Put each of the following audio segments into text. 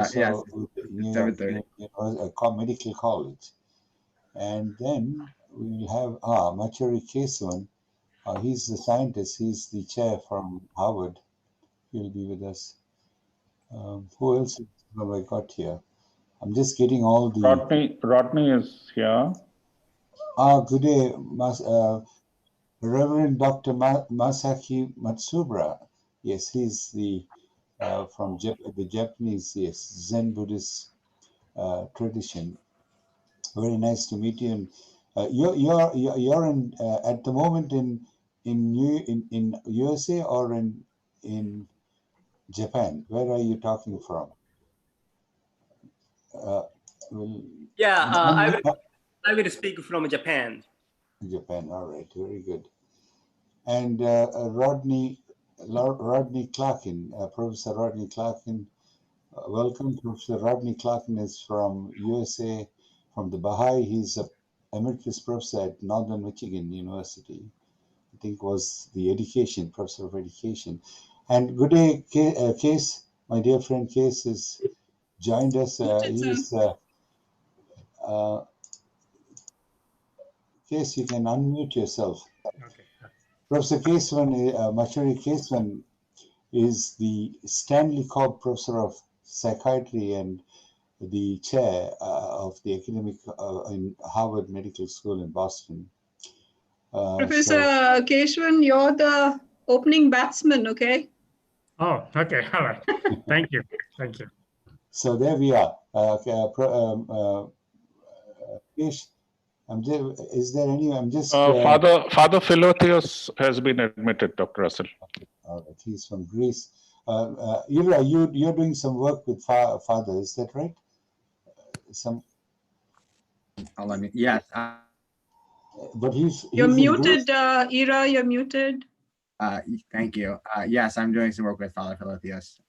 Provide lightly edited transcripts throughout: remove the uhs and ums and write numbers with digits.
Yes, So near 7:30. a medical college. And then we have Machuri Kesavan. He's the scientist. He's the chair from Harvard. He'll be with us. Who else have I got here? I'm just getting all the... Rodney is here. Good day, Reverend Dr. Masaki Matsubra. Yes, he's the from the Japanese, yes, Zen Buddhist tradition. Very nice to meet you. And you're in at the moment in USA or in Japan. Where are you talking from? I will speak from Japan. Japan. All right, very good. And Rodney Clarkin, Professor Rodney Clarkin. Welcome, Professor Rodney Clarkin is from USA, from the Baha'i. He's a emeritus professor at Northern Michigan University. I think was the professor of education. And good day, Case, my dear friend Case has joined us. Case, you can unmute yourself. Okay. Professor Keswan, Machuri Keswan is the Stanley Cobb Professor of Psychiatry and the chair of the academic in Harvard Medical School in Boston. Professor Keshwan, you're the opening batsman, okay? Oh, okay. All right. Thank you. Thank you. So there we are. Kesh, is there any? I'm just. Father Philotheos has been admitted, Dr. Russell. All right, he's from Greece. Ira, you're doing some work with Father, is that right? Yes. But he's you're muted, Ira. You're muted. Thank you. Yes, I'm doing some work with Father Philotheos.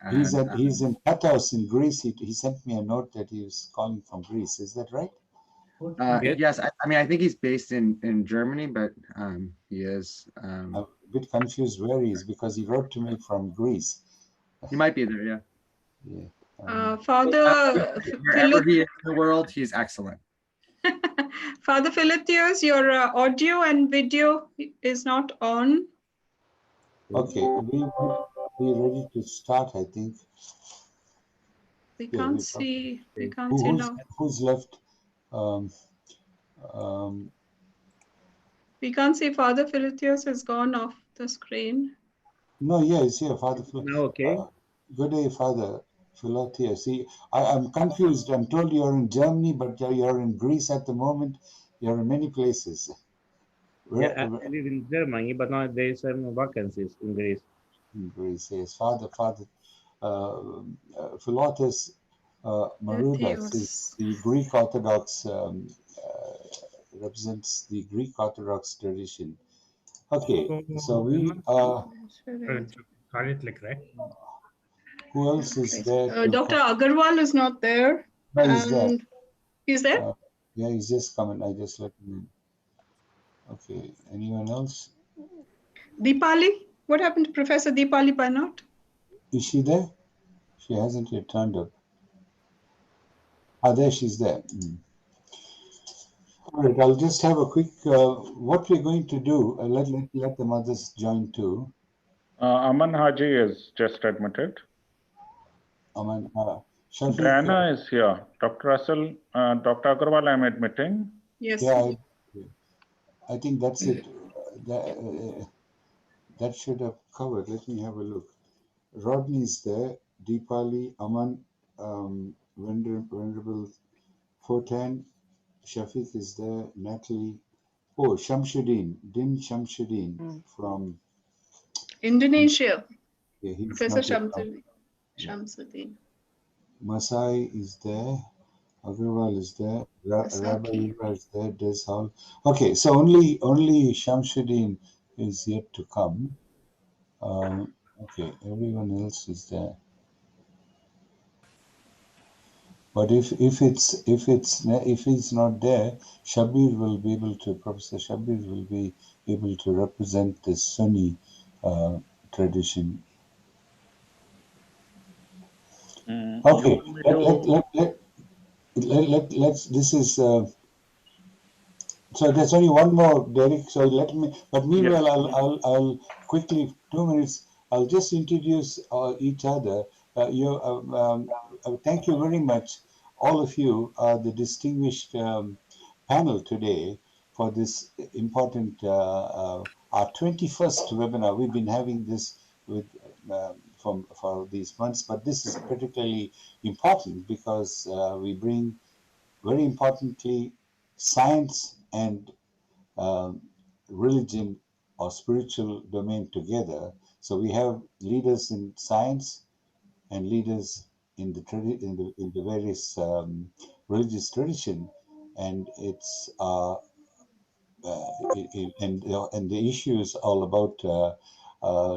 He's in Pathos in Greece. He sent me a note that he was calling from Greece. Is that right? Yes, I mean, I think he's based in Germany, but he is. I'm a bit confused where he is because he wrote to me from Greece. He might be there, yeah. Yeah. Father, wherever he is in the world, he's excellent. Father Philotheos, your audio and video is not on. Okay, we're ready to start, I think. We can't see. We can't see now. Who's left? We can't see Father Philotheos has gone off the screen. No, yeah, it's here, Father Philotheos. No, okay. Good day, Father Philotheos. See, I'm confused. I'm told you're in Germany, but you're in Greece at the moment. You're in many places. Yeah, I live in Germany, but now there is some vacancies in Greece. In Greece, yes. Father Philotheos Maroudas is the Greek Orthodox, represents the Greek Orthodox tradition. Okay, so we who else is there? Dr. Agarwal is not there. No, he's there. He's there? Yeah, he's just coming. I just let him in. Okay, anyone else? Deepali? What happened to Professor Deepali Banot? Is she there? She hasn't yet turned up. There she's there. All right, I'll just have a quick, what we're going to do, let the mothers join too. Aman Haji is just admitted. Aman, Diana is here. Dr. Russell, Dr. Agarwal, I'm admitting. Yes. Yeah, I think that's it. That should have covered. Let me have a look. Rodney's there. Deepali, Aman, Venerable Fortan, Shafiq is there. Natalie. Oh, Shamsuddin. Din Shamsuddin from Indonesia. Yeah, Professor Shamsuddin. Masai is there. Agarwal is there. Rabbi is there. Deshal. Okay, so only Shamsuddin is yet to come. Okay, everyone else is there. But if he's not there, Shabir will be able to. Professor Shabir will be able to represent the Sunni tradition. Okay, you want me to- let's, this is, so there's only one more, Derek, so let me, but meanwhile, I'll quickly, 2 minutes, I'll just introduce each other. Thank you very much, all of you, the distinguished panel today for this important, our 21st webinar. We've been having this with for these months, but this is particularly important because we bring, very importantly, science and religion or spiritual domain together. So we have leaders in science and leaders in the various religious tradition, and it's and the issue is all about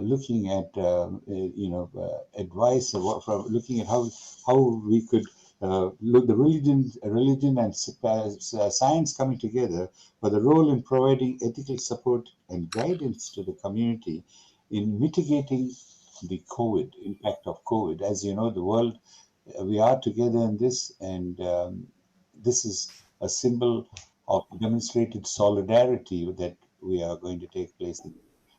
looking at advice from looking at how we could look the religion and science coming together for the role in providing ethical support and guidance to the community in mitigating the COVID impact of COVID. As you know, the world, we are together in this, and this is a symbol of demonstrated solidarity that we are going to take place in.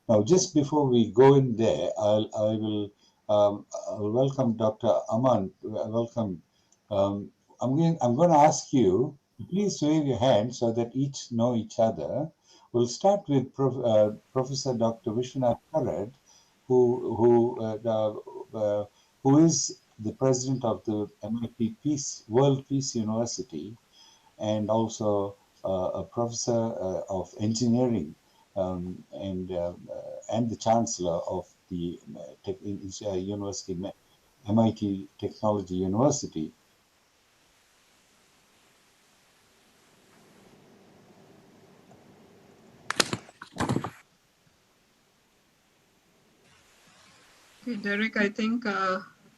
Now, just before we go in there, I'll welcome Dr. Aman. Welcome. I'm going to ask you to please wave your hand so that each know each other. We'll start with Professor Dr. Vishwanath Karad, who is the president of the MIT World Peace University, and also a professor of engineering, and the chancellor of the university, MIT Technology University. Okay, Derek, I think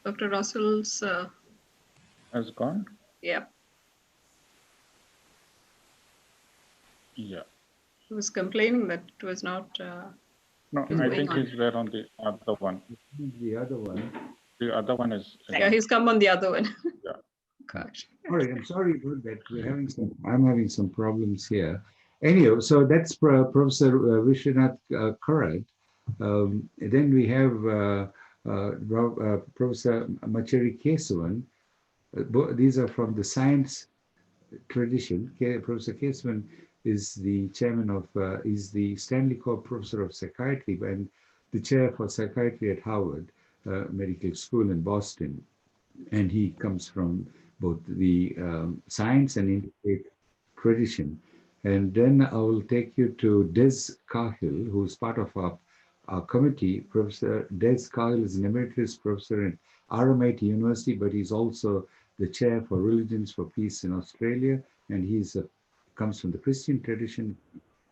Dr. Russell's. has gone. Yeah. Yeah. He was complaining that it was not. No, I think he's there on the other one. The other one. The other one is. Yeah, he's come on the other one. Yeah. Gosh. All right, I'm sorry about that. I'm having some problems here. Anyhow, so that's Professor Vishwanath Karad. Then we have Professor Macheri Kesavan. These are from the science tradition. Professor Kesavan is the chairman of, is the Stanley Cobb Professor of Psychiatry and the chair for psychiatry at Harvard Medical School in Boston. And he comes from both the science and integrate tradition. And then I will take you to Des Cahill, who's part of our committee. Professor Des Cahill is an emeritus professor at RMIT University, but he's also the chair for Religions for Peace in Australia, and he's comes from the Christian tradition,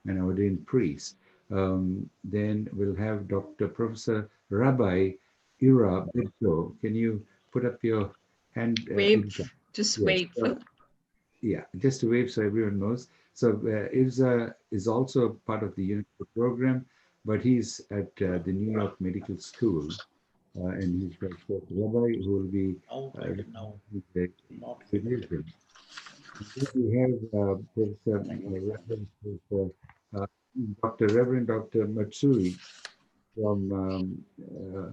an ordained priest. Then we'll have Dr. Professor Rabbi Ira Beto. Can you put up your hand? Wave, just yes. wave. Yeah, just to wave so everyone knows. So Ilza is also part of the UNESCO program, but he's at the New York Medical School, and he's Rabbi who will be we have Professor Reverend Dr. Matsuri from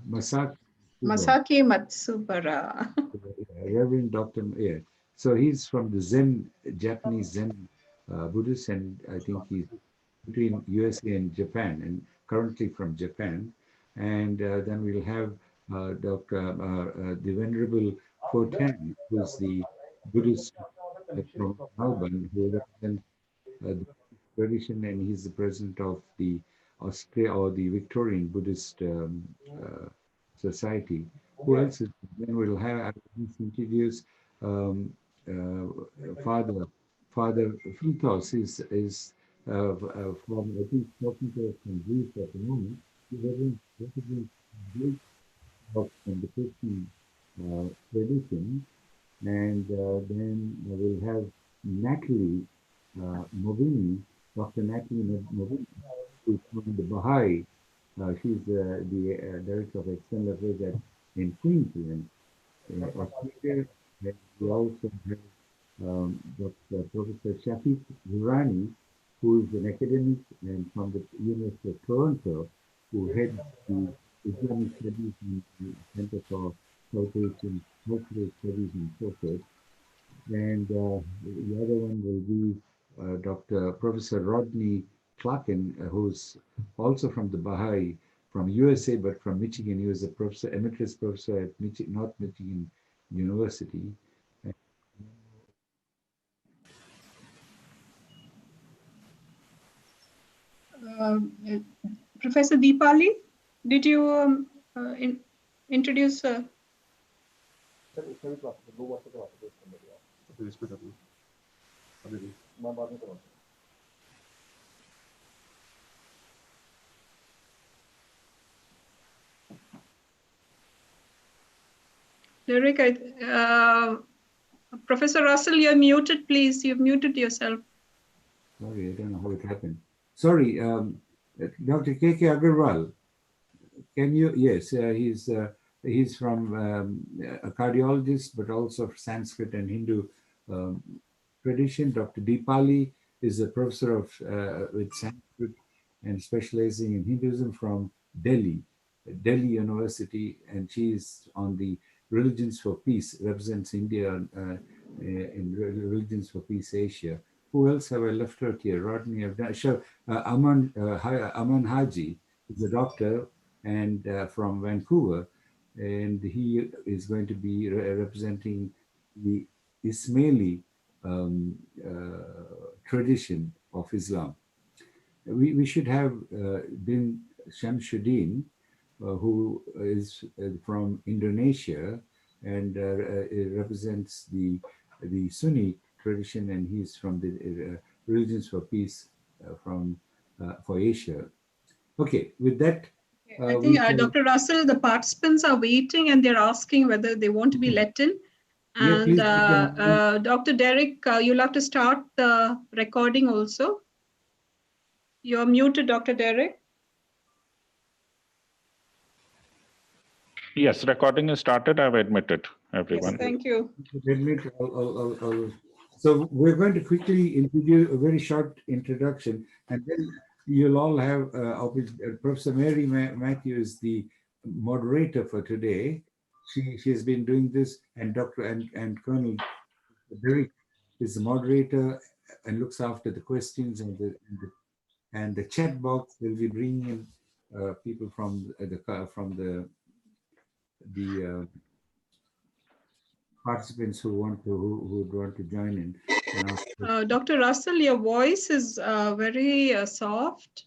Masaki Matsubara. Reverend Dr. Yeah. So he's from the Zen, Japanese Zen Buddhist, and I think he's between USA and Japan, and currently from Japan. And then we'll have Dr. The Venerable Kotan, who's the Buddhist from Melbourne, who represents the tradition, and he's the president of the Australia or the Victorian Buddhist Society. Who else is? Then we'll have, I will introduce Father Fintos is from, I think, talking to us from Greece at the moment. He represents Greek from the Christian tradition. And then we'll have Natalie Movini, Dr. Natalie Movini, who's from the Baha'i. She's the director of external affairs in Queensland. a speaker. And we also have Dr. Professor Shafiq Durrani, who is an academic and from the University of Toronto, who heads the Islamic Studies and the Center for South Asian Cultural Studies and Focus. And the other one will be Dr. Professor Rodney Clarkin, who's also from the Baha'i, from USA, but from Michigan. He was a professor, emeritus professor at North Michigan University. Professor Deepali, did you introduce? Derek, Professor Russell, you're muted, please. You've muted yourself. Sorry, I don't know how it happened. Sorry, Dr. K.K. Agarwal, can you? Yes, he's from a cardiologist, but also Sanskrit and Hindu tradition. Dr. Deepali is a professor of with Sanskrit and specializing in Hinduism from Delhi University, and she is on the Religions for Peace, represents India in Religions for Peace Asia. Who else have I left out here? Rodney, I've done. Sure, Aman Haji is a doctor and from Vancouver, and he is going to be representing the Ismaili tradition of Islam. We should have Bin Shamsuddin, who is from Indonesia and represents the Sunni tradition, and he's from the Religions for Peace for Asia. Okay, with that. I think Dr. Russell, the participants are waiting and they're asking whether they want to be let in. And yeah, Dr. Derek, you'll have to start the recording also. You're muted, Dr. Derek. Yes, recording is started. I've admitted everyone. Yes, thank you. So we're going to quickly introduce a very short introduction, and then you'll all have Professor Mary Matthew is the moderator for today. She has been doing this, and and Colonel Derek is the moderator and looks after the questions and the chat box. Will be bringing in people from the participants who would want to join in. Dr. Russell, your voice is very soft.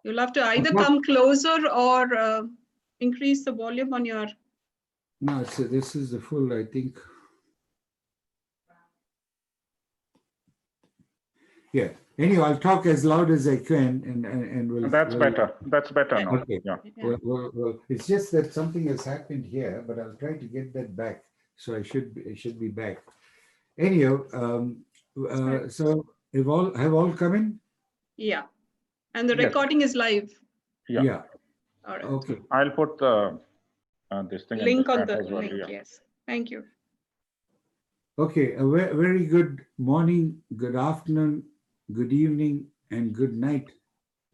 You'll have to either come closer or increase the volume on your. No, so this is the full, I think. Yeah. Anyway, I'll talk as loud as I can, and we'll. That's better. That's better now. Okay. Yeah. Well, it's just that something has happened here, but I'll try to get that back. So I should be back. Anyhow, so have all come in? Yeah, and the recording is live. Yeah. All right. Okay. I'll put the this thing Link on the well. link. Yeah. Yes. Thank you. Okay. A very good morning, good afternoon, good evening, and good night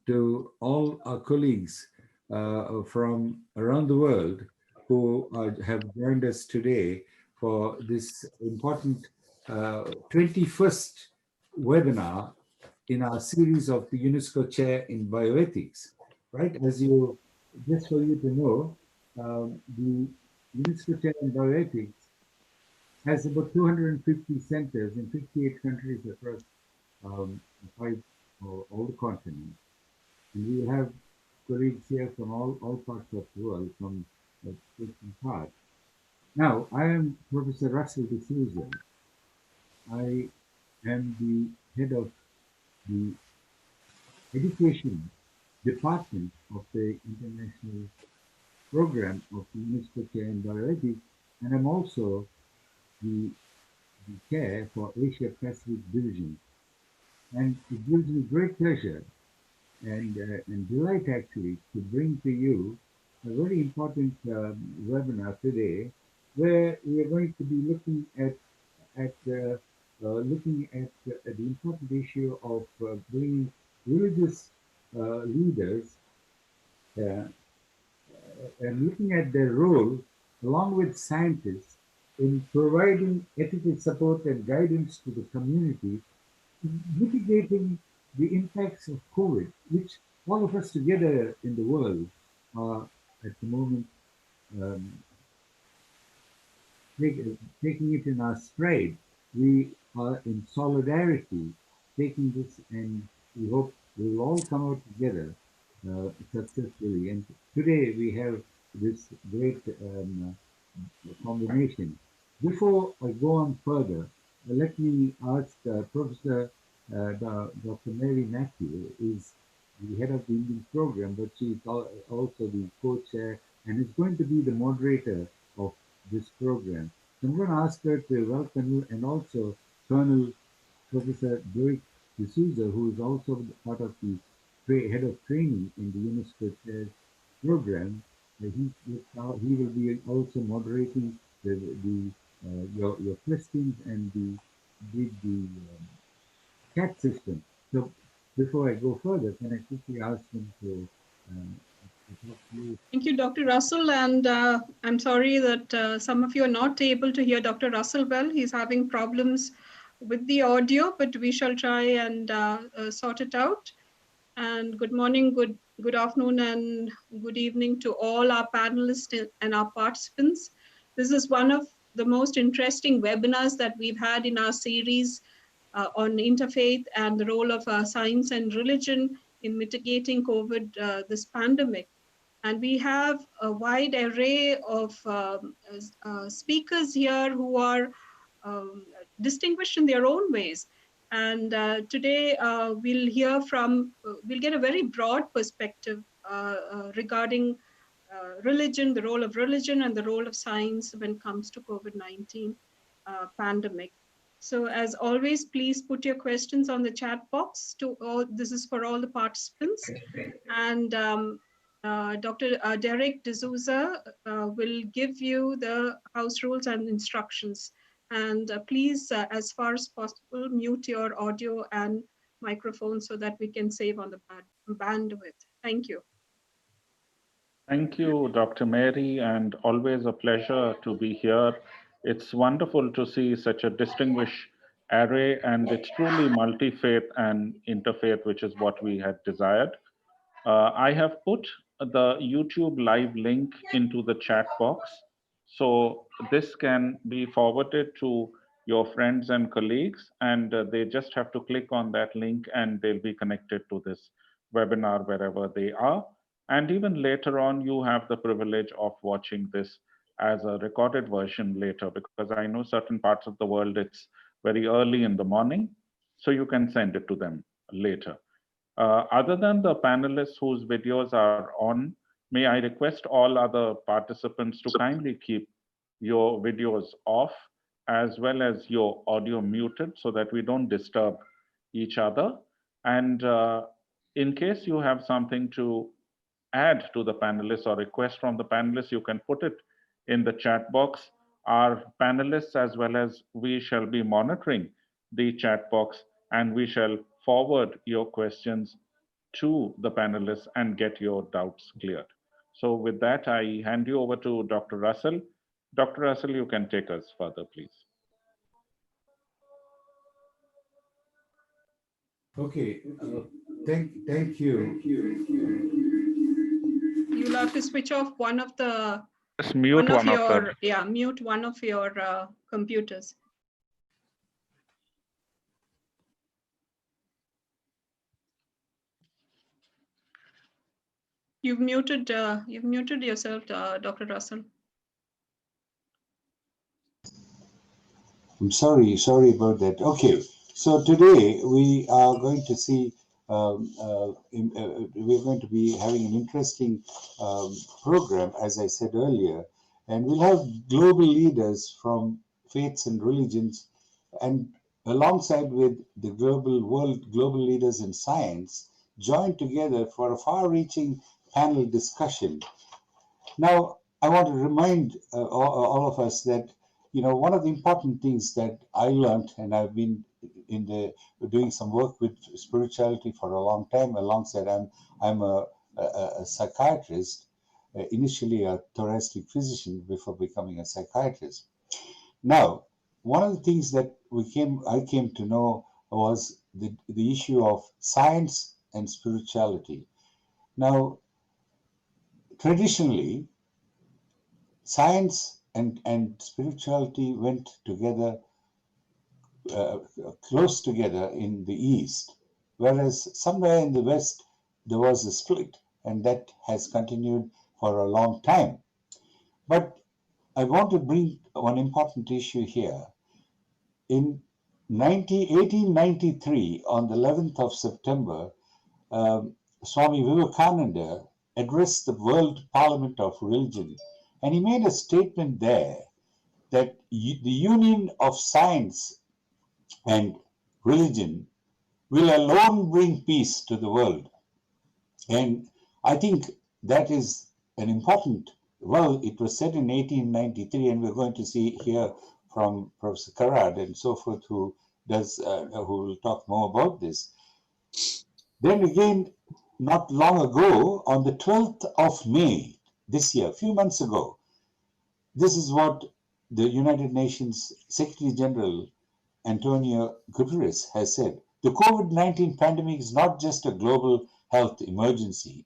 to all our colleagues from around the world who have joined us today for this important 21st webinar in our series of the UNESCO Chair in Bioethics, right? As you, just for you to know, the UNESCO Chair in Bioethics has about 250 centers in 58 countries across all the continents. And we will have colleagues here from all parts of the world, from different parts. Now, I am Professor Russell D'Souza. I am the head of the Education Department of the International Program of the UNESCO Chair in Bioethics, and I'm also the chair for Asia Pacific Division. And it gives me great pleasure and delight actually to bring to you very important webinar today, where we are going to be looking at the important issue of bringing religious leaders and looking at their role along with scientists in providing ethical support and guidance to the community, mitigating the impacts of COVID, which all of us together in the world are at the moment um, taking it in our stride. We are in solidarity taking this, and we hope we will all come out together successfully. And today we have this great combination. Before I go on further, let me ask Professor Dr. Mary Matthew is the head of the Indian program, but she is also the co-chair and is going to be the moderator of this program. So I'm going to ask her to welcome you, and also Colonel Professor Derek D'Souza, who is also part of the head of training in the UNESCO Chairs program. He will be also moderating your questions and the chat system. So before I go further, can I quickly ask him to talk to you? Thank you, Dr. Russell. And I'm sorry that some of you are not able to hear Dr. Russell well. He's having problems with the audio, but we shall try and sort it out. And good morning, good afternoon, and good evening to all our panelists and our participants. This is one of the most interesting webinars that we've had in our series on interfaith and the role of science and religion in mitigating COVID, this pandemic. And we have a wide array of speakers here who are distinguished in their own ways. And today we'll hear from, we'll get a very broad perspective regarding religion, the role of religion and the role of science when it comes to COVID-19 pandemic. So as always, please put your questions on the chat box. This is for all the participants. And Dr. Derek D'Souza will give you the house rules and instructions. And please, as far as possible, mute your audio and microphone so that we can save on the bandwidth. Thank you. Thank you, Dr. Mary, and always a pleasure to be here. It's wonderful to see such a distinguished array, and it's truly multi-faith and interfaith, which is what we had desired. I have put the YouTube live link into the chat box, so this can be forwarded to your friends and colleagues, and they just have to click on that link and they'll be connected to this webinar wherever they are. And even later on, you have the privilege of watching this as a recorded version later, because I know certain parts of the world, it's very early in the morning, so you can send it to them later. Other than the panelists whose videos are on, may I request all other participants to kindly keep your videos off as well as your audio muted so that we don't disturb each other. And in case you have something to add to the panelists or request from the panelists, you can put it in the chat box. Our panelists as well as we shall be monitoring the chat box, and we shall forward your questions to the panelists and get your doubts cleared. So with that, I hand you over to Dr. Russell. Dr. Russell, you can take us further, please. Okay, thank you. You'll have to switch off one of the Just mute one of them. Yeah, mute one of your computers. You've muted yourself, Dr. Russell. I'm sorry about that. Okay, so today we are going to see, we're going to be having an interesting program, as I said earlier, and we'll have global leaders from faiths and religions, and alongside with the global leaders in science, joined together for a far-reaching panel discussion. Now, I want to remind all of us that, you know, one of the important things that I learned, and I've been doing some work with spirituality for a long time. Alongside, I'm a psychiatrist, initially a thoracic physician before becoming a psychiatrist. Now, one of the things that I came to know was the issue of science and spirituality. Now, traditionally, science and spirituality went together, close together in the East, whereas somewhere in the West there was a split, and that has continued for a long time. But I want to bring one important issue here. In 1893, on the 11th of September, Swami Vivekananda addressed the World Parliament of Religion, and he made a statement there that the union of science and religion will alone bring peace to the world. And I think that is an important, well, it was said in 1893, and we're going to see here from Professor Karad and so forth, who will talk more about this. Then again, not long ago, on the 12th of May this year, a few months ago, this is what the United Nations Secretary General Antonio Guterres has said. The COVID-19 pandemic is not just a global health emergency.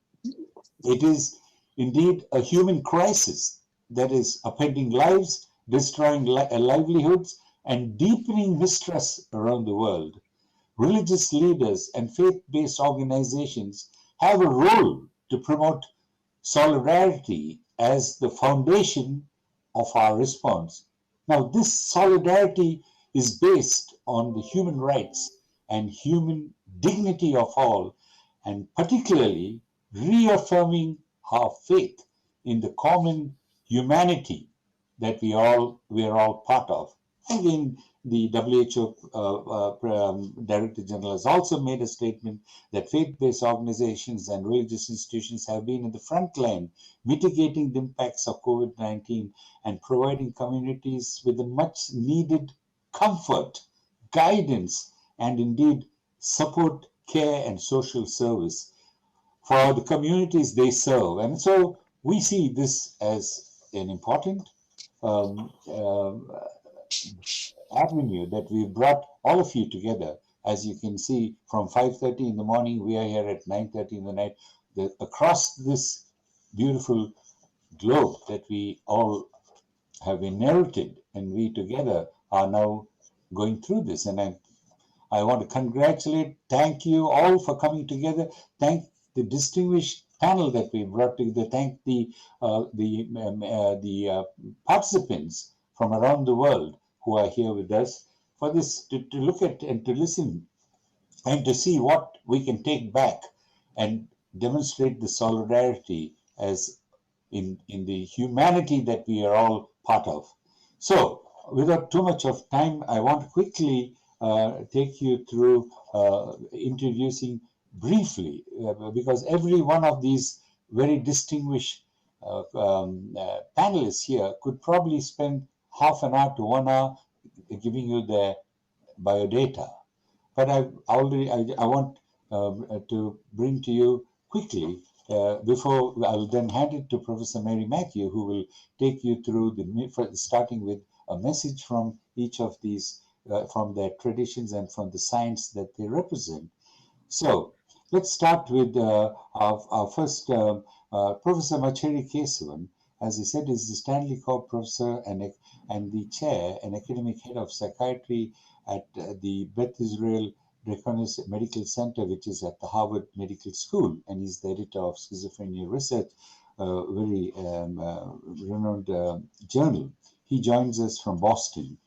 It is indeed a human crisis that is upending lives, destroying livelihoods, and deepening mistrust around the world. Religious leaders and faith-based organizations have a role to promote solidarity as the foundation of our response. Now, this solidarity is based on the human rights and human dignity of all, and particularly reaffirming our faith in the common humanity that we are all part of. Again, the WHO Director General has also made a statement that faith-based organizations and religious institutions have been in the front line mitigating the impacts of COVID-19 and providing communities with the much needed comfort, guidance, and indeed support, care, and social service for the communities they serve. And so we see this as an important avenue that we've brought all of you together. As you can see, from 5:30 in the morning, we are here at 9:30 in the night. Across this beautiful globe that we all have inherited, and we together are now going through this. And I want to congratulate, thank you all for coming together. Thank the distinguished panel that we brought together. Thank the participants from around the world who are here with us for this, to look at and to listen and to see what we can take back and demonstrate the solidarity as in the humanity that we are all part of. So, without too much of time, I want to quickly take you through introducing briefly, because every one of these very distinguished panelists here could probably spend half an hour to 1 hour giving you their biodata. But I want to bring to you quickly, before I'll then hand it to Professor Mary Matthew, who will take you through starting with a message from each of these, from their traditions and from the science that they represent. So let's start with our first, Professor Macheri Kesavan. As I said, is the Stanley Cobb Professor and the Chair and Academic Head of Psychiatry at the Beth Israel Draconis Medical Center, which is at the Harvard Medical School, and he's the editor of Schizophrenia Research, very renowned journal. He joins us from Boston.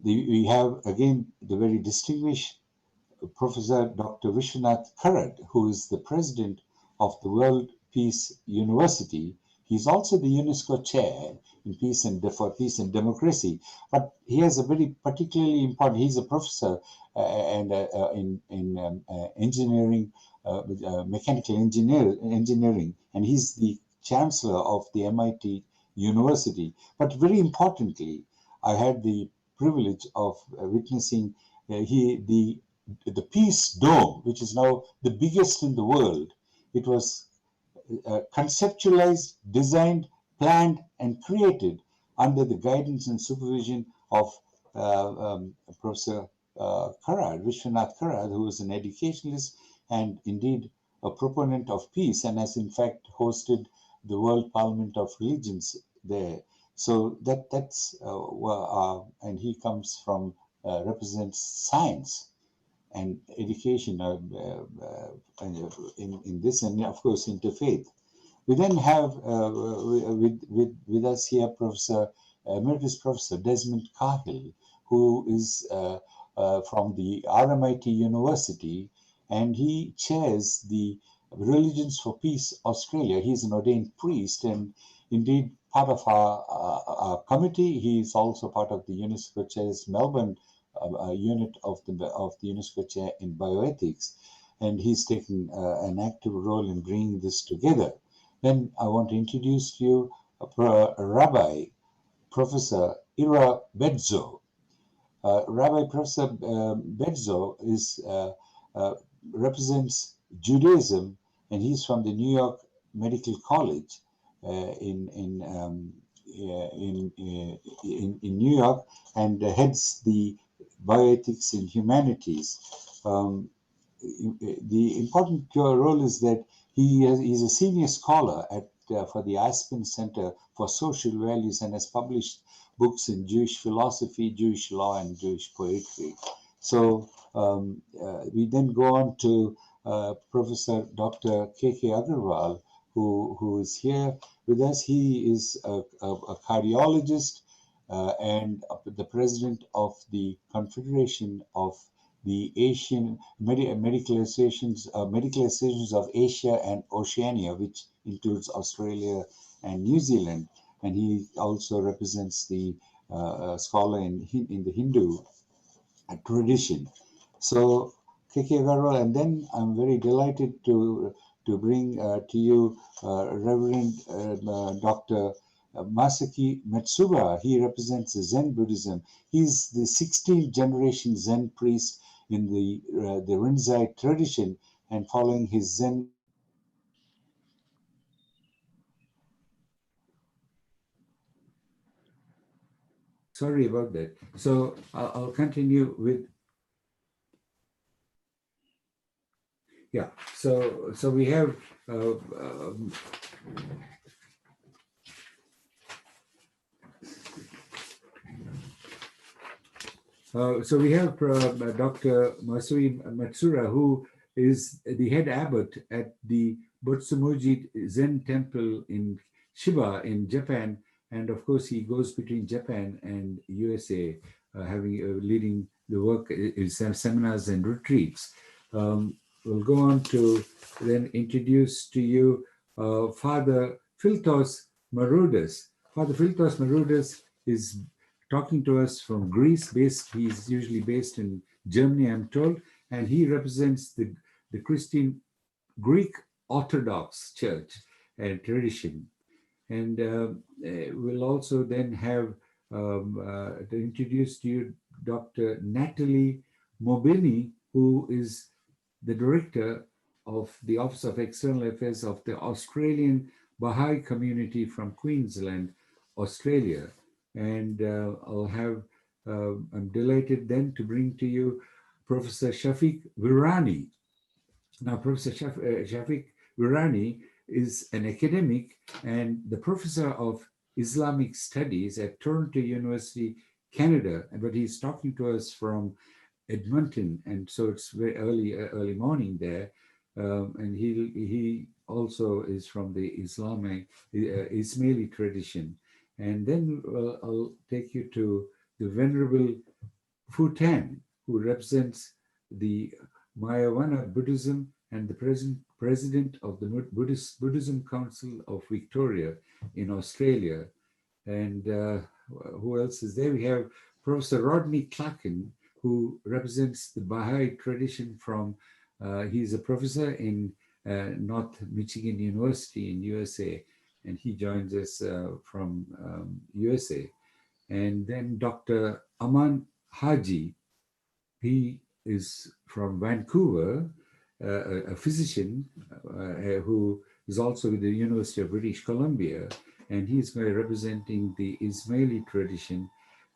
We have again the very distinguished Professor Dr. Vishwanath Karad, who is the president of the World Peace University. He's also the UNESCO chair in for peace and democracy. But he has a very particularly important. He's a professor in engineering, mechanical engineering, and he's the chancellor of the MIT University. But very importantly, I had the privilege of witnessing the Peace Dome, which is now the biggest in the world. It was conceptualized, designed, planned, and created under the guidance and supervision of Professor Karad, Vishwanath Karad, who is an educationalist and indeed a proponent of peace, and has in fact hosted the World Parliament of Religions there. So that's and he comes from represents science and education in this, and of course interfaith. We then have with us here Professor Emeritus Professor Desmond Cahill, who is from the RMIT University, and he chairs the Religions for Peace Australia. He's an ordained priest and indeed part of our committee. He is also part of the UNESCO Chair's Melbourne unit of the UNESCO Chair in bioethics, and he's taken an active role in bringing this together. Then I want to introduce to you Rabbi Professor Ira Bedzo. Rabbi Professor Bedzo represents Judaism, and he's from the New York Medical College in New York, and heads the bioethics and humanities. The important role is that he's a senior scholar at for the Aspen Center for Social Values, and has published books in Jewish philosophy, Jewish law, and Jewish poetry. So we then go on to Professor Dr. K.K. Agarwal, who is here with us. He is a cardiologist and the president of the Confederation of the Asian Medical Associations of Asia and Oceania, which includes Australia and New Zealand. And he also represents the scholar in the Hindu tradition. So, K.K. Agarwal, and then I'm very delighted to bring to you Reverend Dr. Masaki Matsuba. He represents Zen Buddhism. He's the 16th generation Zen priest in the Rinzai tradition, and following his Zen. Sorry about that. So I'll continue with. Yeah. So we have. So we have Dr. Masui Matsura, who is the head abbot at the Botsumoji Zen Temple in Shiba in Japan, and of course he goes between Japan and USA, leading the work in seminars and retreats. We'll go on to then introduce to you Father Philtos Maroudas. Father Philtos Maroudas is talking to us from Greece. He's usually based in Germany, I'm told, and he represents the Christian Greek Orthodox Church and tradition. And we'll also then have to introduce to you Dr. Natalie Mobini, who is the director of the Office of External Affairs of the Australian Baha'i community from Queensland, Australia. And I'm delighted then to bring to you Professor Shafiq Virani. Now, Professor Shafiq Virani is an academic and the professor of Islamic Studies at Toronto University, Canada, but he's talking to us from Edmonton, and so it's very early morning there. And he also is from the Ismaili tradition. And then I'll take you to the Venerable Fu Tan, who represents the Mayavana Buddhism and the president of the Buddhism Council of Victoria in Australia. And who else is there? We have Professor Rodney Clarkin, who represents the Baha'i tradition from, he's a professor in North Michigan University in USA. and he joins us from USA. And then Dr. Aman Haji, he is from Vancouver, a physician who is also with the University of British Columbia, and he's representing the Ismaili tradition.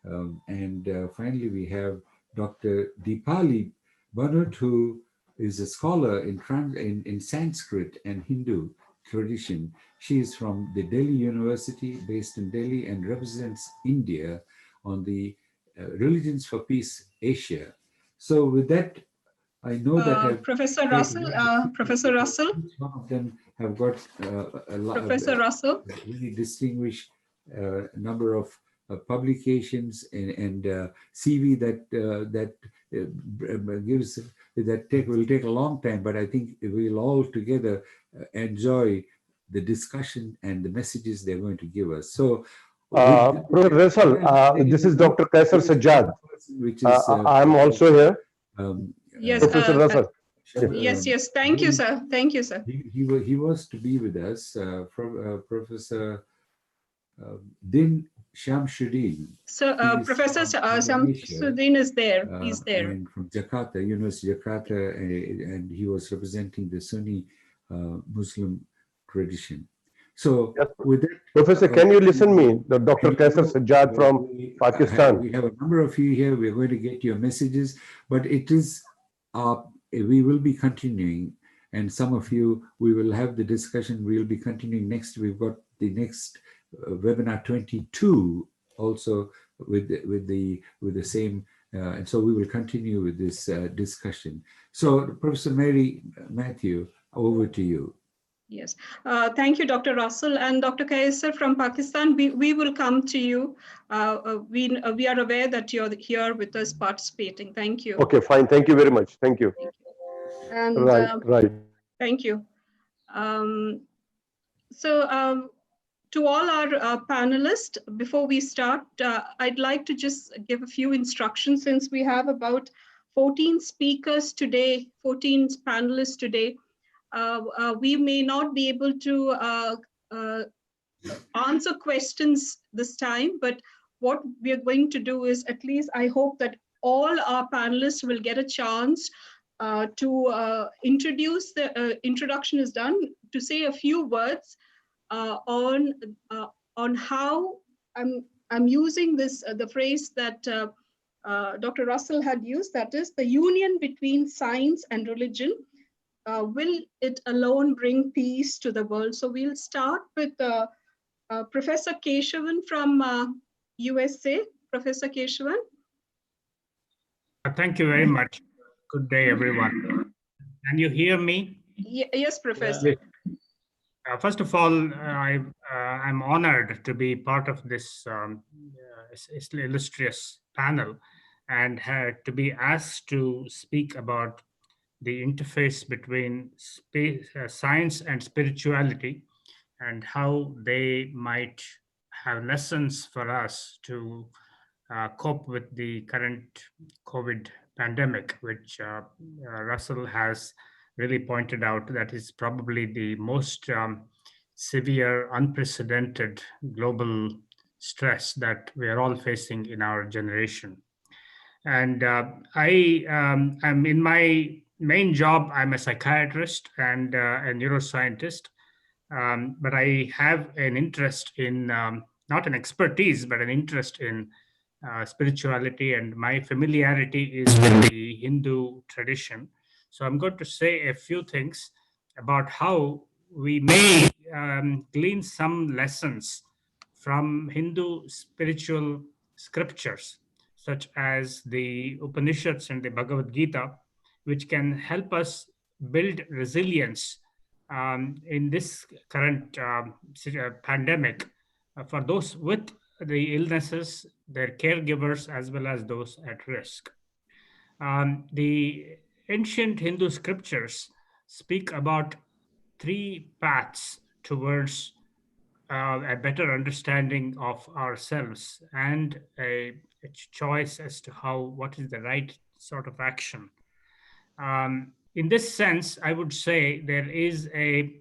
And finally, we have Dr. Deepali Banut, who is a scholar in Sanskrit and Hindu tradition. She is from the Delhi University, based in Delhi, and represents India on the Religions for Peace Asia. So with that, I know that Professor Russell, Professor Russell. Each one of them have got a lot Professor Russell. really distinguished number of publications and CV that gives will take a long time, but I think we'll all together enjoy the discussion and the messages they're going to give us. So, Professor Russell, this is Dr. Kaisar Sajjad. Which is I'm also here. Yes, Professor Russell. Yes. Thank you, sir. Thank you, sir. He was to be with us from Professor Din Shamsuddin. So Professor Shamsuddin is there. He's there. And from Jakarta, University of Jakarta, and he was representing the Sunni Muslim tradition. So, yes, with that, Professor, can you listen me? Dr. Kaisar Sajjad from Pakistan. We have a number of you here. We're going to get your messages, but it is we will be continuing, and some of you, we will have the discussion. We'll be continuing next. We've got the next webinar 22 also with the same, and so we will continue with this discussion. So, Professor Mary Matthew, over to you. Yes, thank you, Dr. Russell and Dr. Kaisar from Pakistan. We will come to you. We are aware that you're here with us participating. Thank you. Okay, fine. Thank you very much. Thank you. And right. Thank you. To all our panelists, before we start, I'd like to just give a few instructions since we have about 14 speakers today, 14 panelists today. We may not be able to answer questions this time, but what we are going to do is, at least I hope that all our panelists will get a chance to introduce the introduction is done, to say a few words on how I'm using this the phrase that Dr. Russell had used, that is the union between science and religion. Will it alone bring peace to the world? So we'll start with Professor Keshavan from USA. Professor Keshavan. Thank you very much. Good day, everyone. Can you hear me? Yes, Professor. First of all, I'm honored to be part of this illustrious panel and to be asked to speak about the interface between science and spirituality and how they might have lessons for us to cope with the current COVID pandemic, which Russell has really pointed out that is probably the most severe, unprecedented global stress that we are all facing in our generation. And I'm in my main job, I'm a psychiatrist and a neuroscientist, but I have an interest in, not an expertise, but an interest in spirituality, and my familiarity is with the Hindu tradition. So I'm going to say a few things about how we may glean some lessons from Hindu spiritual scriptures, such as the Upanishads and the Bhagavad Gita, which can help us build resilience in this current pandemic for those with the illnesses, their caregivers, as well as those at risk. The ancient Hindu scriptures speak about three paths towards a better understanding of ourselves and a choice as to what is the right sort of action. In this sense, I would say there is a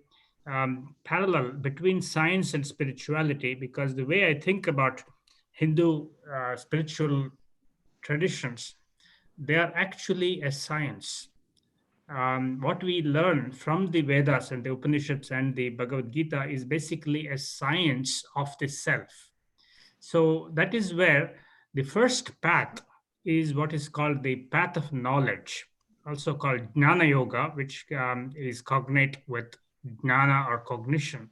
parallel between science and spirituality, because the way I think about Hindu spiritual traditions, they are actually a science. What we learn from the Vedas and the Upanishads and the Bhagavad Gita is basically a science of the self. So that is where the first path is what is called the path of knowledge, also called Jnana Yoga, which is cognate with Jnana or cognition.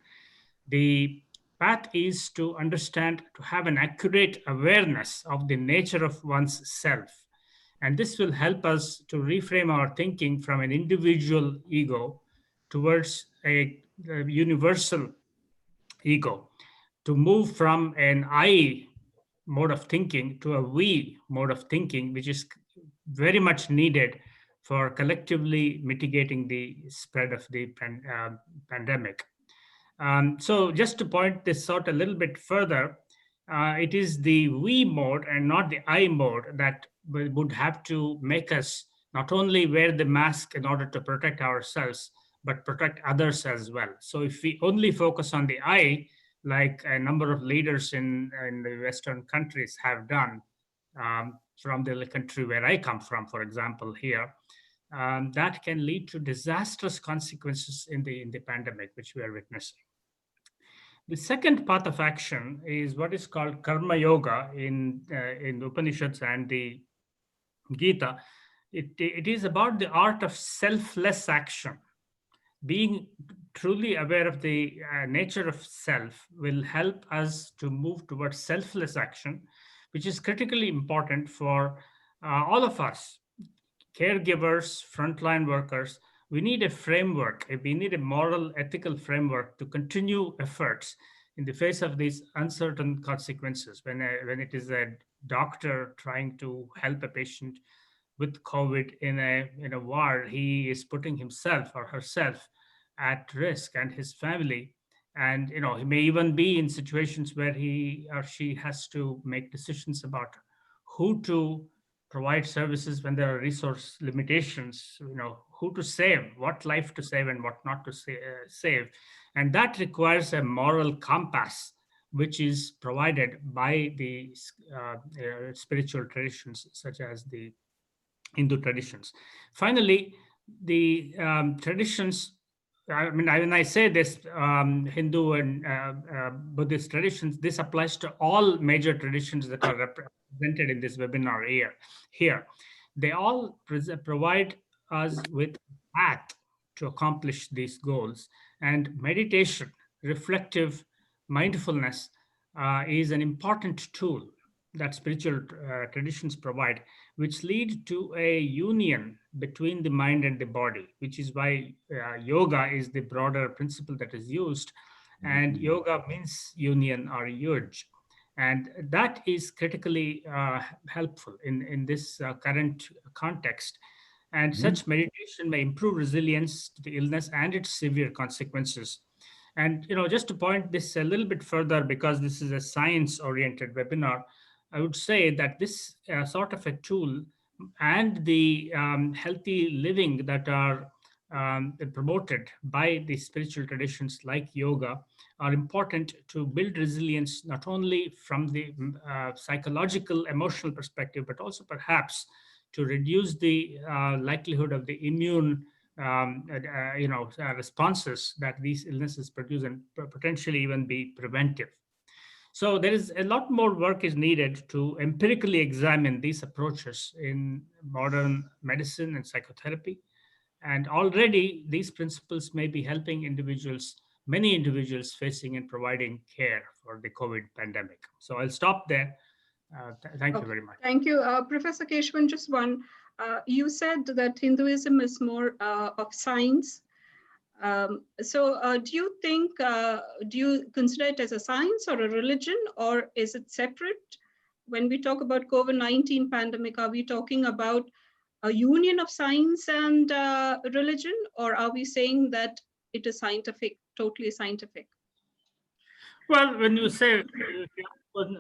The path is to understand, to have an accurate awareness of the nature of one's self. And this will help us to reframe our thinking from an individual ego towards a universal ego, to move from an I mode of thinking to a we mode of thinking, which is very much needed for collectively mitigating the spread of the pandemic. So just to point this out a little bit further, it is the we mode and not the I mode that would have to make us not only wear the mask in order to protect ourselves, but protect others as well. So if we only focus on the I, like a number of leaders in the Western countries have done, from the country where I come from, for example, here, that can lead to disastrous consequences in the pandemic, which we are witnessing. The second path of action is what is called karma yoga in the Upanishads and the Gita. It is about the art of selfless action. Being truly aware of the nature of self will help us to move towards selfless action, which is critically important for all of us, caregivers, frontline workers. We need a framework, we need a moral, ethical framework to continue efforts in the face of these uncertain consequences. When it is a doctor trying to help a patient with COVID in a ward, he is putting himself or herself at risk and his family. And he may even be in situations where he or she has to make decisions about who to provide services when there are resource limitations, who to save, what life to save and what not to save. And that requires a moral compass, which is provided by the spiritual traditions, such as the Hindu traditions. Finally, the traditions, when I say this, Hindu and Buddhist traditions, this applies to all major traditions that are represented in this webinar here. They all provide us with a path to accomplish these goals. And meditation, reflective mindfulness is an important tool that spiritual traditions provide, which lead to a union between the mind and the body, which is why yoga is the broader principle that is used. And yoga means union or yuj. And that is critically helpful in this current context. And such meditation may improve resilience to the illness and its severe consequences. And just to point this a little bit further, because this is a science-oriented webinar, I would say that this sort of a tool and the healthy living that are promoted by the spiritual traditions like yoga are important to build resilience, not only from the psychological, emotional perspective, but also perhaps to reduce the likelihood of the immune responses that these illnesses produce, and potentially even be preventive. So there is a lot more work is needed to empirically examine these approaches in modern medicine and psychotherapy. And already these principles may be helping many individuals facing and providing care for the COVID pandemic. So I'll stop there. Thank you very much. Thank you. Professor Keshwan, just one. You said that Hinduism is more of science. Do you think, do you consider it as a science or a religion, or is it separate? When we talk about COVID-19 pandemic, are we talking about a union of science and religion, or are we saying that it is scientific, totally scientific? Well, when you say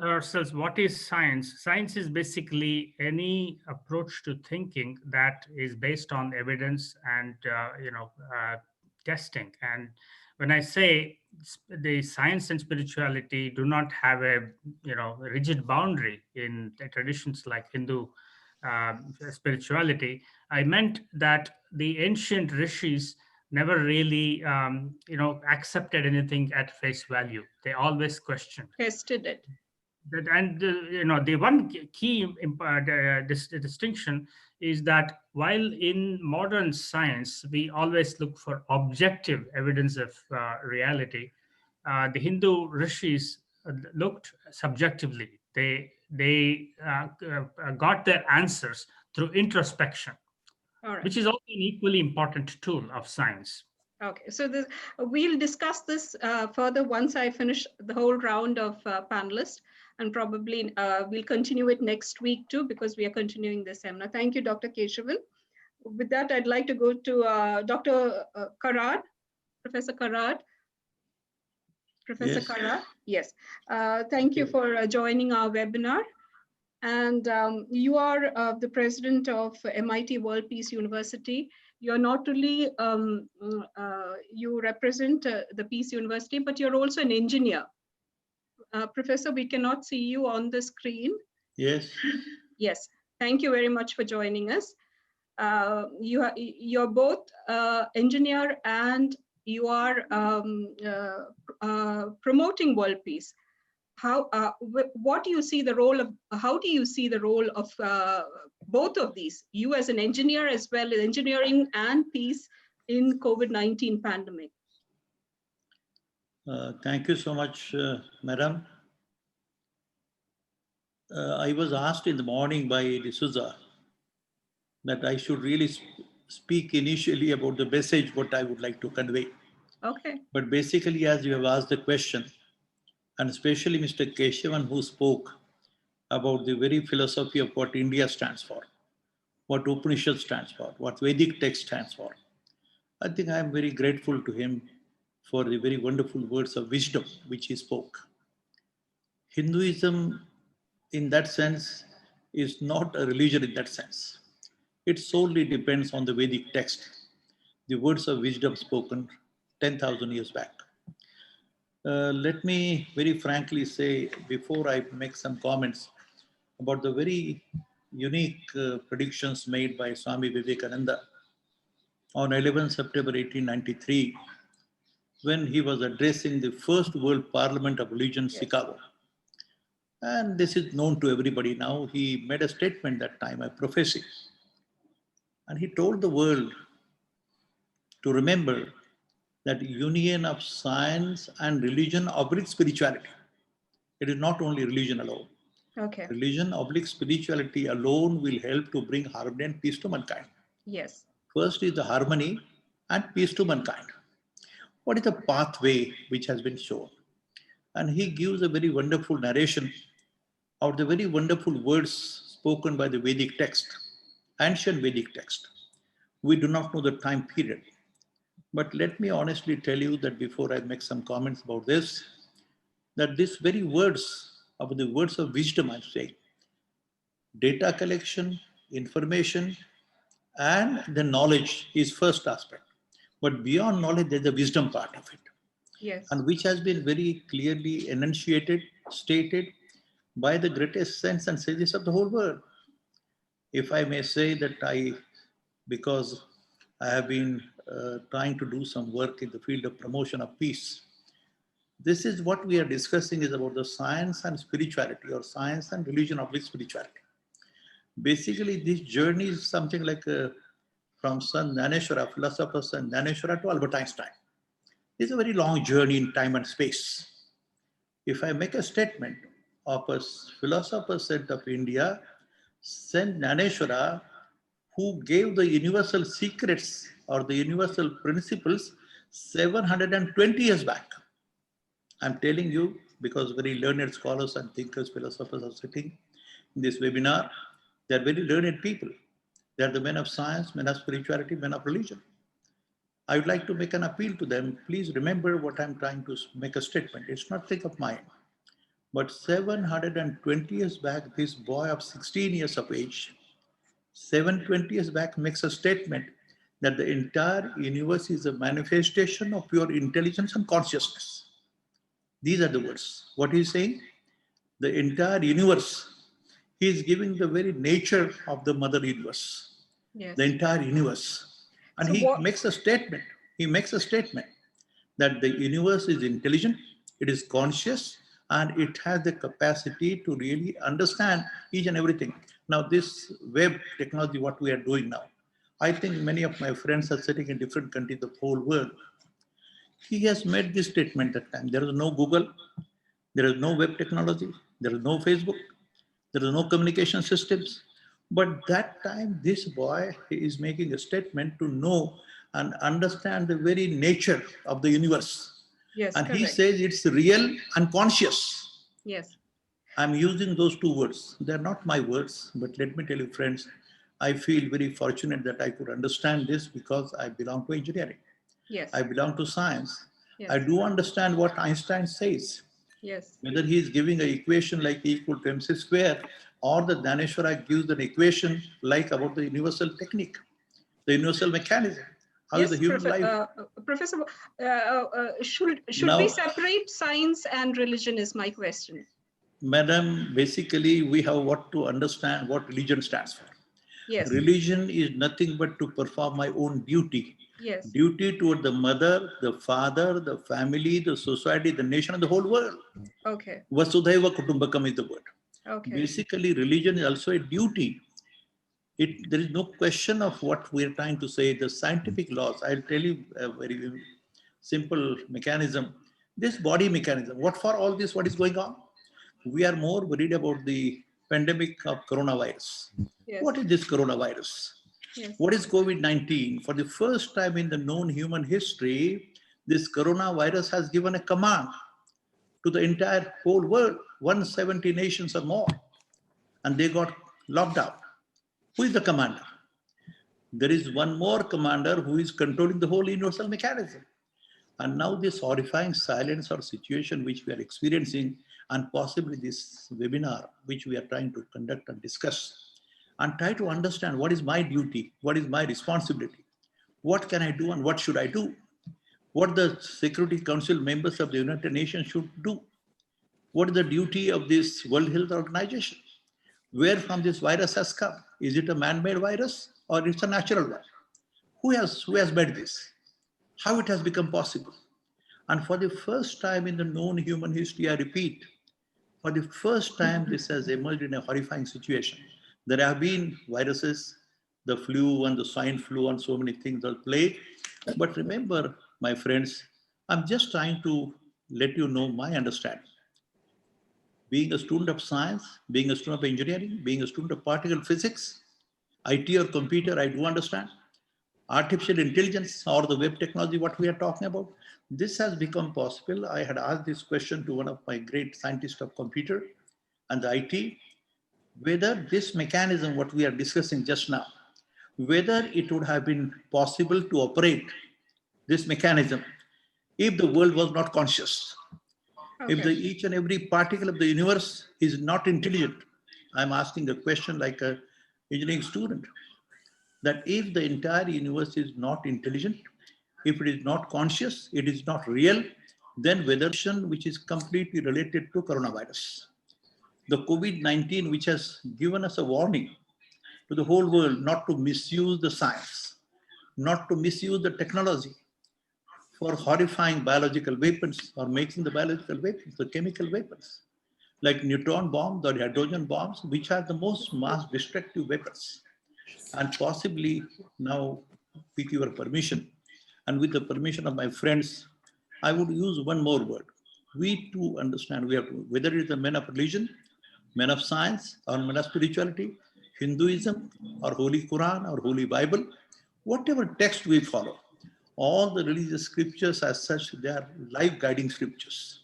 ourselves, what is science? Science is basically any approach to thinking that is based on evidence and testing. And when I say the science and spirituality do not have a rigid boundary in the traditions like Hindu spirituality, I meant that the ancient rishis never really accepted anything at face value. They always questioned. Tested it. And the one key distinction is that while in modern science we always look for objective evidence of reality, the Hindu rishis looked subjectively. They got their answers through introspection, which is also an equally important tool of science. Okay, so we'll discuss this further once I finish the whole round of panelists, and probably we'll continue it next week too, because we are continuing this seminar. Thank you, Dr. Keshavan. With that, I'd like to go to Dr. Karad, Professor Karad. Professor Karad, yes. Thank you for joining our webinar. And you are the president of MIT World Peace University. You're not only, you represent the Peace University, but you're also an engineer. Professor, we cannot see you on the screen. Yes. Yes, thank you very much for joining us. You're both engineer and you are promoting world peace. What do you see the role of, how do you see the role of both of these, you as an engineer as well as engineering and peace in COVID-19 pandemic? Thank you so much, Madam. I was asked in the morning by D'Souza that I should really speak initially about the message, what I would like to convey. Okay. But basically, as you have asked the question, and especially Mr. Keshavan, who spoke about the very philosophy of what India stands for, what Upanishad stands for, what Vedic text stands for. I think I am very grateful to him for the very wonderful words of wisdom which he spoke. Hinduism, in that sense, is not a religion in that sense. It solely depends on the Vedic text, the words of wisdom spoken 10,000 years back. Let me very frankly say, before I make some comments about the very unique predictions made by Swami Vivekananda on 11 September 1893, when he was addressing the first World Parliament of Religion, Chicago. And this is known to everybody now. He made a statement that time, a prophecy. And he told the world to remember that union of science and religion oblique spirituality. It is not only religion alone. Okay. Religion oblique spirituality alone will help to bring harmony and peace to mankind. Yes. First is the harmony and peace to mankind. What is the pathway which has been shown? And he gives a very wonderful narration of the very wonderful words spoken by the Vedic text, ancient Vedic text. We do not know the time period. But let me honestly tell you that before I make some comments about this, that these very words, of the words of wisdom, I'm saying, data collection, information, and the knowledge is first aspect. But beyond knowledge, there's the wisdom part of it. Yes. And which has been very clearly enunciated, stated by the greatest saints and sages of the whole world. If I may say that because I have been trying to do some work in the field of promotion of peace, this is what we are discussing is about the science and spirituality, or science and religion of spirituality. Basically, this journey is something like from Sant Jnaneshwara, philosopher Sant Jnaneshwara, to Albert Einstein. It's a very long journey in time and space. If I make a statement of a philosopher saint of India, Sant Jnaneshwara, who gave the universal secrets or the universal principles 720 years back. I'm telling you because very learned scholars and thinkers, philosophers are sitting in this webinar. They're very learned people. They're the men of science, men of spirituality, men of religion. I would like to make an appeal to them. Please remember what I'm trying to make a statement. It's not think of mine. But 720 years back, this boy of 16 years of age, 720 years back makes a statement that the entire universe is a manifestation of pure intelligence and consciousness. These are the words. What he's saying? The entire universe. He is giving the very nature of the mother universe. Yes. The entire universe. And So he makes a statement. He makes a statement that the universe is intelligent, it is conscious, and it has the capacity to really understand each and everything. Now, this web technology, what we are doing now, I think many of my friends are sitting in different countries of the whole world. He has made this statement that time. There is no Google, there is no web technology, there is no Facebook, there is no communication systems. But that time, this boy is making a statement to know and understand the very nature of the universe. Yes, and correct. he says it's real and conscious. Yes. I'm using those two words. They're not my words, but let me tell you, friends, I feel very fortunate that I could understand this because I belong to engineering. Yes. I belong to science. Yes. I do understand what Einstein says. Yes. Whether he is giving an equation like E equal to mc square, or the Dhaneshwara gives an equation like about the universal technique, the universal mechanism. How is the human life? Professor, should Now, we separate science and religion is my question. Madam, basically we have what to understand what religion stands for. Yes. Religion is nothing but to perform my own duty. Yes. Duty toward the mother, the father, the family, the society, the nation, and the whole world. Okay. Vasudhaiva Kutumbakam is the word. Okay. Basically, religion is also a duty. There is no question of what we are trying to say. The scientific laws, I'll tell you a very simple mechanism. This body mechanism, what for all this, what is going on? We are more worried about the pandemic of coronavirus. Yes. What is this coronavirus? Yes. What is COVID-19? For the first time in the known human history, this coronavirus has given a command to the entire whole world, 170 nations or more, and they got locked down. Who is the commander? There is one more commander who is controlling the whole universal mechanism. And now this horrifying silence or situation which we are experiencing, and possibly this webinar which we are trying to conduct and discuss, and try to understand what is my duty, what is my responsibility, what can I do and what should I do, what the Security Council members of the United Nations should do, what is the duty of this World Health Organization, where from this virus has come. Is it a man-made virus or it's a natural one? Who has made this? How it has become possible? And for the first time in the known human history, I repeat, for the first time this has emerged in a horrifying situation. There have been viruses, the flu and the swine flu and so many things are plague. But remember, my friends, I'm just trying to let you know my understanding. Being a student of science, being a student of engineering, being a student of particle physics, IT or computer, I do understand. Artificial intelligence or the web technology, what we are talking about, this has become possible. I had asked this question to one of my great scientists of computer and the IT, whether this mechanism, what we are discussing just now, whether it would have been possible to operate this mechanism if the world was not conscious. Okay. If each and every particle of the universe is not intelligent, I'm asking a question like an engineering student, that if the entire universe is not intelligent, if it is not conscious, it is not real, then whether which is completely related to coronavirus. The COVID-19, which has given us a warning to the whole world not to misuse the science, not to misuse the technology for horrifying biological weapons or making the biological weapons, the chemical weapons, like neutron bombs or hydrogen bombs, which are the most mass destructive weapons. And possibly now, with your permission, and with the permission of my friends, I would use one more word. We too understand, we have to, whether it is a man of religion, man of science, or man of spirituality, Hinduism, or Holy Quran, or Holy Bible, whatever text we follow, all the religious scriptures as such, they are life guiding scriptures.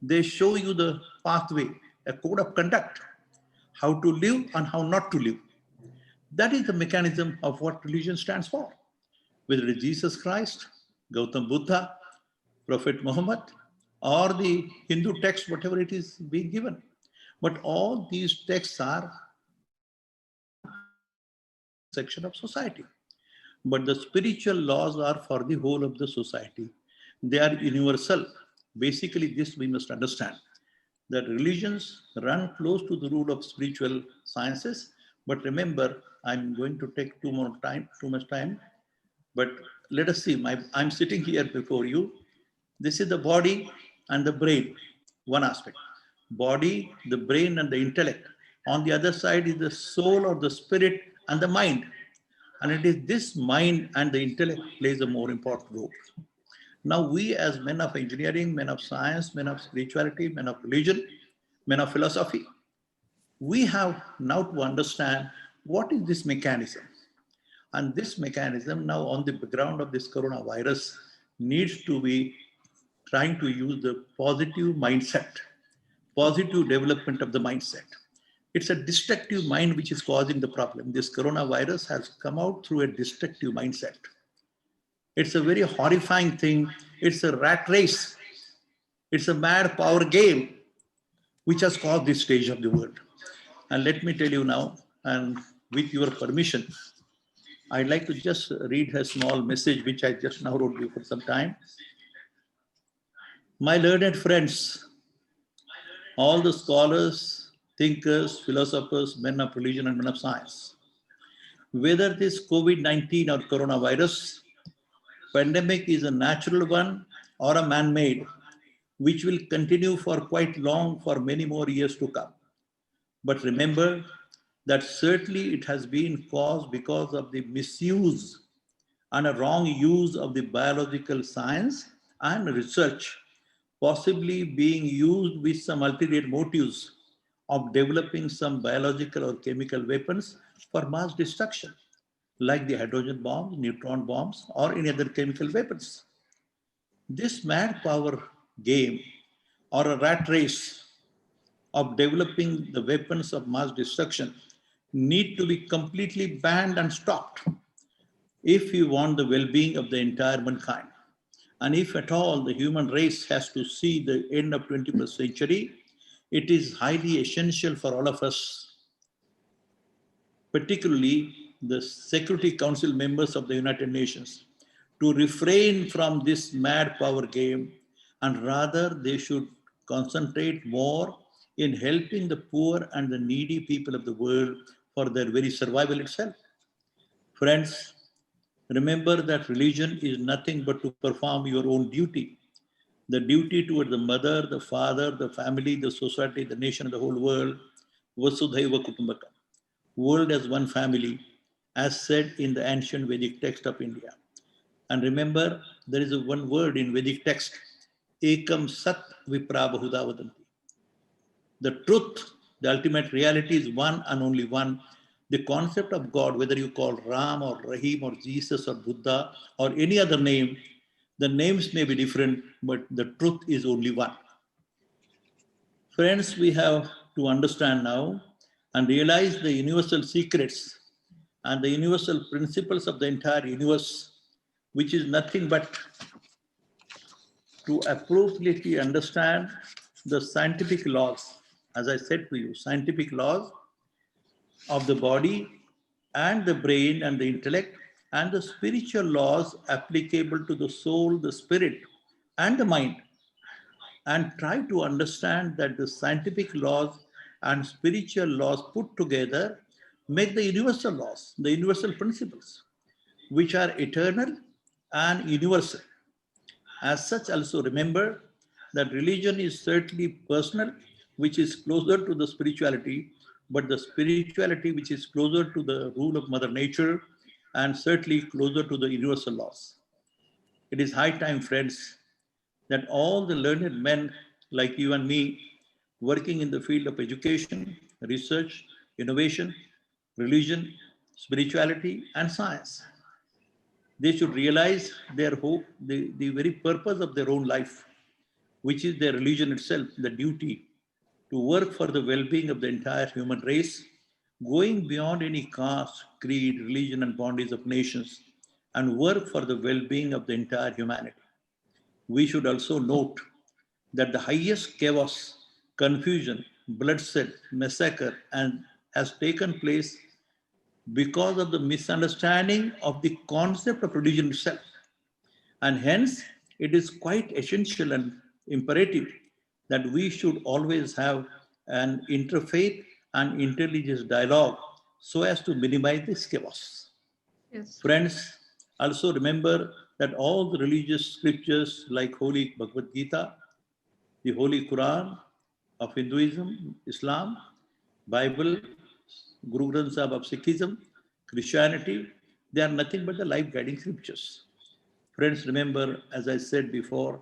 They show you the pathway, a code of conduct, how to live and how not to live. That is the mechanism of what religion stands for. Whether it is Jesus Christ, Gautam Buddha, Prophet Muhammad, or the Hindu text, whatever it is being given. But all these texts are section of society. but the spiritual laws are for the whole of the society. They are universal. Basically, this we must understand, that religions run close to the rule of spiritual sciences. But remember, I'm going to take too much time. But let us see, I'm sitting here before you. This is the body and the brain, one aspect. Body, the brain and the intellect. On the other side is the soul or the spirit and the mind. And it is this mind and the intellect plays a more important role. Now we as men of engineering, men of science, men of spirituality, men of religion, men of philosophy, we have now to understand what is this mechanism. And this mechanism now on the background of this coronavirus needs to be trying to use the positive mindset, positive development of the mindset. It's a destructive mind which is causing the problem. This coronavirus has come out through a destructive mindset. It's a very horrifying thing. It's a rat race. It's a mad power game which has caused this stage of the world. And let me tell you now, and with your permission, I'd like to just read a small message which I just now wrote before some time. My learned friends, all the scholars, thinkers, philosophers, men of religion and men of science, whether this COVID-19 or coronavirus pandemic is a natural one or a man-made, which will continue for quite long, for many more years to come. But remember that certainly it has been caused because of the misuse and a wrong use of the biological science and research, possibly being used with some ulterior motives of developing some biological or chemical weapons for mass destruction, like the hydrogen bombs, neutron bombs, or any other chemical weapons. This mad power game or a rat race of developing the weapons of mass destruction need to be completely banned and stopped if we want the well-being of the entire mankind. And if at all the human race has to see the end of 21st century, it is highly essential for all of us, particularly the Security Council members of the United Nations, to refrain from this mad power game, and rather they should concentrate more in helping the poor and the needy people of the world for their very survival itself. Friends, remember that religion is nothing but to perform your own duty. The duty toward the mother, the father, the family, the society, the nation, the whole world. Vasudhaiva Kutumbakam. World as one family, as said in the ancient Vedic text of India. And remember, there is one word in Vedic text, Ekam Sat Vipra Bahuda Vadanti. The truth, the ultimate reality is one and only one. The concept of God, whether you call Ram or Rahim or Jesus or Buddha or any other name, the names may be different, but the truth is only one. Friends, we have to understand now and realize the universal secrets and the universal principles of the entire universe, which is nothing but to appropriately understand the scientific laws, as I said to you, scientific laws of the body and the brain and the intellect, and the spiritual laws applicable to the soul, the spirit, and the mind, and try to understand that the scientific laws and spiritual laws put together make the universal laws, the universal principles, which are eternal and universal. As such, also remember that religion is certainly personal, which is closer to the spirituality, but the spirituality which is closer to the rule of Mother Nature and certainly closer to the universal laws. It is high time, friends, that all the learned men like you and me, working in the field of education, research, innovation, religion, spirituality, and science, they should realize their hope, the very purpose of their own life, which is their religion itself, the duty to work for the well-being of the entire human race, going beyond any caste, creed, religion, and boundaries of nations, and work for the well-being of the entire humanity. We should also note that the highest chaos, confusion, bloodshed, massacre, and has taken place because of the misunderstanding of the concept of religion itself. And hence, it is quite essential and imperative that we should always have an interfaith and interreligious dialogue so as to minimize this chaos. Yes. Friends, also remember that all the religious scriptures like Holy Bhagavad Gita, the Holy Quran of Hinduism, Islam, Bible, Guru Granth Sahib of Sikhism, Christianity, they are nothing but the life guiding scriptures. Friends, remember, as I said before,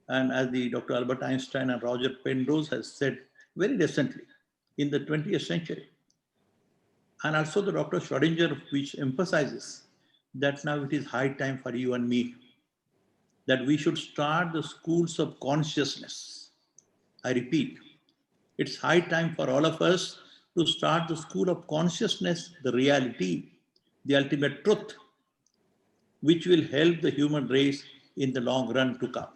and as the Dr. Albert Einstein and Roger Penrose has said very recently in the 20th century, and also the Dr. Schrodinger, which emphasizes that now it is high time for you and me, that we should start the schools of consciousness. I repeat, it's high time for all of us to start the school of consciousness, the reality, the ultimate truth, which will help the human race in the long run to come.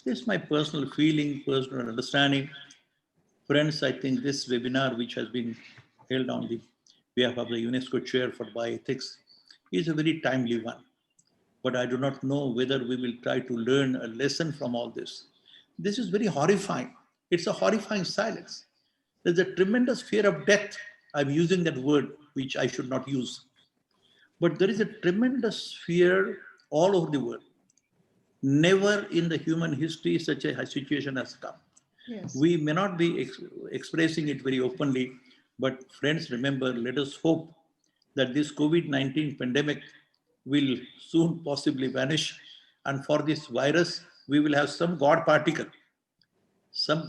This is my personal feeling, personal understanding. Friends, I think this webinar, which has been held on the behalf of the UNESCO Chair for Bioethics, is a very timely one. But I do not know whether we will try to learn a lesson from all this. This is very horrifying. It's a horrifying silence. There's a tremendous fear of death. I'm using that word, which I should not use. But there is a tremendous fear all over the world. Never in the human history such a situation has come. Yes. We may not be expressing it very openly, but friends, remember, let us hope that this COVID-19 pandemic will soon possibly vanish. And for this virus, we will have some God particle, some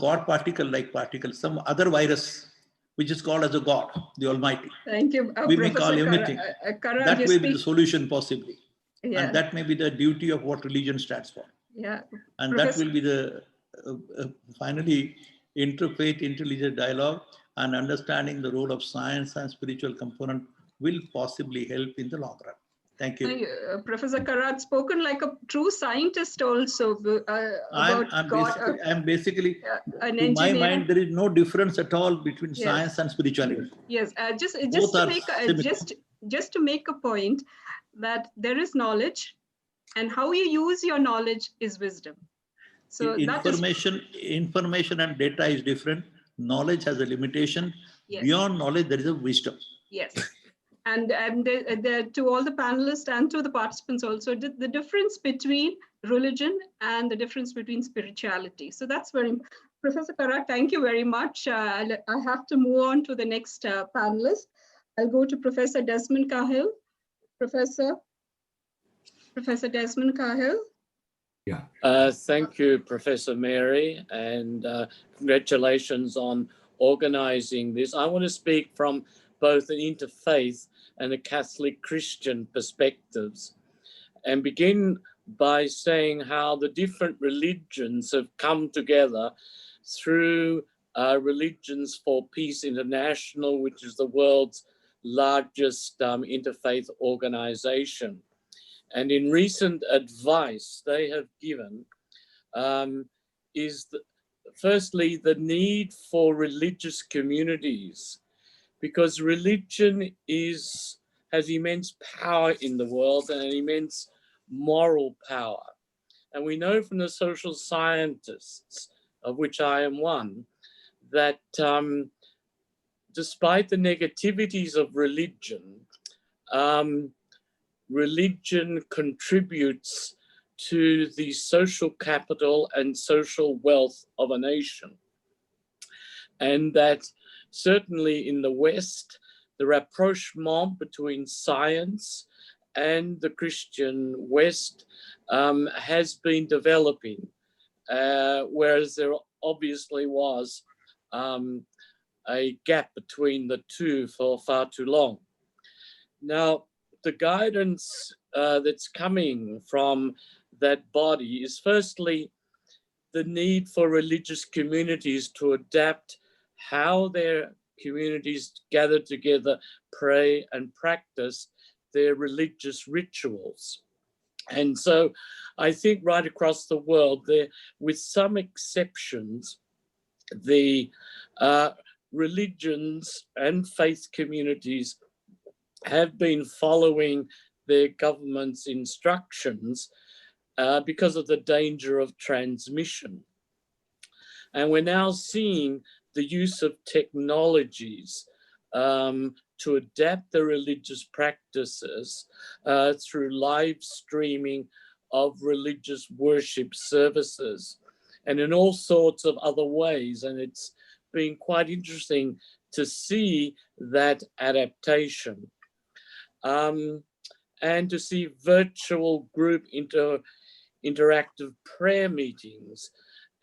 some other virus, which is called as a God, the Almighty. Thank you. We may call everything. That may be the solution possibly. Yeah. And that may be the duty of what religion stands for. Yeah. And that will be the finally interfaith, interreligious dialogue, and understanding the role of science and spiritual component will possibly help in the long run. Thank you. Professor Karat, spoken like a true scientist also about God. I'm basically an to engineer. my mind, there is no difference at all between Yes. science and spirituality. Yes, just Both to are make similar. just to make a point that there is knowledge, and how you use your knowledge is wisdom. So information and data is different. Knowledge has a limitation. Yes. Beyond knowledge, there is a wisdom. Yes. And to all the panelists and to the participants also, the difference between religion and the difference between spirituality. So that's very, Professor Karat, thank you very much. I have to move on to the next panelist. I'll go to Professor Desmond Cahill. Professor Desmond Cahill. Yeah. Thank you, Professor Mary, and congratulations on organizing this. I want to speak from both an interfaith and a Catholic Christian perspectives, and begin by saying how the different religions have come together through Religions for Peace International, which is the world's largest interfaith organization. And in recent advice they have given is firstly the need for religious communities, because religion has immense power in the world and an immense moral power. And we know from the social scientists, of which I am one, that despite the negativities of religion, religion contributes to the social capital and social wealth of a nation. And that certainly in the West, the rapprochement between science and the Christian West has been developing, whereas there obviously was a gap between the two for far too long. Now, the guidance that's coming from that body is firstly the need for religious communities to adapt how their communities gather together, pray and practice their religious rituals. And so I think right across the world, there, with some exceptions, the religions and faith communities have been following their government's instructions because of the danger of transmission. And we're now seeing the use of technologies to adapt the religious practices through live streaming of religious worship services and in all sorts of other ways. And it's been quite interesting to see that adaptation and to see virtual group interactive prayer meetings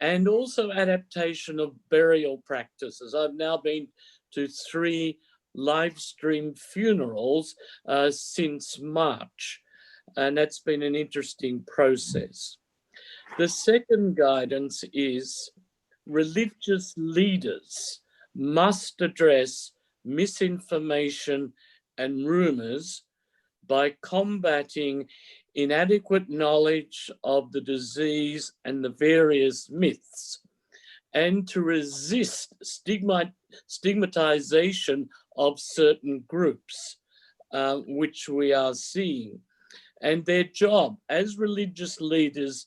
and also adaptation of burial practices. I've now been to 3 live stream funerals since March, and that's been an interesting process. The second guidance is religious leaders must address misinformation and rumors by combating inadequate knowledge of the disease and the various myths, and to resist stigmatization of certain groups, which we are seeing. And their job as religious leaders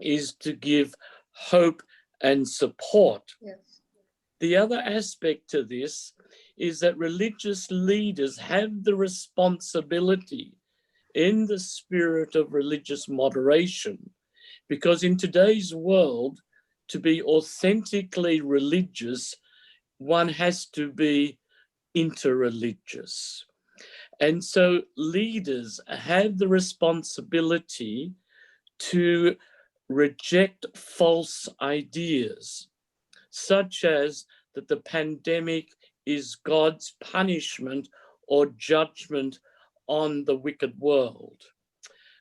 is to give hope and support. Yes. The other aspect to this is that religious leaders have the responsibility in the spirit of religious moderation, because in today's world, to be authentically religious, one has to be interreligious. And so leaders have the responsibility to reject false ideas, such as that the pandemic is God's punishment or judgment on the wicked world.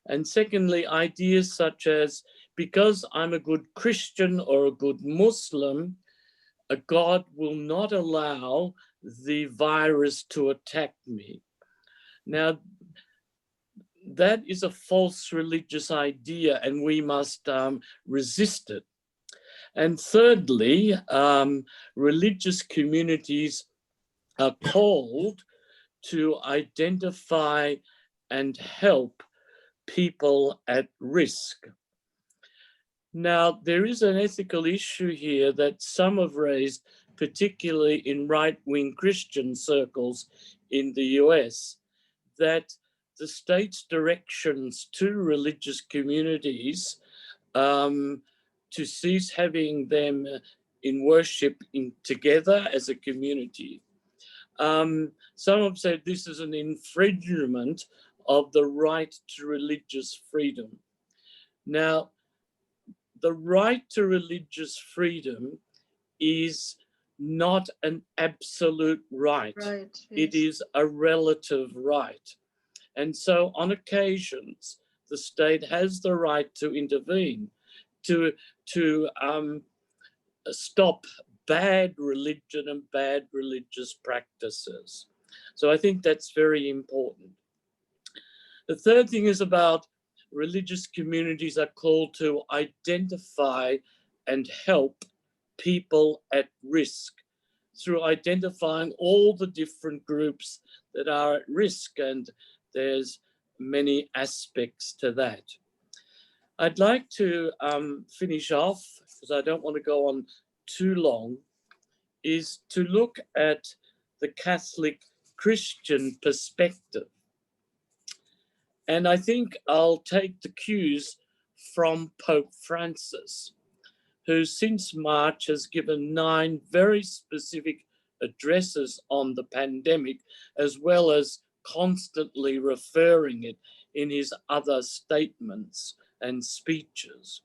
And secondly, ideas such as, because I'm a good Christian or a good Muslim, God will not allow the virus to attack me. Now, that is a false religious idea, and we must resist it. And thirdly, religious communities are called to identify and help people at risk. Now, there is an ethical issue here that some have raised, particularly in right-wing Christian circles in the US, that the state's directions to religious communities to cease having them in worship together as a community. Some have said this is an infringement of the right to religious freedom. Now, the right to religious freedom is not an absolute right. Right, yes. It is a relative right. And so on occasions, the state has the right to intervene, to stop bad religion and bad religious practices. So I think that's very important. The third thing is about religious communities are called to identify and help people at risk through identifying all the different groups that are at risk, and there's many aspects to that. I'd like to finish off, because I don't want to go on too long, is to look at the Catholic Christian perspective. And I think I'll take the cues from Pope Francis, who since March has given 9 very specific addresses on the pandemic, as well as constantly referring it in his other statements and speeches.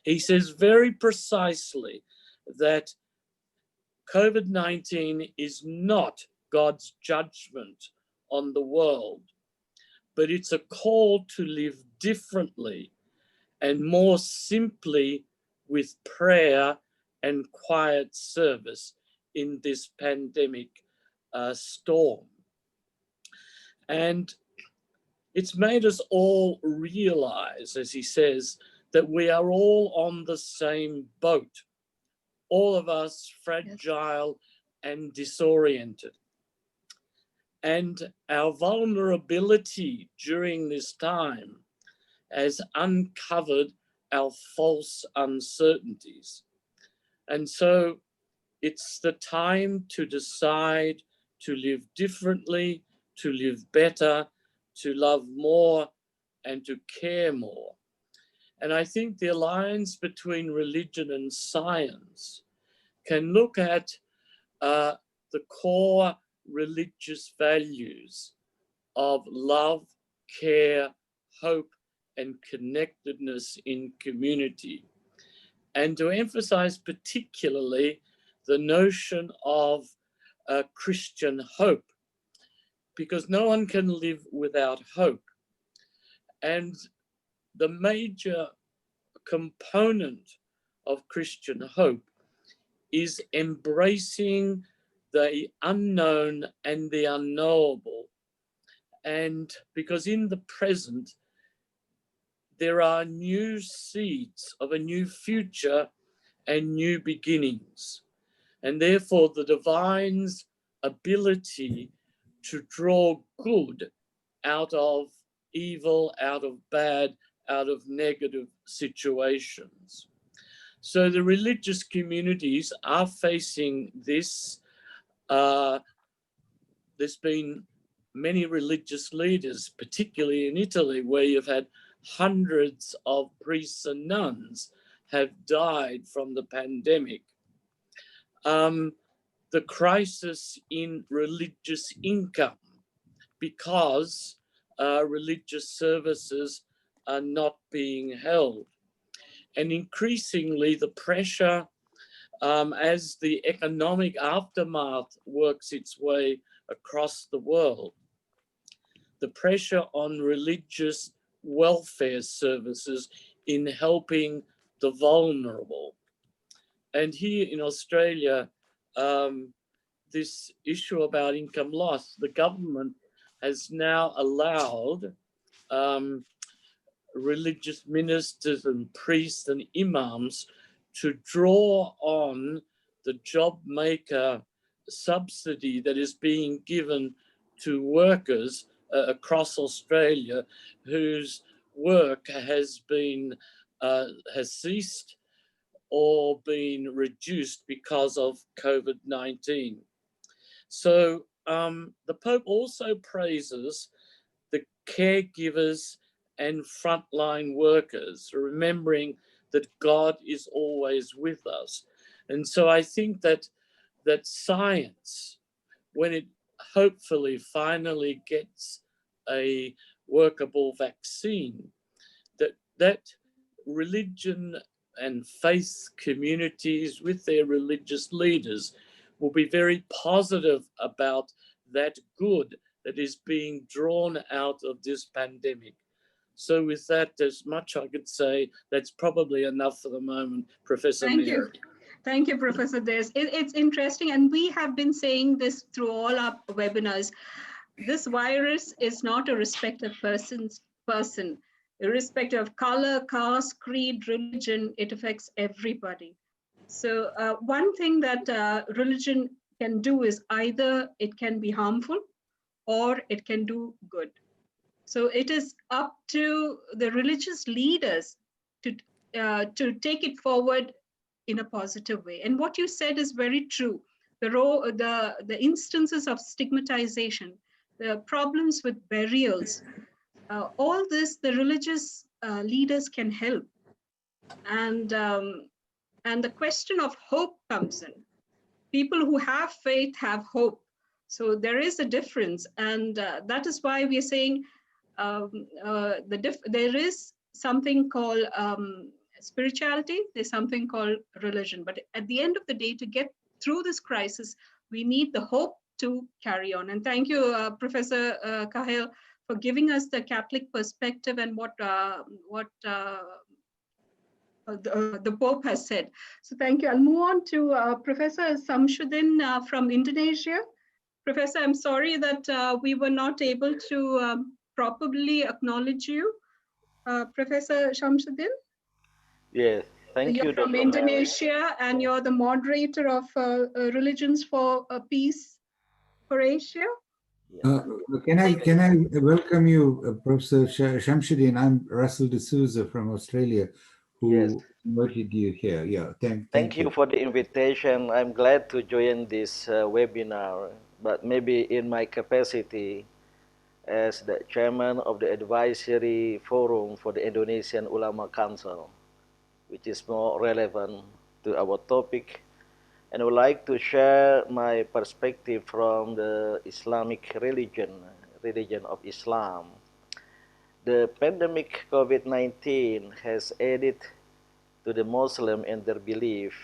He says very precisely that COVID-19 is not God's judgment on the world, but it's a call to live differently and more simply with prayer and quiet service in this pandemic storm. And it's made us all realize, as he says, that we are all on the same boat, all of us fragile and disoriented. And our vulnerability during this time has uncovered our false uncertainties. And so it's the time to decide to live differently, to live better, to love more, and to care more. And I think the alliance between religion and science can look at the core religious values of love, care, hope, and connectedness in community. And to emphasize particularly the notion of Christian hope, because no one can live without hope. And the major component of Christian hope is embracing the unknown and the unknowable. And because in the present, there are new seeds of a new future and new beginnings. And therefore, the divine's ability to draw good out of evil, out of bad, out of negative situations. So the religious communities are facing this. There's been many religious leaders, particularly in Italy, where you've had hundreds of priests and nuns have died from the pandemic. The crisis in religious income, because religious services are not being held. And increasingly the pressure as the economic aftermath works its way across the world, the pressure on religious welfare services in helping the vulnerable. And here in Australia, this issue about income loss, the government has now allowed religious ministers and priests and imams to draw on the job maker subsidy that is being given to workers across Australia whose work has been has ceased or been reduced because of COVID-19. So the Pope also praises the caregivers and frontline workers, remembering that God is always with us. And so I think that science, when it hopefully finally gets a workable vaccine, that religion and faith communities with their religious leaders will be very positive about that good that is being drawn out of this pandemic. So with that, there's much I could say. That's probably enough for the moment, Professor Thank Mary. you. Thank you, Professor Des. It's interesting, and we have been saying this through all our webinars. This virus is not a respecter of person. Irrespective of color, caste, creed, religion, it affects everybody. So one thing that religion can do is either it can be harmful or it can do good. So it is up to the religious leaders to take it forward in a positive way. And what you said is very true. The instances of stigmatization, the problems with burials, all this the religious leaders can help. And the question of hope comes in. People who have faith have hope. So there is a difference, and that is why we are saying there is something called spirituality, there's something called religion. But at the end of the day, to get through this crisis, we need the hope to carry on. And thank you, Professor Kahil, for giving us the Catholic perspective and what the Pope has said. So thank you. I'll move on to Professor Samshuddin from Indonesia. Professor, I'm sorry that we were not able to properly acknowledge you. Professor Samshuddin? Yes, thank You're you, from Dr. Indonesia, and you're the moderator of Religions for Peace for Asia. Can I welcome you, Professor Shamsuddin? I'm Russell D'Souza from Australia, Yes. who invited you here. Yeah, Thank thank you you. for the invitation. I'm glad to join this webinar, but maybe in my capacity as the chairman of the advisory forum for the Indonesian Ulama Council, which is more relevant to our topic. And I would like to share my perspective from the Islamic religion of Islam. The pandemic COVID-19 has added to the Muslim and their belief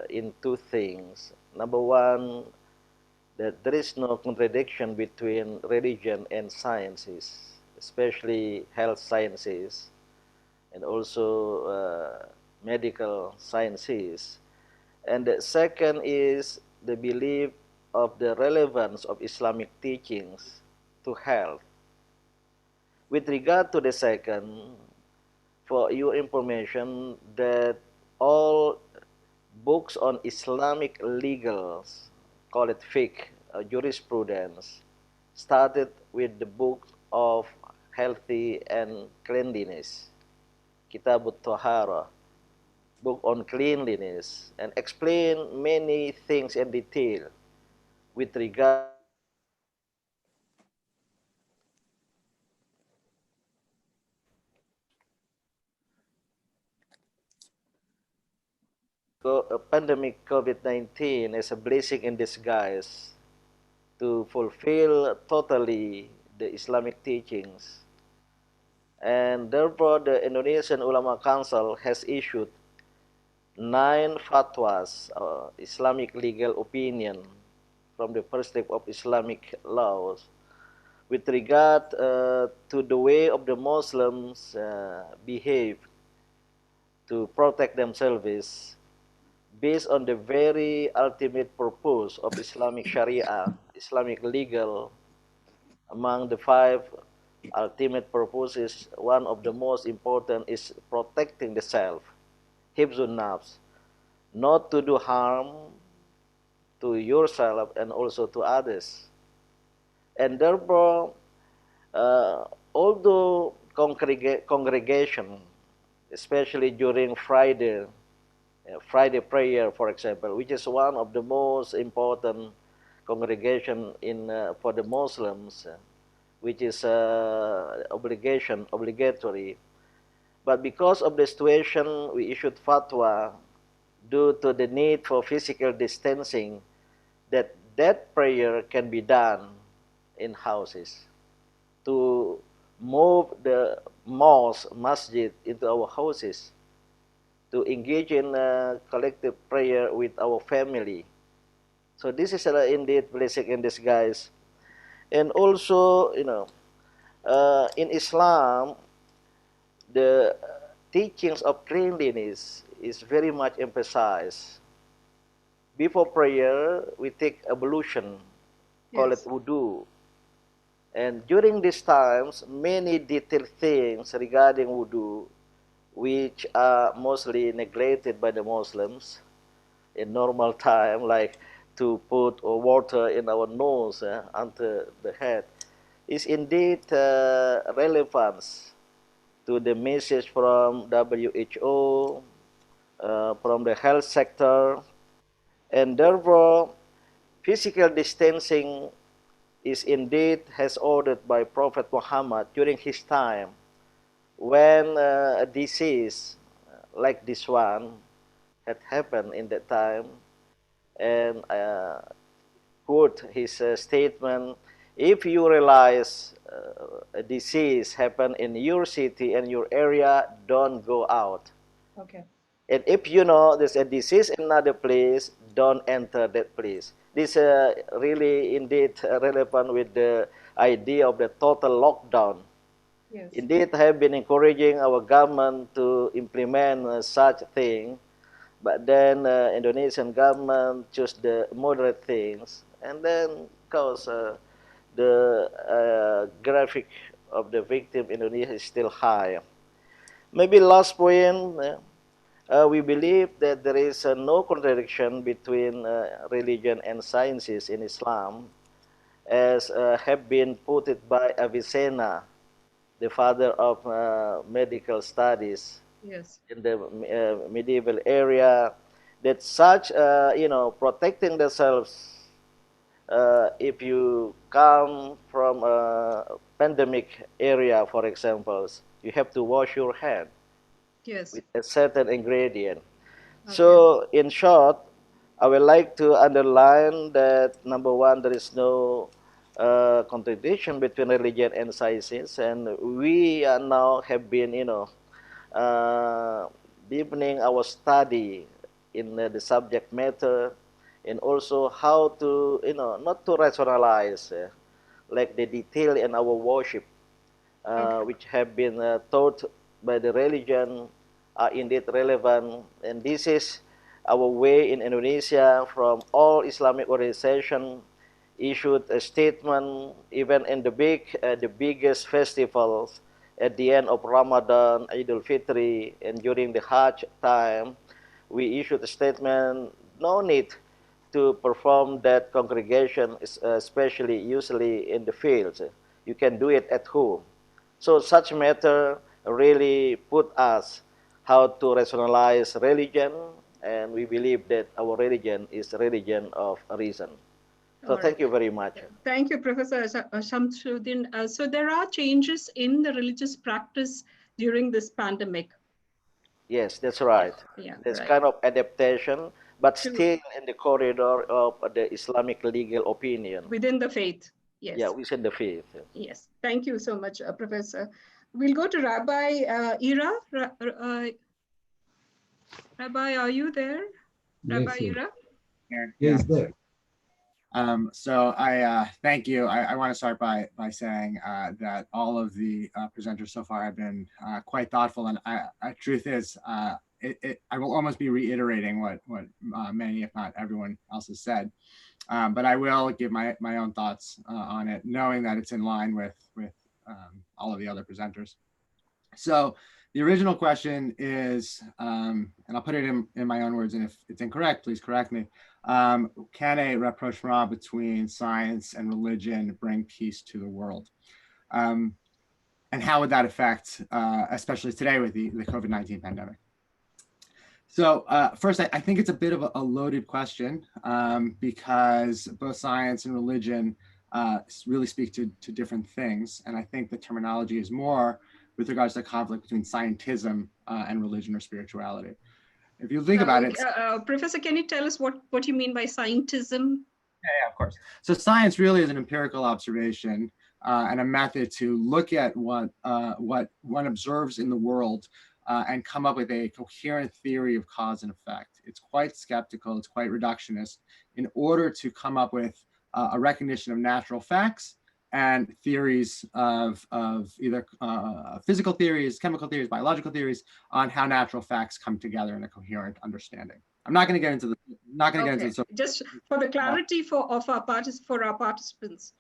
in two things. Number one, that there is no contradiction between religion and sciences, especially health sciences and also medical sciences. And the second is the belief of the relevance of Islamic teachings to health. With regard to the second, for your information, that all books on Islamic legals, call it fiqh, jurisprudence, started with the book of healthy and cleanliness, Kitabut Tahara, book on cleanliness, and explain many things in detail with regard pandemic COVID-19 as a blessing in disguise to fulfill totally the Islamic teachings. And therefore, the Indonesian Ulama Council has issued 9 fatwas, Islamic legal opinion from the perspective of Islamic laws with regard to the way of the Muslims behave to protect themselves based on the very ultimate purpose of Islamic Sharia, Islamic legal. Among the 5 ultimate purposes, one of the most important is protecting the self, hifzun nafs, not to do harm to yourself and also to others. And therefore, although congregation, especially during Friday prayer, for example, which is one of the most important congregation in for the Muslims, which is obligatory. But because of the situation, we issued fatwa due to the need for physical distancing that prayer can be done in houses. To move the masjid into our houses, to engage in collective prayer with our family. So this is indeed blessing in disguise. And also, in Islam, the teachings of cleanliness is very much emphasized. Before prayer, we take ablution, call it wudu. And during these times, many detailed things regarding wudu, which are mostly neglected by the Muslims in normal time, like to put water in our nose under the head, is indeed relevant to the message from WHO, from the health sector, and therefore physical distancing is indeed as ordered by Prophet Muhammad during his time, when a disease like this one had happened in that time, and quote his statement, if you realize a disease happened in your city and your area, don't go out. Okay. And if you know there's a disease in another place, don't enter that place. This really indeed relevant with the idea of the total lockdown. Yes. Indeed, I have been encouraging our government to implement such thing, but then Indonesian government choose the moderate things, and then cause the graphic of the victim in Indonesia is still high. Maybe last point, we believe that there is no contradiction between religion and sciences in Islam, as have been put it by Avicenna, the father of medical studies Yes. in the medieval area, that such, protecting themselves, if you come from a pandemic area, for example, you have to wash your hand Yes. with a certain ingredient. So, in short, I would like to underline that number one, there is no contradiction between religion and sciences, and we now have been, deepening our study in the subject matter, and also how to, not to rationalize, like the detail in our worship, which have been taught by the religion, are indeed relevant. And this is our way in Indonesia. From all Islamic organization issued a statement, even in the biggest festivals at the end of Ramadan, Eid al-Fitr, and during the Hajj time, we issued a statement, no need to perform that congregation, especially usually in the fields. You can do it at home. So such matter really put us how to rationalize religion, and we believe that our religion is religion of reason. So thank you very much. Thank you, Professor Shamsuddin. So there are changes in the religious practice during this pandemic. Yes, that's right. Yeah, There's right. kind of adaptation, but still in the corridor of the Islamic legal opinion. Within the faith, yes. Yeah, within the faith. Yes, thank you so much, Professor. We'll go to Rabbi Ira. Rabbi, are you there? Rabbi Yes, Ira? Yes, there. So I thank you. I want to start by saying that all of the presenters so far have been quite thoughtful, and truth is, I will almost be reiterating what many, if not everyone else has said, but I will give my own thoughts on it, knowing that it's in line with all of the other presenters. So the original question is, and I'll put it in my own words, and if it's incorrect, please correct me. Can a rapprochement between science and religion bring peace to the world? And how would that affect, especially today with the COVID-19 pandemic? So first, I think it's a bit of a loaded question because both science and religion really speak to different things. And I think the terminology is more with regards to conflict between scientism and religion or spirituality. If you think about it. Professor, can you tell us what you mean by scientism? Yeah, of course. So science really is an empirical observation and a method to look at what one observes in the world and come up with a coherent theory of cause and effect. It's quite skeptical, it's quite reductionist in order to come up with a recognition of natural facts and theories of either physical theories, chemical theories, biological theories on how natural facts come together in a coherent understanding. I'm not going to get into the. Just for the clarity for our participants.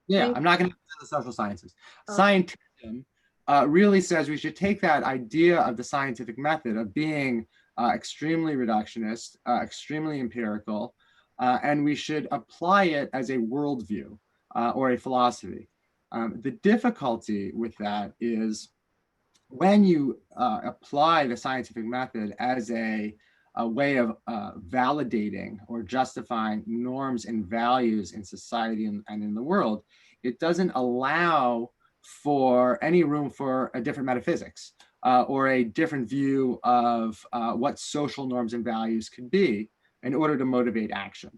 Yeah. I'm not going to get into the social sciences. Scientism really says we should take that idea of the scientific method of being extremely reductionist, extremely empirical, and we should apply it as a worldview or a philosophy. The difficulty with that is when you apply the scientific method as a way of validating or justifying norms and values in society and in the world, it doesn't allow for any room for a different metaphysics or a different view of what social norms and values could be in order to motivate action.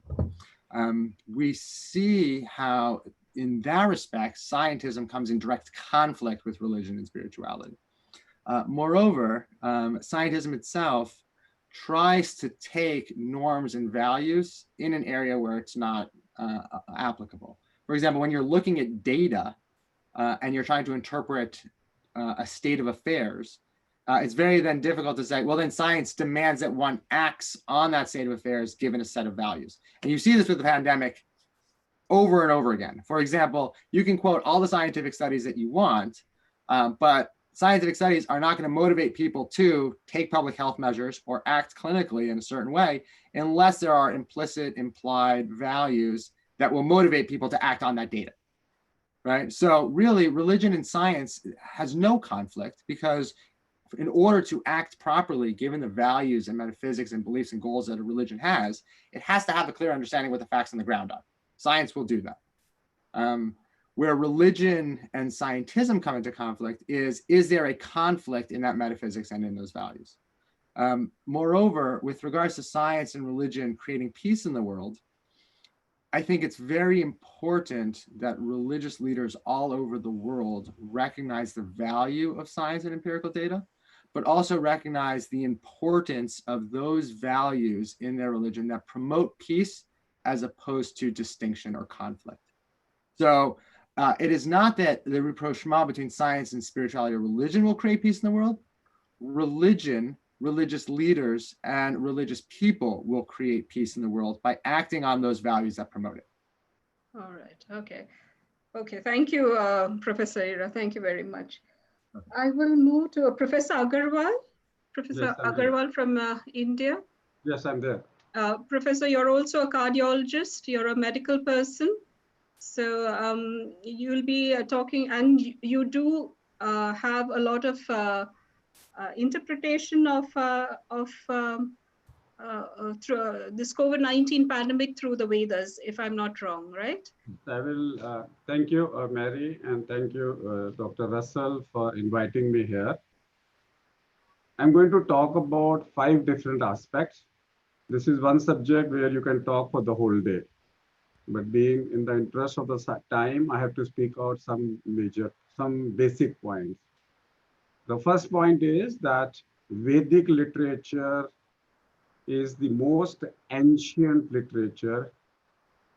We see how, in that respect, scientism comes in direct conflict with religion and spirituality. Moreover, scientism itself tries to take norms and values in an area where it's not applicable. For example, when you're looking at data and you're trying to interpret a state of affairs, it's very then difficult to say, well, then science demands that one acts on that state of affairs given a set of values. And you see this with the pandemic over and over again. For example, you can quote all the scientific studies that you want, but scientific studies are not going to motivate people to take public health measures or act clinically in a certain way unless there are implicit, implied values that will motivate people to act on that data, right? So really, religion and science has no conflict, because in order to act properly, given the values and metaphysics and beliefs and goals that a religion has, it has to have a clear understanding what the facts on the ground are. Science will do that. Where religion and scientism come into conflict is there a conflict in that metaphysics and in those values? Moreover, with regards to science and religion creating peace in the world, I think it's very important that religious leaders all over the world recognize the value of science and empirical data, but also recognize the importance of those values in their religion that promote peace as opposed to distinction or conflict. So it is not that the rapprochement between science and spirituality or religion will create peace in the world. Religion, religious leaders, and religious people will create peace in the world by acting on those values that promote it. All right. Okay. Okay. Thank you, Professor Ira. Thank you very much. I will move to Professor Agarwal. Professor Agarwal from India. Yes, I'm there. Professor, you're also a cardiologist. You're a medical person. So you'll be talking, and you do have a lot of interpretation of through this COVID-19 pandemic through the Vedas, if I'm not wrong, right? I will thank you, Mary, and thank you, Dr. Russell, for inviting me here. I'm going to talk about 5 different aspects. This is one subject where you can talk for the whole day. But being in the interest of the time, I have to speak out some basic points. The first point is that Vedic literature is the most ancient literature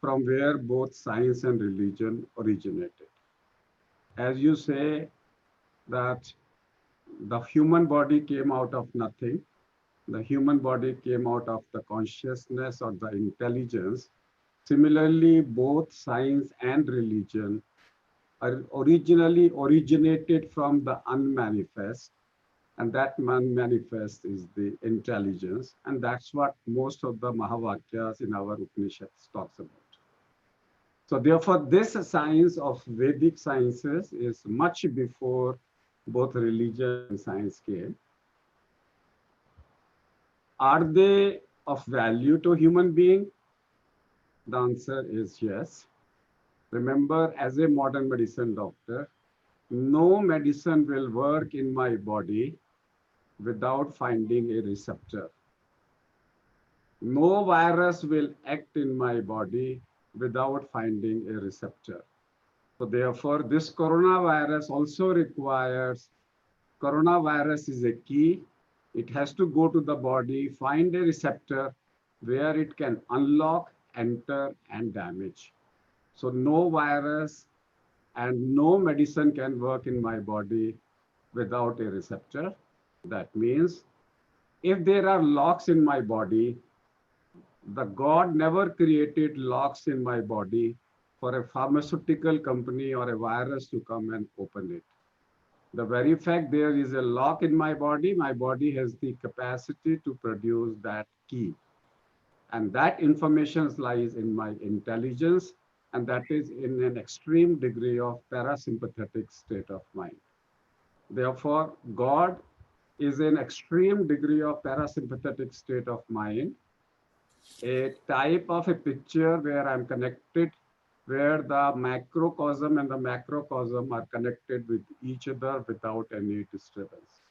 from where both science and religion originated. As you say that the human body came out of nothing, the human body came out of the consciousness or the intelligence. Similarly, both science and religion are originally originated from the unmanifest, and that unmanifest is the intelligence, and that's what most of the Mahavakyas in our Upanishads talks about. So therefore, this science of Vedic sciences is much before both religion and science came. Are they of value to human being? The answer is yes. Remember, as a modern medicine doctor, no medicine will work in my body without finding a receptor. No virus will act in my body without finding a receptor. So therefore, this coronavirus also requires, coronavirus is a key. It has to go to the body, find a receptor where it can unlock, enter, and damage. So no virus and no medicine can work in my body without a receptor. That means if there are locks in my body, the God never created locks in my body for a pharmaceutical company or a virus to come and open it. The very fact there is a lock in my body has the capacity to produce that key. And that information lies in my intelligence, and that is in an extreme degree of parasympathetic state of mind. Therefore, God is an extreme degree of parasympathetic state of mind, a type of a picture where I'm connected, where the macrocosm and the macrocosm are connected with each other without any disturbance.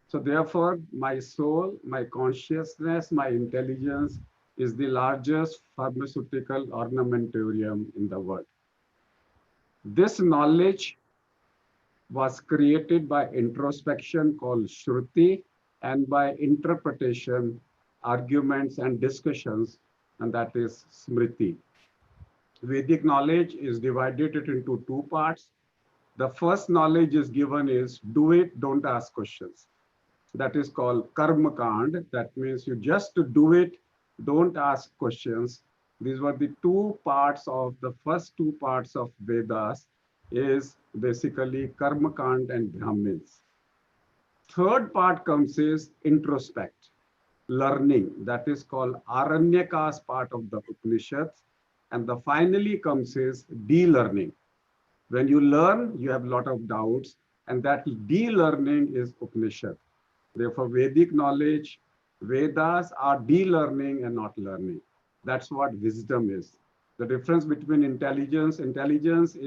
So therefore, my soul, my consciousness, my intelligence is the largest pharmaceutical armamentarium in the world. This knowledge was created by introspection called Shruti and by interpretation, arguments and discussions, and that is Smriti. Vedic knowledge is divided into 2 parts. The first knowledge is given is do it, don't ask questions. That is called Karma Kand. That means you just do it, don't ask questions. These were the 2 parts of the first 2 parts of Vedas, is basically Karma Kand and Brahmins. Third part comes is introspect. learning. That is called Aranyakas part of the Upanishads. And the finally comes is de-learning. When you learn, you have a lot of doubts, and that de-learning is Upanishad. Therefore, Vedic knowledge, Vedas are de-learning and not learning. That's what wisdom is. The difference between intelligence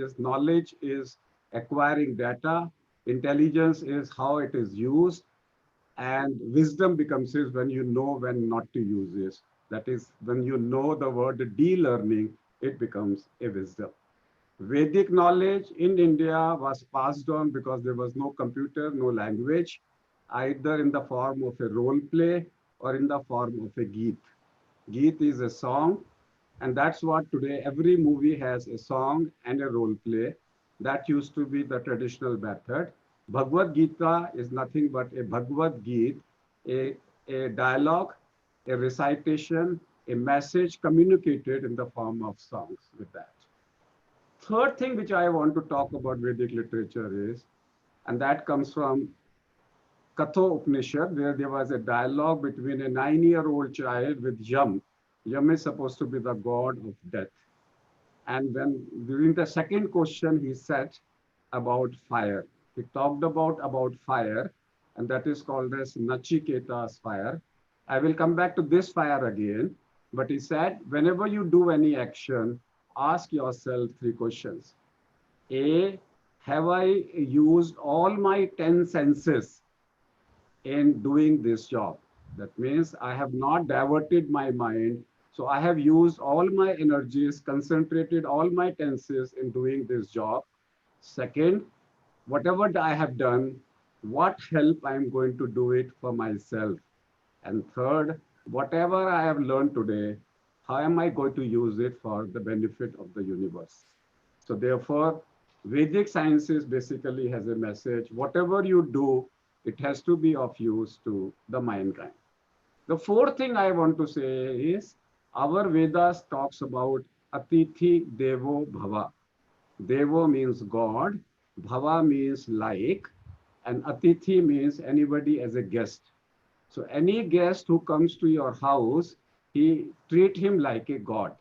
is knowledge is acquiring data, intelligence is how it is used, and wisdom becomes is when you know when not to use it. That is, when you know the word de-learning, it becomes a wisdom. Vedic knowledge in India was passed on because there was no computer, no language, either in the form of a role play or in the form of a Geet. Geet is a song, and that's what today every movie has a song and a role play. That used to be the traditional method. Bhagavad Gita is nothing but a Bhagavad Gita, a dialogue, a recitation, a message communicated in the form of songs with that. Third thing which I want to talk about Vedic literature is, and that comes from Katho Upanishad, where there was a dialogue between a 9-year-old child with Yam. Yam is supposed to be the god of death. And when during the second question, he said about fire. He talked about fire, and that is called as Nachiketa's fire. I will come back to this fire again, but he said, whenever you do any action, ask yourself 3 questions. A, have I used all my 10 senses in doing this job? That means I have not diverted my mind. So I have used all my energies, concentrated all my tenses in doing this job. Second, whatever I have done, what help I am going to do it for myself. And third, whatever I have learned today, how am I going to use it for the benefit of the universe? So therefore, Vedic sciences basically has a message. Whatever you do, it has to be of use to the mankind. The fourth thing I want to say is, our Vedas talks about Atithi Devo Bhava. Devo means God, Bhava means like, and Atithi means anybody as a guest. So any guest who comes to your house, he treat him like a god.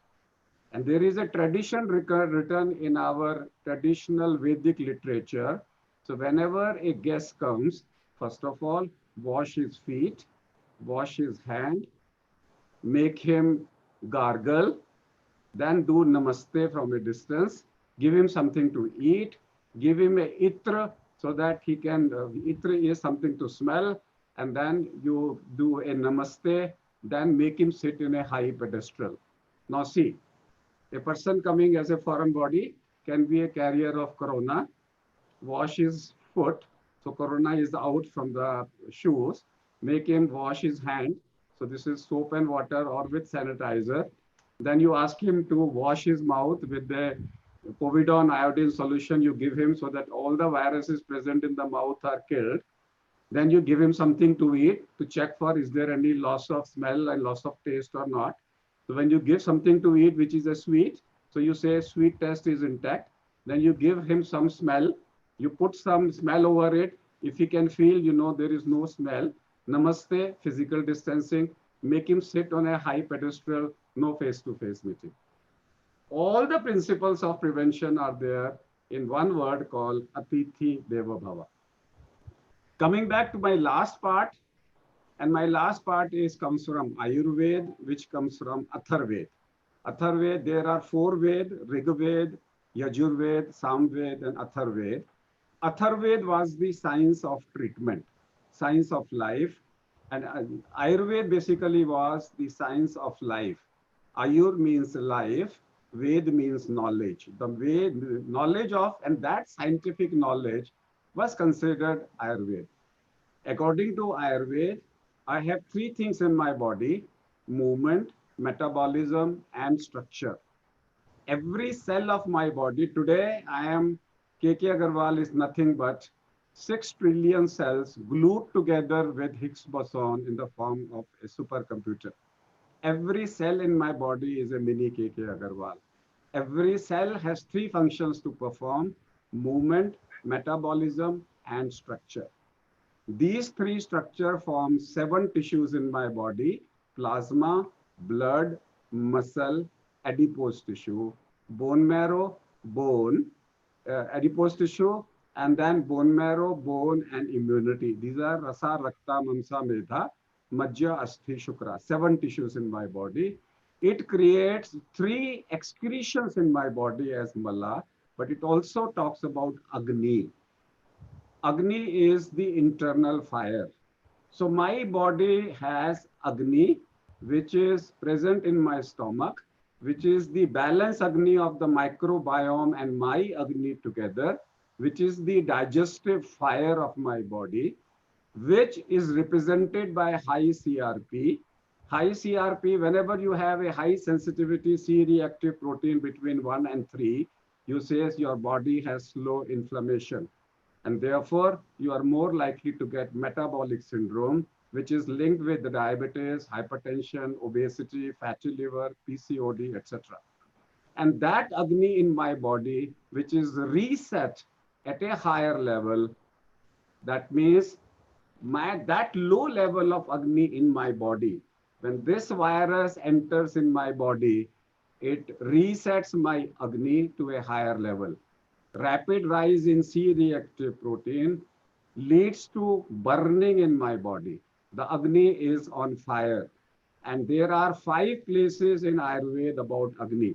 And there is a tradition written in our traditional Vedic literature. So whenever a guest comes, first of all, wash his feet, wash his hand, make him gargle, then do namaste from a distance, give him something to eat, give him a itra so that he can, itra is something to smell, and then you do a namaste, then make him sit in a high pedestal. Now see, a person coming as a foreign body can be a carrier of corona, wash his foot, so corona is out from the shoes, make him wash his hand, so this is soap and water or with sanitizer. Then you ask him to wash his mouth with the povidone iodine solution you give him so that all the viruses present in the mouth are killed. Then you give him something to eat to check for is there any loss of smell and loss of taste or not. So when you give something to eat, which is a sweet, so you say sweet taste is intact. Then you give him some smell. You put some smell over it. If he can feel, there is no smell. Namaste, physical distancing. Make him sit on a high pedestal, no face-to-face meeting. All the principles of prevention are there in one word called Atithi Deva Bhava. Coming back to my last part, and my last part comes from Ayurveda, which comes from Atharveda. Atharveda, there are 4 Veda, Rigveda, Yajurveda, Samveda, and Atharveda. Atharveda was the science of treatment, science of life, and Ayurveda basically was the science of life. Ayur means life, Ved means knowledge. The Ved, knowledge of, and that scientific knowledge was considered Ayurveda. According to Ayurveda, I have 3 things in my body: movement, metabolism, and structure. Every cell of my body, today I am, K.K. Agarwal is nothing but 6 trillion cells glued together with Higgs boson in the form of a supercomputer. Every cell in my body is a mini K.K. Agarwal. Every cell has 3 functions to perform: movement, metabolism, and structure. These three structures form 7 tissues in my body: plasma, blood, muscle, adipose tissue, bone marrow, bone, adipose tissue, and then bone marrow, bone, and immunity. These are rasa, rakta, mamsa, medha, majja, asthi, shukra, 7 tissues in my body. It creates 3 excretions in my body as mala, but it also talks about Agni. Agni is the internal fire. So my body has Agni, which is present in my stomach, which is the balance Agni of the microbiome and my Agni together, which is the digestive fire of my body, which is represented by high CRP. High CRP, whenever you have a high sensitivity C-reactive protein between 1 and 3, you say your body has slow inflammation. And therefore, you are more likely to get metabolic syndrome, which is linked with the diabetes, hypertension, obesity, fatty liver, PCOD, etc. And that Agni in my body, which is reset at a higher level, that means that low level of Agni in my body, when this virus enters in my body, it resets my Agni to a higher level. Rapid rise in C-reactive protein leads to burning in my body. The Agni is on fire. And there are 5 places in Ayurveda about Agni.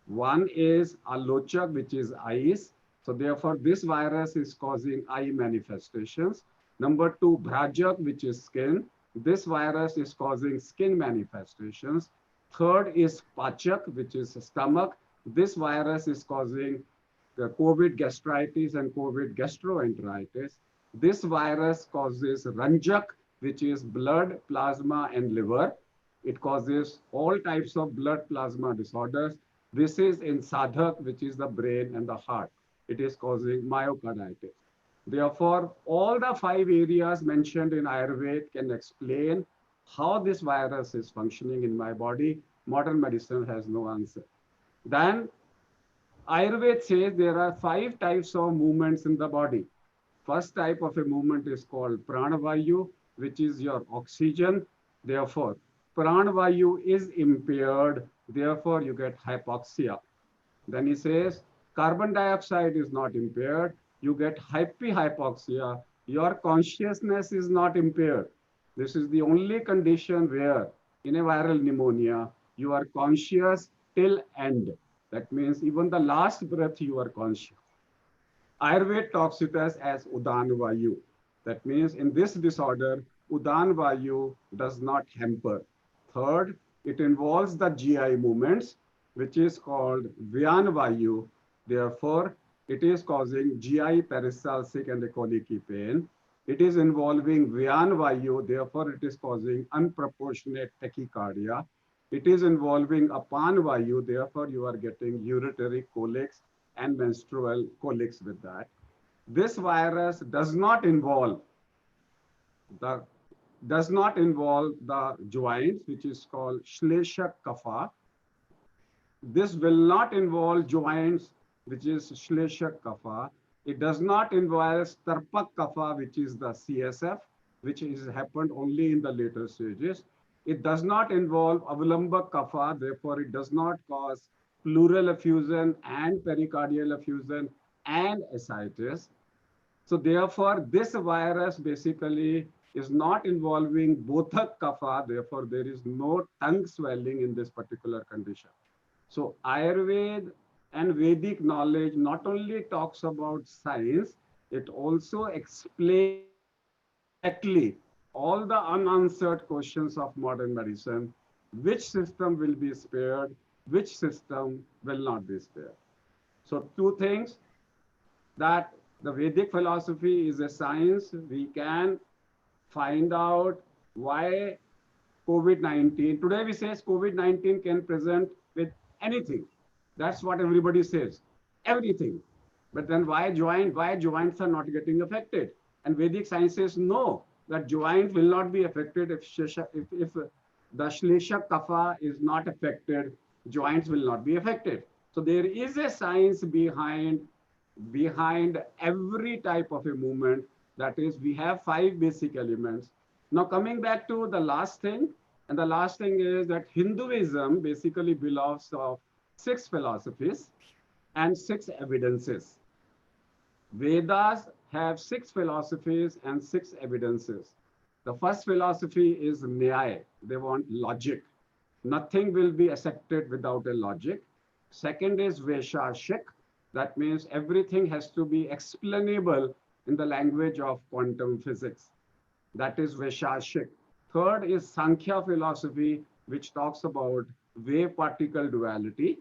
One is alochak, which is eyes. So therefore, this virus is causing eye manifestations. Number 2, bhrajak, which is skin. This virus is causing skin manifestations. Third is pachak, which is stomach. This virus is causing the COVID gastritis and COVID gastroenteritis. This virus causes ranjak, which is blood, plasma, and liver. It causes all types of blood plasma disorders. This is in sadhak, which is the brain and the heart. It is causing myocarditis. Therefore, all the 5 areas mentioned in Ayurveda can explain how this virus is functioning in my body. Modern medicine has no answer. Then Ayurveda says there are 5 types of movements in the body. First type of a movement is called pranavayu, which is your oxygen. Therefore, pranavayu is impaired. Therefore, you get hypoxia. Then he says carbon dioxide is not impaired. You get hypoxia. Your consciousness is not impaired. This is the only condition where in a viral pneumonia, you are conscious till end. That means even the last breath you are conscious. Ayurveda talks it as Udan Vayu. That means in this disorder, Udan Vayu does not hamper. Third, it involves the GI movements, which is called Vyan Vayu. Therefore, it is causing GI peristaltic and colicky pain. It is involving Vyan Vayu. Therefore, it is causing unproportionate tachycardia. It is involving Apan Vayu. Therefore, you are getting urinary colics and menstrual colics with that. This virus does not involve the joints, which is called Shleshak Kapha. This will not involve joints, which is Shleshak Kapha. It does not involve Starpak Kapha, which is the CSF, which is happened only in the later stages. It does not involve Avalambak Kapha, therefore it does not cause pleural effusion and pericardial effusion and ascites. So therefore, this virus basically is not involving Bothak Kapha, therefore there is no tongue swelling in this particular condition. So Ayurveda and Vedic knowledge not only talks about science, it also explains exactly all the unanswered questions of modern medicine. Which system will be spared? Which system will not be spared? So 2 things, that the Vedic philosophy is a science. We can find out why COVID-19, today we say COVID-19 can present with anything. That's what everybody says, everything. But then why joints are not getting affected? And Vedic science says no, that joint will not be affected if the Shleshak Kapha is not affected, joints will not be affected. So there is a science behind every type of a movement. That is, we have 5 basic elements. Now coming back to the last thing, and the last thing is that Hinduism basically belongs of 6 philosophies and 6 evidences. Vedas have 6 philosophies and 6 evidences. The first philosophy is Nyaya. They want logic. Nothing will be accepted without a logic. Second is Vaishashik. That means everything has to be explainable in the language of quantum physics. That is Vaishashik. Third is Sankhya philosophy, which talks about wave-particle duality,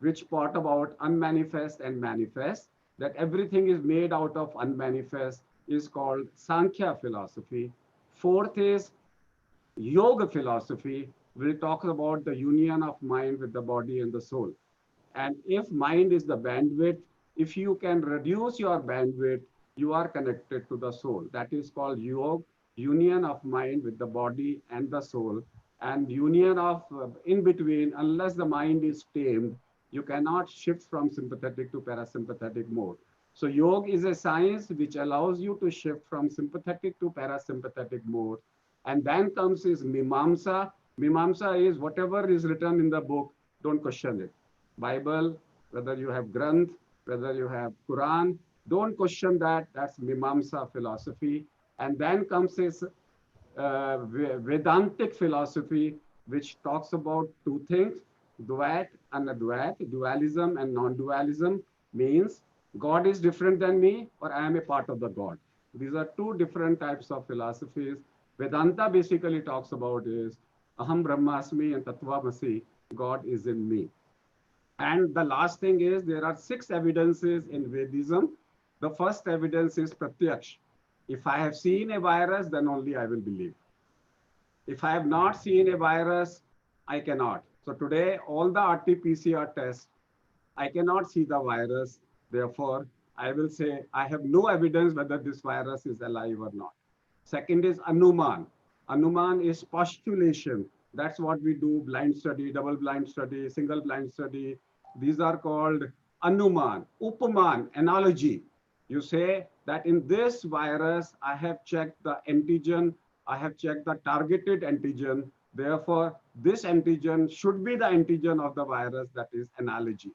which taught about unmanifest and manifest, that everything is made out of unmanifest, is called Sankhya philosophy. Fourth is Yoga philosophy, which talks about the union of mind with the body and the soul. And if mind is the bandwidth, if you can reduce your bandwidth, you are connected to the soul. That is called yoga, union of mind with the body and the soul. And union of in between, unless the mind is tamed, you cannot shift from sympathetic to parasympathetic mode. So yoga is a science which allows you to shift from sympathetic to parasympathetic mode. And then comes is Mimamsa. Mimamsa is whatever is written in the book, don't question it. Bible, whether you have Granth, whether you have Quran, don't question that. That's Mimamsa philosophy. And then comes this Vedantic philosophy, which talks about 2 things, Dvait and Advait, dualism and non-dualism, means God is different than me or I am a part of the God. These are 2 different types of philosophies. Vedanta basically talks about is Aham Brahmasmi and Tattvamasi, God is in me. And the last thing is there are 6 evidences in Vedism. The first evidence is Pratyaksh. If I have seen a virus, then only I will believe. If I have not seen a virus, I cannot. So today, all the RT-PCR tests, I cannot see the virus. Therefore, I will say I have no evidence whether this virus is alive or not. Second is Anuman. Anuman is postulation. That's what we do, blind study, double blind study, single blind study. These are called Anuman. Upaman, analogy. You say that in this virus, I have checked the antigen, I have checked the targeted antigen. Therefore, this antigen should be the antigen of the virus, that is analogy.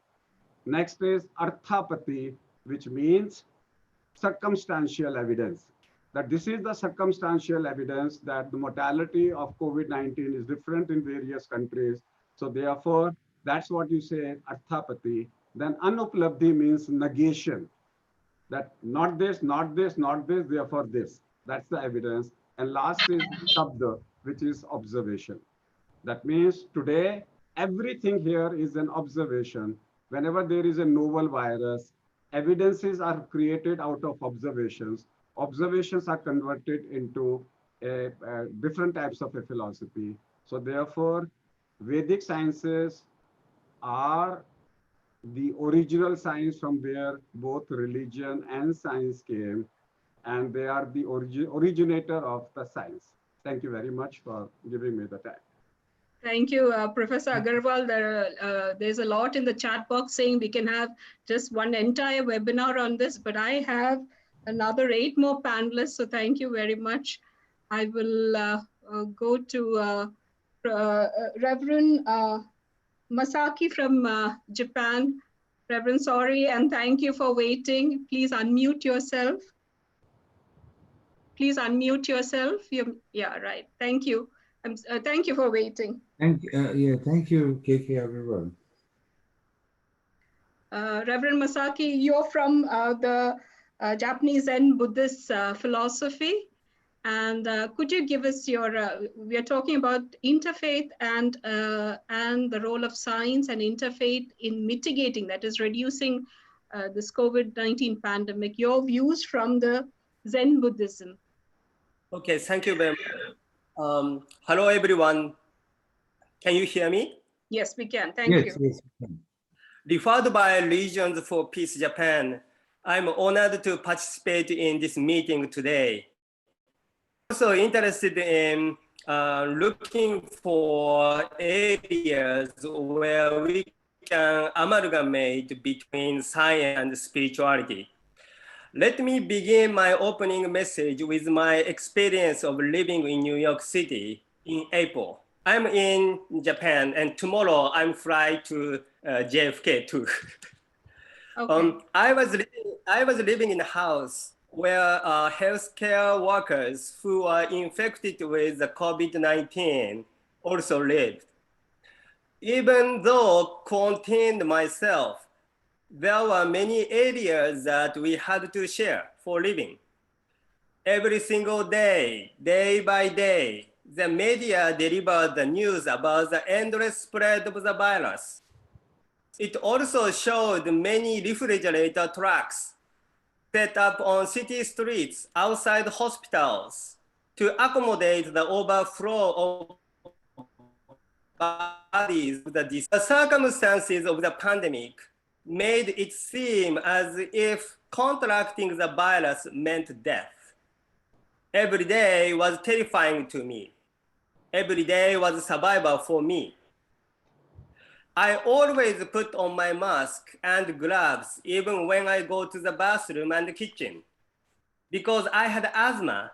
Next is Arthapati, which means circumstantial evidence. That this is the circumstantial evidence that the mortality of COVID-19 is different in various countries. So therefore, that's what you say, Arthapati. Then Anuplabdhi means negation. That not this, not this, not this, therefore this. That's the evidence. And last is Shabda, which is observation. That means today, everything here is an observation. Whenever there is a novel virus, evidences are created out of observations. Observations are converted into different types of a philosophy. So therefore, Vedic sciences are the original science from where both religion and science came, and they are the originator of the science. Thank you very much for giving me the time. Thank you, Professor Agarwal. There's a lot in the chat box saying we can have just one entire webinar on this, but I have another 8 more panelists, so thank you very much. I will go to Reverend Masaki from Japan. Reverend, sorry, and thank you for waiting. Please unmute yourself. Please unmute yourself. Yeah, right. Thank you. Thank you for waiting. Thank you, KK, everyone. Reverend Masaki, you're from the Japanese Zen Buddhist philosophy. And could you give us your, we are talking about interfaith and the role of science and interfaith in mitigating, that is reducing this COVID-19 pandemic, your views from the Zen Buddhism. Okay, thank you very much. Hello, everyone. Can you hear me? Yes, we can. Thank you. Yes, we can. Referred by Regions for Peace Japan, I'm honored to participate in this meeting today. Also interested in looking for areas where we can amalgamate between science and spirituality. Let me begin my opening message with my experience of living in New York City in April. I'm in Japan, and tomorrow I'm flying to JFK too. Okay. I was living in a house where healthcare workers who are infected with the COVID-19 also lived. Even though quarantined myself, there were many areas that we had to share for living. Every single day, day by day, the media delivered the news about the endless spread of the virus. It also showed many refrigerator trucks set up on city streets outside hospitals to accommodate the overflow of bodies. The circumstances of the pandemic made it seem as if contracting the virus meant death. Every day was terrifying to me. Every day was survival for me. I always put on my mask and gloves even when I go to the bathroom and the kitchen. Because I had asthma,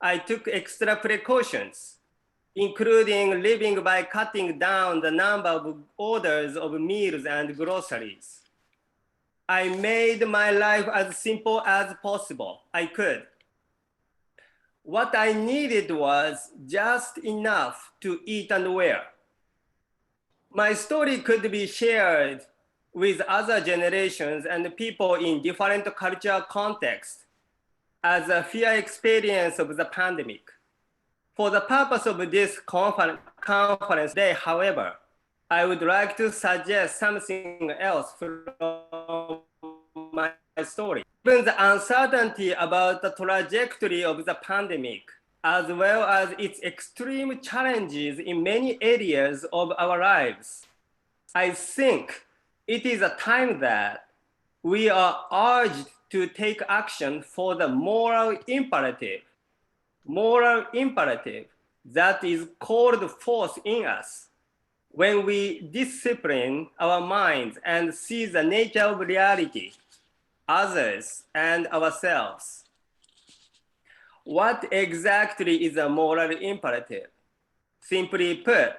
I took extra precautions, including living by cutting down the number of orders of meals and groceries. I made my life as simple as possible. I could. What I needed was just enough to eat and wear. My story could be shared with other generations and people in different cultural contexts as a fear experience of the pandemic. For the purpose of this conference today, however, I would like to suggest something else from my story. Given the uncertainty about the trajectory of the pandemic, as well as its extreme challenges in many areas of our lives, I think it is a time that we are urged to take action for the moral imperative that is called forth in us when we discipline our minds and see the nature of reality, others, and ourselves. What exactly is a moral imperative? Simply put,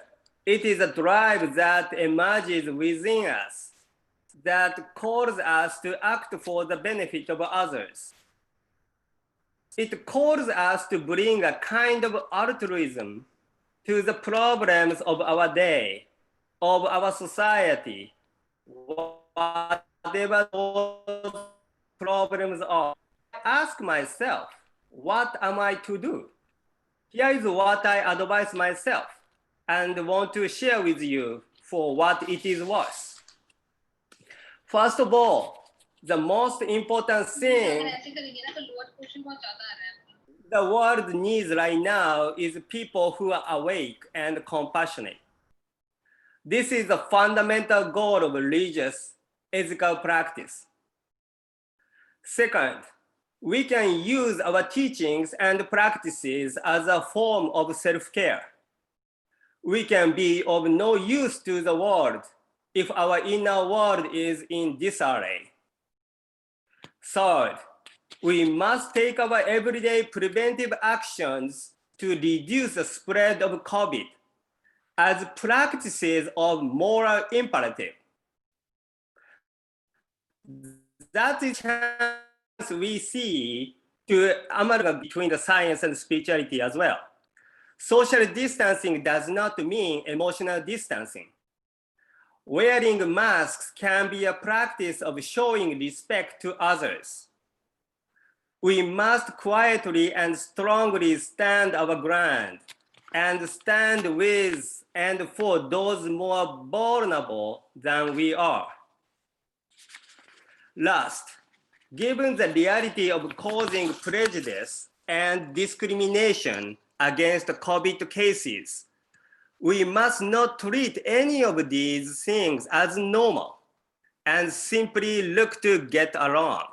it is a drive that emerges within us that calls us to act for the benefit of others. It calls us to bring a kind of altruism to the problems of our day, of our society, whatever those problems are. I ask myself, what am I to do? Here is what I advise myself and want to share with you for what it is worth. First of all, the most important thing the world needs right now is people who are awake and compassionate. This is the fundamental goal of religious ethical practice. Second, we can use our teachings and practices as a form of self-care. We can be of no use to the world if our inner world is in disarray. Third, we must take our everyday preventive actions to reduce the spread of COVID as practices of moral imperative. That is a chance we see to amalgamate between the science and spirituality as well. Social distancing does not mean emotional distancing. Wearing masks can be a practice of showing respect to others. We must quietly and strongly stand our ground and stand with and for those more vulnerable than we are. Last, given the reality of causing prejudice and discrimination against COVID cases, we must not treat any of these things as normal and simply look to get along.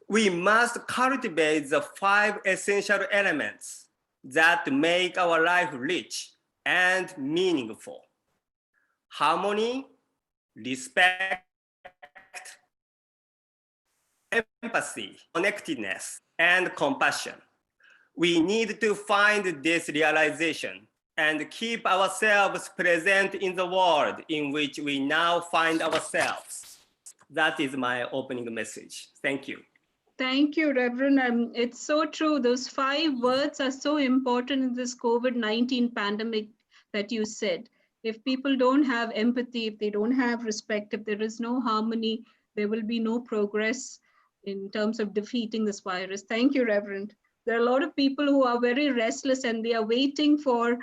We must cultivate the 5 essential elements that make our life rich and meaningful: harmony, respect, empathy, connectedness, and compassion. We need to find this realization and keep ourselves present in the world in which we now find ourselves. That is my opening message. Thank you. Thank you, Reverend. It's so true. Those 5 words are so important in this COVID-19 pandemic that you said. If people don't have empathy, if they don't have respect, if there is no harmony, there will be no progress in terms of defeating this virus. Thank you, Reverend. There are a lot of people who are very restless and they are waiting for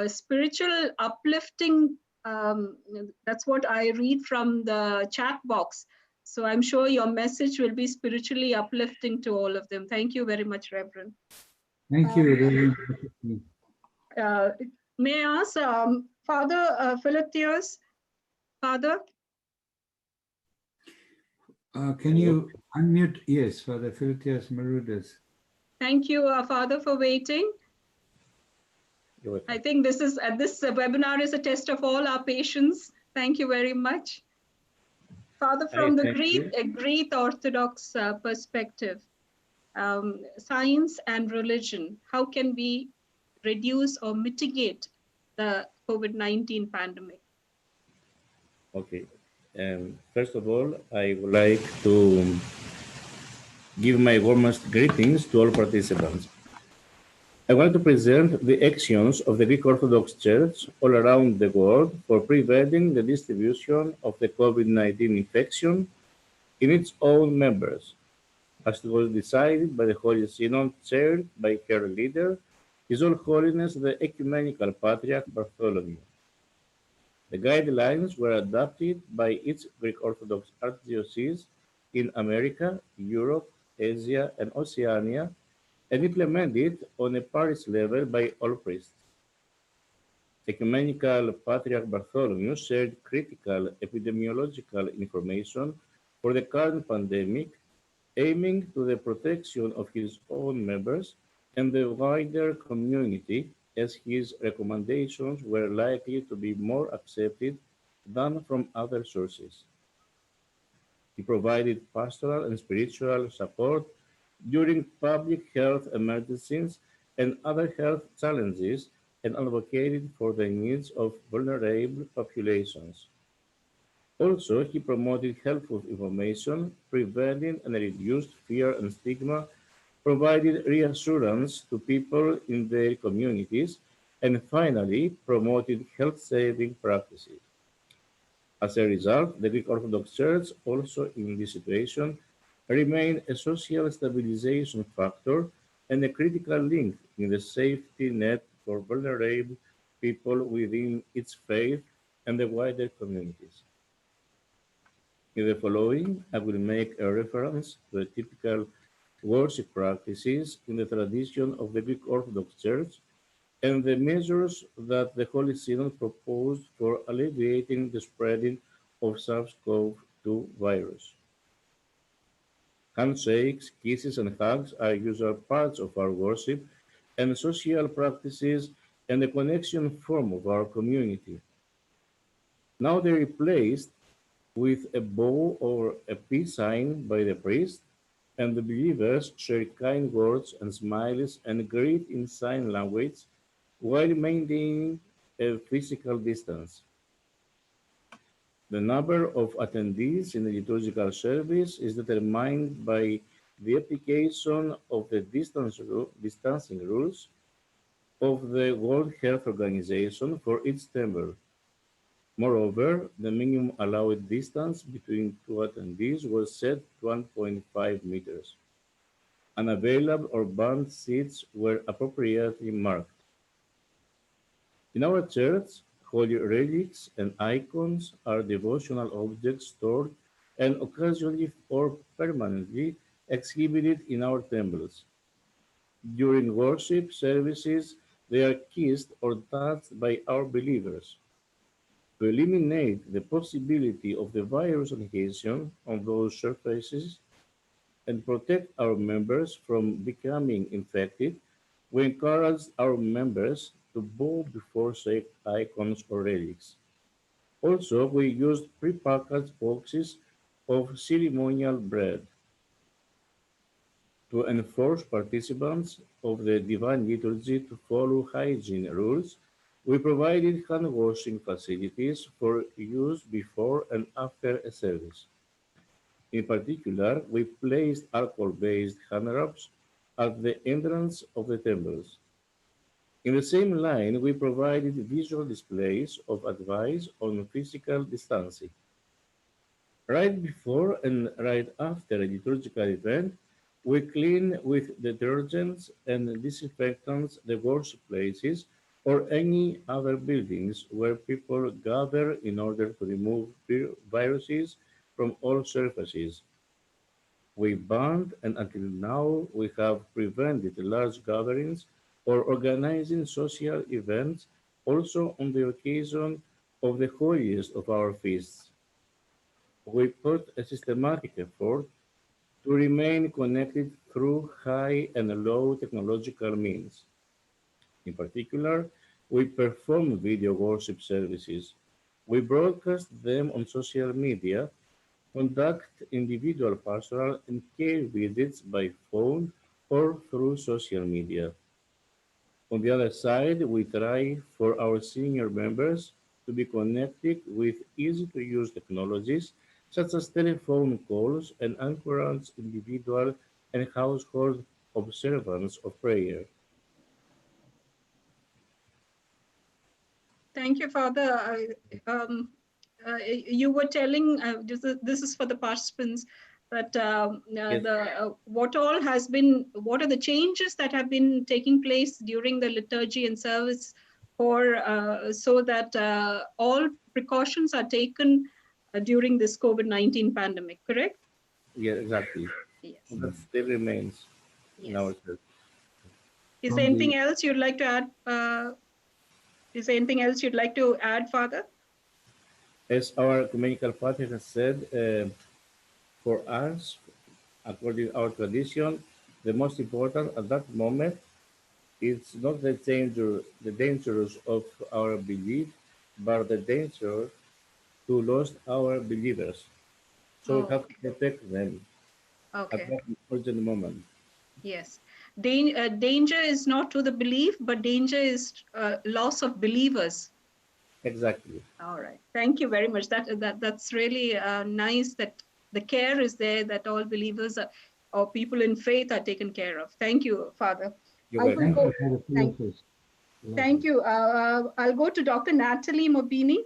spiritual uplifting. That's what I read from the chat box. So I'm sure your message will be spiritually uplifting to all of them. Thank you very much, Reverend. Thank you, Reverend. May I ask Father Philippius, Father? Can you unmute? Yes, Father Philippius Marudas. Thank you, Father, for waiting. I think this webinar is a test of all our patience. Thank you very much. Father, from the Greek Orthodox perspective, science and religion, how can we reduce or mitigate the COVID-19 pandemic? Okay. First of all, I would like to give my warmest greetings to all participants. I want to present the actions of the Greek Orthodox Church all around the world for preventing the distribution of the COVID-19 infection in its own members, as it was decided by the Holy Synod chaired by her leader, His All Holiness the Ecumenical Patriarch Bartholomew. The guidelines were adopted by each Greek Orthodox Archdiocese in America, Europe, Asia, and Oceania, and implemented on a parish level by all priests. Ecumenical Patriarch Bartholomew shared critical epidemiological information for the current pandemic, aiming to the protection of his own members and the wider community, as his recommendations were likely to be more accepted than from other sources. He provided pastoral and spiritual support during public health emergencies and other health challenges and advocated for the needs of vulnerable populations. Also, he promoted helpful information, preventing and reduced fear and stigma, provided reassurance to people in their communities, and finally, promoted health-saving practices. As a result, the Greek Orthodox Church, also in this situation, remained a social stabilization factor and a critical link in the safety net for vulnerable people within its faith and the wider communities. In the following, I will make a reference to the typical worship practices in the tradition of the Greek Orthodox Church and the measures that the Holy Synod proposed for alleviating the spreading of SARS-CoV-2 virus. Handshakes, kisses, and hugs are usual parts of our worship and social practices and the connection form of our community. Now they're replaced with a bow or a peace sign by the priest, and the believers share kind words and smiles and greet in sign language while maintaining a physical distance. The number of attendees in the liturgical service is determined by the application of the distancing rules of the World Health Organization for each chamber. Moreover, the minimum allowed distance between two attendees was set to 1.5 meters. Unavailable or banned seats were appropriately marked. In our church, holy relics and icons are devotional objects stored and occasionally or permanently exhibited in our temples. During worship services, they are kissed or touched by our believers. To eliminate the possibility of the virus adhesion on those surfaces and protect our members from becoming infected, we encourage our members to bow before said icons or relics. Also, we used prepackaged boxes of ceremonial bread. to enforce participants of the Divine Liturgy to follow hygiene rules, we provided hand washing facilities for use before and after a service. In particular, we placed alcohol-based hand rubs at the entrance of the temples. In the same line, we provided visual displays of advice on physical distancing. Right before and right after a liturgical event, we clean with detergents and disinfectants the worship places or any other buildings where people gather in order to remove viruses from all surfaces. We banned, and until now we have prevented large gatherings or organizing social events also on the occasion of the holiest of our feasts. We put a systematic effort to remain connected through high and low technological means. In particular, we perform video worship services. We broadcast them on social media, conduct individual pastoral and care visits by phone or through social media. On the other side, we try for our senior members to be connected with easy-to-use technologies such as telephone calls and encourage individual and household observance of prayer. Thank you, Father. You were telling, this is for the participants, that Yes. what are the changes that have been taking place during the liturgy and service so that all precautions are taken during this COVID-19 pandemic, correct? Yeah, exactly. Yes. That still remains in our church. Is there anything else you'd like to add? Is there anything else you'd like to add, Father? As our ecumenical father has said, for us, according to our tradition, the most important at that moment is not the dangers of our belief, but the danger to lose our believers. So we have to protect them at that urgent moment. Yes. Danger is not to the belief, but danger is loss of believers. Exactly. All right. Thank you very much. That's really nice that the care is there, that all believers or people in faith are taken care of. Thank you, Father. You're welcome. Thank you. I'll go to Dr. Natalie Mobini.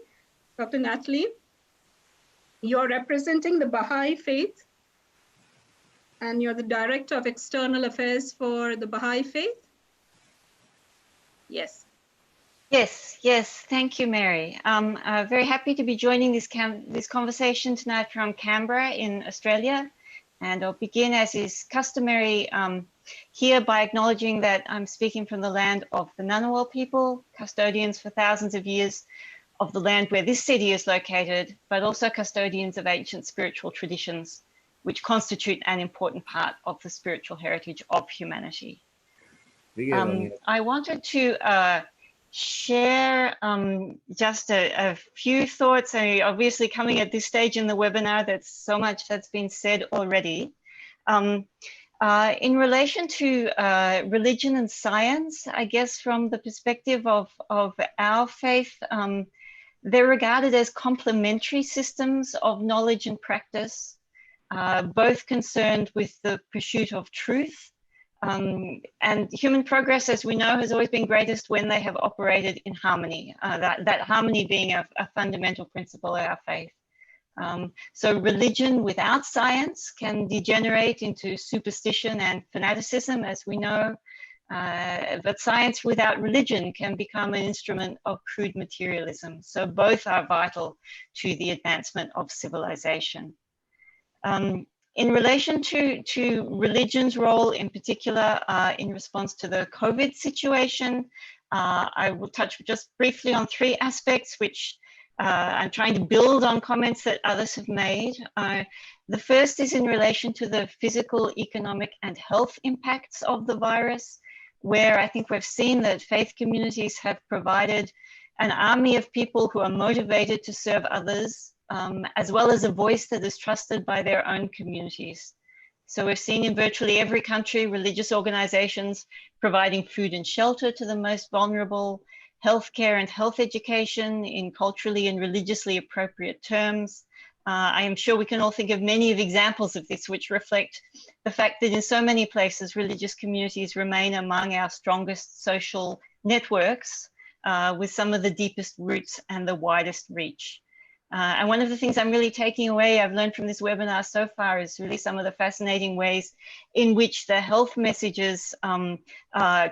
Dr. Natalie, you're representing the Baha'i faith, and you're the Director of External Affairs for the Baha'i faith. Yes. Yes. Thank you, Mary. I'm very happy to be joining this conversation tonight from Canberra in Australia. And I'll begin, as is customary, here by acknowledging that I'm speaking from the land of the Ngunnawal people, custodians for thousands of years of the land where this city is located, but also custodians of ancient spiritual traditions, which constitute an important part of the spiritual heritage of humanity. I wanted to share just a few thoughts. Obviously, coming at this stage in the webinar, that's so much that's been said already. In relation to religion and science, I guess from the perspective of our faith, they're regarded as complementary systems of knowledge and practice, both concerned with the pursuit of truth. And human progress, as we know, has always been greatest when they have operated in harmony, that harmony being a fundamental principle of our faith. So religion without science can degenerate into superstition and fanaticism, as we know, but science without religion can become an instrument of crude materialism. So both are vital to the advancement of civilization. In relation to religion's role in particular in response to the COVID situation, I will touch just briefly on three aspects, which I'm trying to build on comments that others have made. The first is in relation to the physical, economic, and health impacts of the virus, where I think we've seen that faith communities have provided an army of people who are motivated to serve others, as well as a voice that is trusted by their own communities. So we've seen in virtually every country, religious organizations providing food and shelter to the most vulnerable, healthcare and health education in culturally and religiously appropriate terms. I am sure we can all think of many of examples of this, which reflect the fact that in so many places, religious communities remain among our strongest social networks, with some of the deepest roots and the widest reach. And one of the things I'm really taking away, I've learned from this webinar so far, is really some of the fascinating ways in which the health messages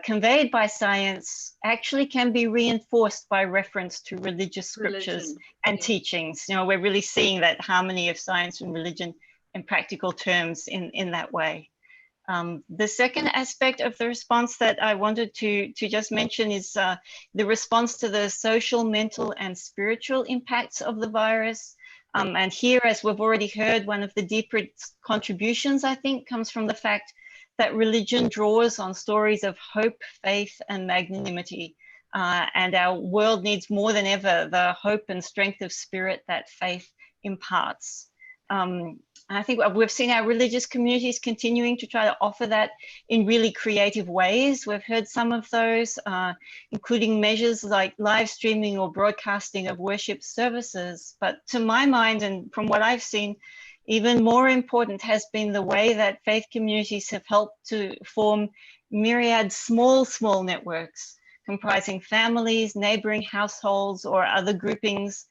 conveyed by science actually can be reinforced by reference to religious scriptures and teachings. You know, we're really seeing that harmony of science and religion in practical terms in that way. The second aspect of the response that I wanted to just mention is the response to the social, mental, and spiritual impacts of the virus. And here, as we've already heard, one of the deepest contributions, I think, comes from the fact that religion draws on stories of hope, faith, and magnanimity. And our world needs more than ever the hope and strength of spirit that faith imparts. And I think we've seen our religious communities continuing to try to offer that in really creative ways. We've heard some of those, including measures like live streaming or broadcasting of worship services. But to my mind, and from what I've seen, even more important has been the way that faith communities have helped to form myriad small networks comprising families, neighboring households, or other groupings,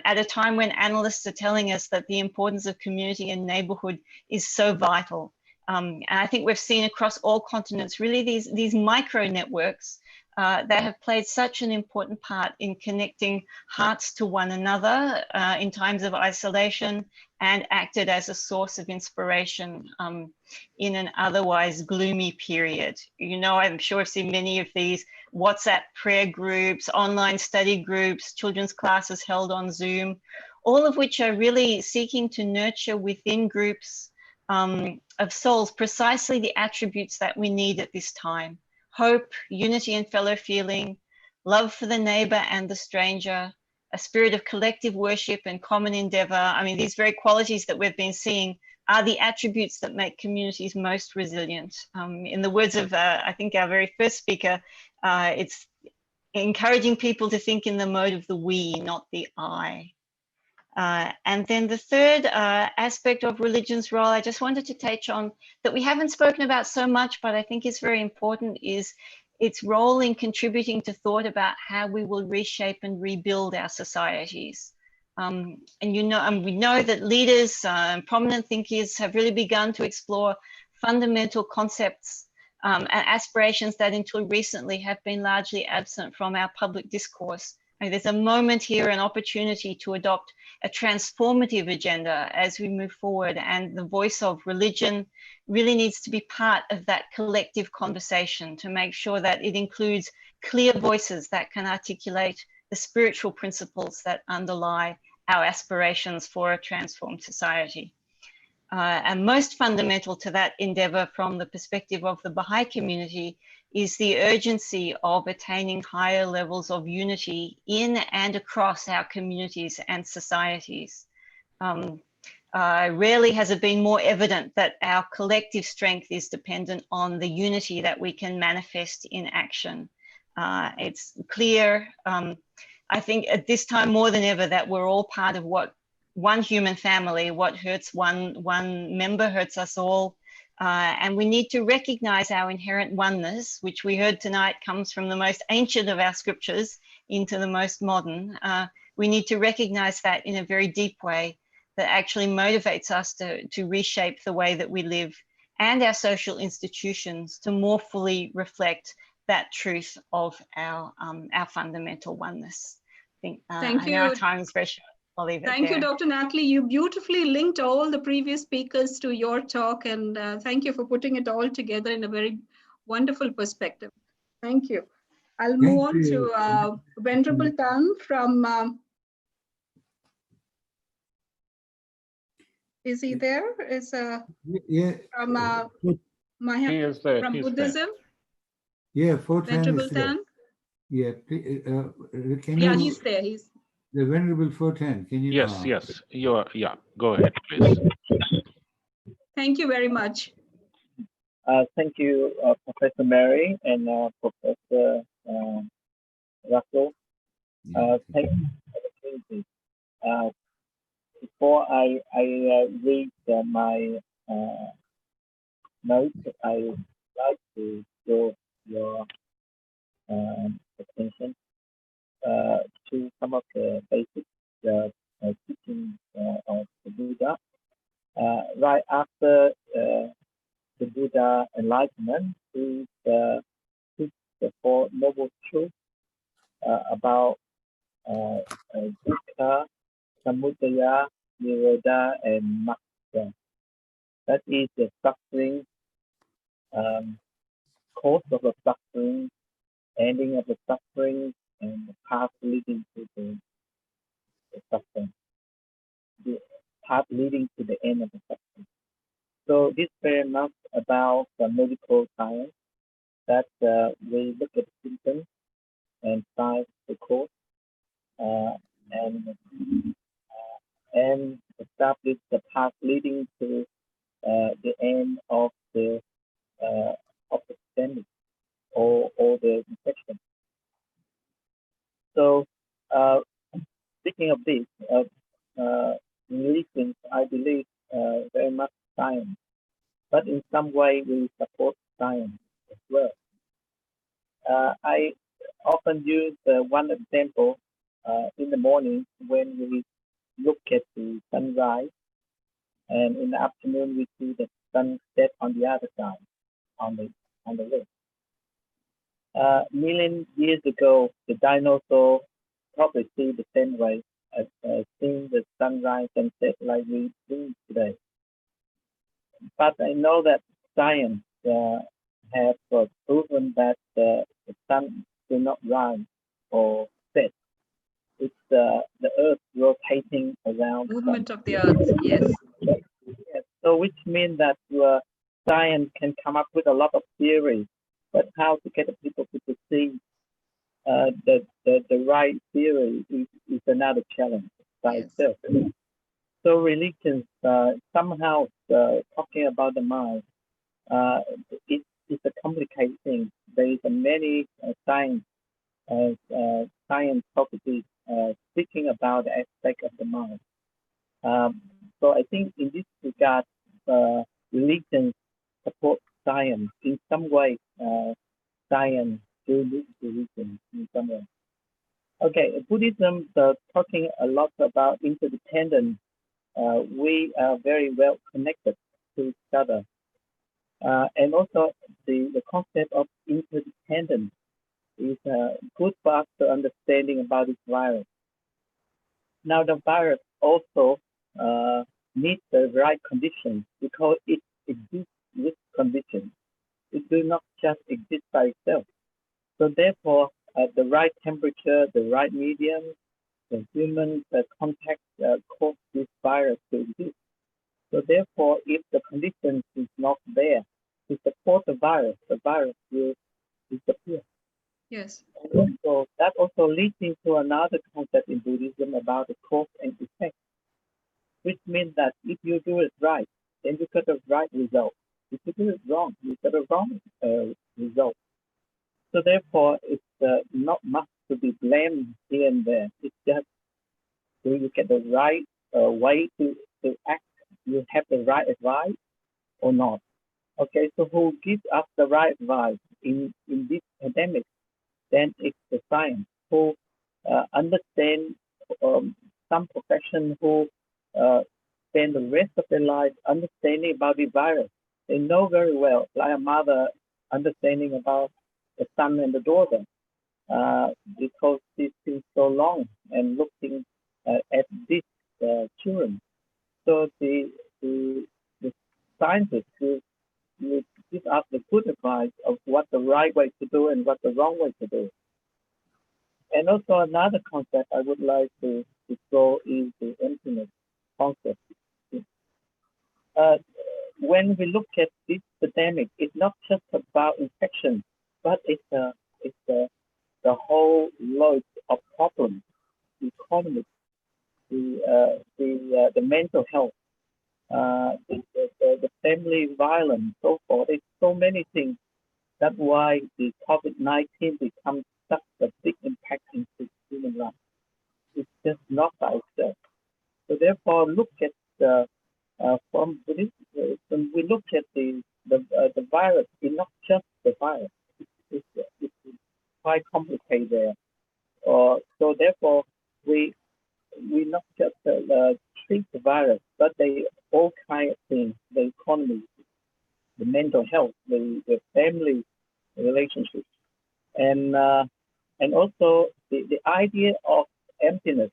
at a time when analysts are telling us that the importance of community and neighborhood is so vital. And I think we've seen across all continents really these micro networks that have played such an important part in connecting hearts to one another in times of isolation, and acted as a source of inspiration in an otherwise gloomy period. You know, I'm sure I've seen many of these WhatsApp prayer groups, online study groups, children's classes held on Zoom, all of which are really seeking to nurture within groups of souls precisely the attributes that we need at this time: hope, unity and fellow feeling, love for the neighbor and the stranger, a spirit of collective worship and common endeavor. I mean, these very qualities that we've been seeing are the attributes that make communities most resilient. In the words of, I think, our very first speaker, it's encouraging people to think in the mode of the we, not the I. And then the third aspect of religion's role, I just wanted to touch on that we haven't spoken about so much, but I think is very important, is its role in contributing to thought about how we will reshape and rebuild our societies. And you know, we know that leaders and prominent thinkers have really begun to explore fundamental concepts and aspirations that until recently have been largely absent from our public discourse. I mean, there's a moment here, an opportunity to adopt a transformative agenda as we move forward, and the voice of religion really needs to be part of that collective conversation to make sure that it includes clear voices that can articulate the spiritual principles that underlie our aspirations for a transformed society. And most fundamental to that endeavor from the perspective of the Baha'i community is the urgency of attaining higher levels of unity in and across our communities and societies. Rarely has it been more evident that our collective strength is dependent on the unity that we can manifest in action. It's clear, I think at this time more than ever, that we're all part of one human family. What hurts one member hurts us all. And we need to recognize our inherent oneness, which we heard tonight comes from the most ancient of our scriptures into the most modern. We need to recognize that in a very deep way that actually motivates us to reshape the way that we live and our social institutions to more fully reflect that truth of our fundamental oneness. I think I know our time is very short. I'll leave it Thank there. you, Dr. Natalie. You beautifully linked all the previous speakers to your talk, and thank you for putting it all together in a very wonderful perspective. Thank you. I'll move on to Venerable Tan from, is he there? Is yeah. From He is there. from He's Buddhism? There. Yeah, Fort Tan Venerable is there. Tan? Yeah, can Yeah, you, he's there. He's the Venerable Fort Tan, can you? Yes, yes. You are. Yeah. Go ahead, please. Thank you very much. Thank you, Professor Mary and Professor Russell. Thank you for the opportunity. Before I read my notes, I would like to draw your attention to some of the basic teachings of the Buddha. Right after the Buddha enlightenment, he teach the Four Noble Truths about dukkha, samudaya, nirodha, and moksha. That is the suffering, cause of the suffering, ending of the suffering, and the path leading to the suffering. The path leading to the end of the suffering. So this is very much about the medical science that we look at the symptoms and find the cause and establish the path leading to the end of the pandemic or the infection. So speaking of this, religions, I believe very much science, but in some way we support science as well. I often use one example in the morning when we look at the sunrise, and in the afternoon we see the sunset on the other side, on the left. Million years ago, the dinosaurs probably see the same way as seeing the sunrise and set like we do today. But I know that science has proven that the sun will not rise or set. It's the Earth rotating around. Movement of the Earth, yes. Yes. So which means that science can come up with a lot of theories, but how to get the people to perceive the right theory is another challenge by itself. So religions somehow talking about the mind, it's a complicated thing. There is many science topics speaking about the aspect of the mind. So I think in this regard, religions support science in some way. Science do need religion in some way. Okay, Buddhism talking a lot about interdependence. We are very well connected to each other. And also the concept of interdependence is good for us to understanding about this virus. Now the virus also needs the right conditions because it exists with conditions. It does not just exist by itself. So therefore, the right temperature, the right medium, the human contact cause this virus to exist. So therefore, if the conditions is not there to support the virus will disappear. Yes. And also, that also leads into another concept in Buddhism about the cause and effect, which means that if you do it right, then you get the right result. If you do it wrong, you get a wrong result. So therefore, it's not much to be blamed here and there. It's just, do you get the right way to act? You have the right advice or not? Okay, so who gives us the right advice in this pandemic? Then it's the science who understand some profession who spend the rest of their life understanding about the virus. They know very well, like a mother understanding about the son and the daughter, because she's been so long and looking at these children. So the scientists will give us the good advice of what the right way to do and what the wrong way to do. And also another concept I would like to go is the emptiness concept. When we look at this pandemic, it's not just about infection, but it's the whole load of problems, the economy, the mental health, the family violence, so forth. There's so many things. That's why the COVID-19 becomes such a big impact into human life. It's just not by itself. So therefore, look at from this, when we look at the virus, it's not just the virus. It's quite complicated there. So therefore, we not just treat the virus, but they all kind of things: the economy, the mental health, the family relationships, and also the idea of emptiness.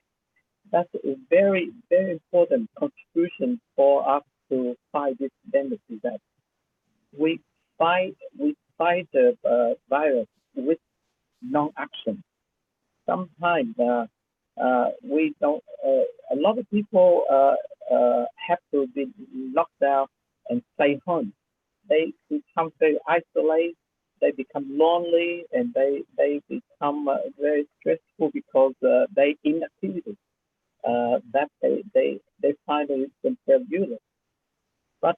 That's a very, very important contribution for us to fight this tendency that we fight the virus with non-action. Sometimes we don't. A lot of people have to be locked down and stay home. They become very isolated. They become lonely, and they become very stressful because they inactivity. That they find themselves useless. But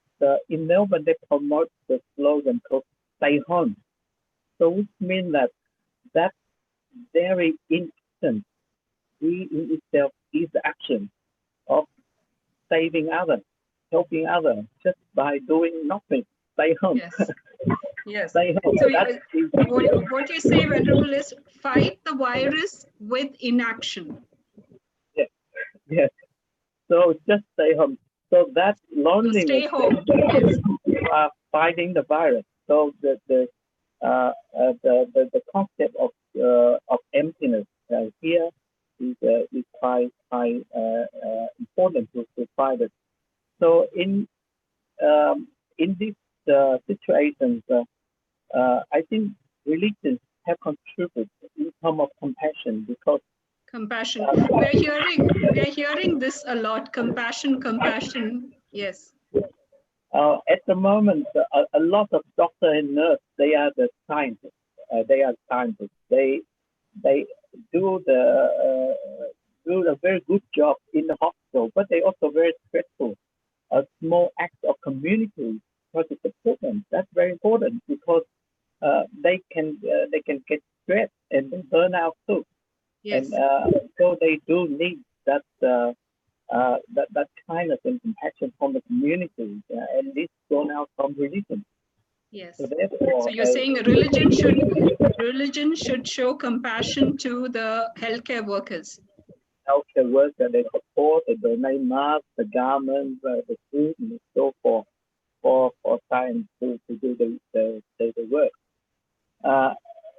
in Melbourne, they promote the slogan called "Stay Home," so which means that very instant in itself is the action of saving others, helping others, just by doing nothing. Stay home. Yes. Yes. Stay home. So what you say, Venerable, is fight the virus with inaction. Yes. Yes. So just stay home. So that loneliness. Stay home. Yes. Are fighting the virus. So the concept of emptiness here is quite important to fight it. So in these situations, I think religions have contributed in terms of compassion, because compassion. We're hearing this a lot. Compassion. Yes. At the moment, a lot of doctors and nurses, they are the scientists. They are scientists. They do a very good job in the hospital, but they also very stressful. A small act of community try to support them. That's very important, because they can get stressed and they burn out too. Yes. And so they do need that kindness and compassion from the community, and this gone out from religion. Yes. So therefore, you're saying religion should show compassion to the healthcare workers. Healthcare workers, they support, they donate masks, the garments, the food, and so forth for science to do the work.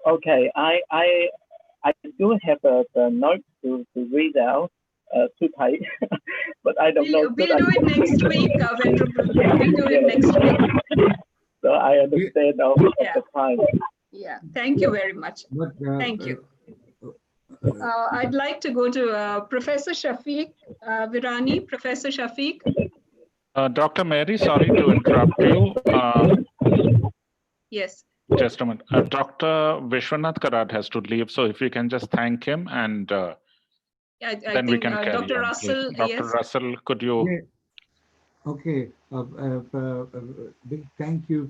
Okay, I do have a note to read out to type, but I don't know. We'll do it next week, Venerable. We'll do it next week. So I understand of the time. Yeah, thank you very much. Thank you. I'd like to go to Professor Shafiq Virani. Professor Shafiq. Dr. Mary, sorry to interrupt you. Yes. Just a minute. Dr. Vishwanath Karad has to leave, so if you can just thank him, and then we can carry Dr. on. Russell, Dr. yes. Russell, could you? Yeah. Okay. Big thank you,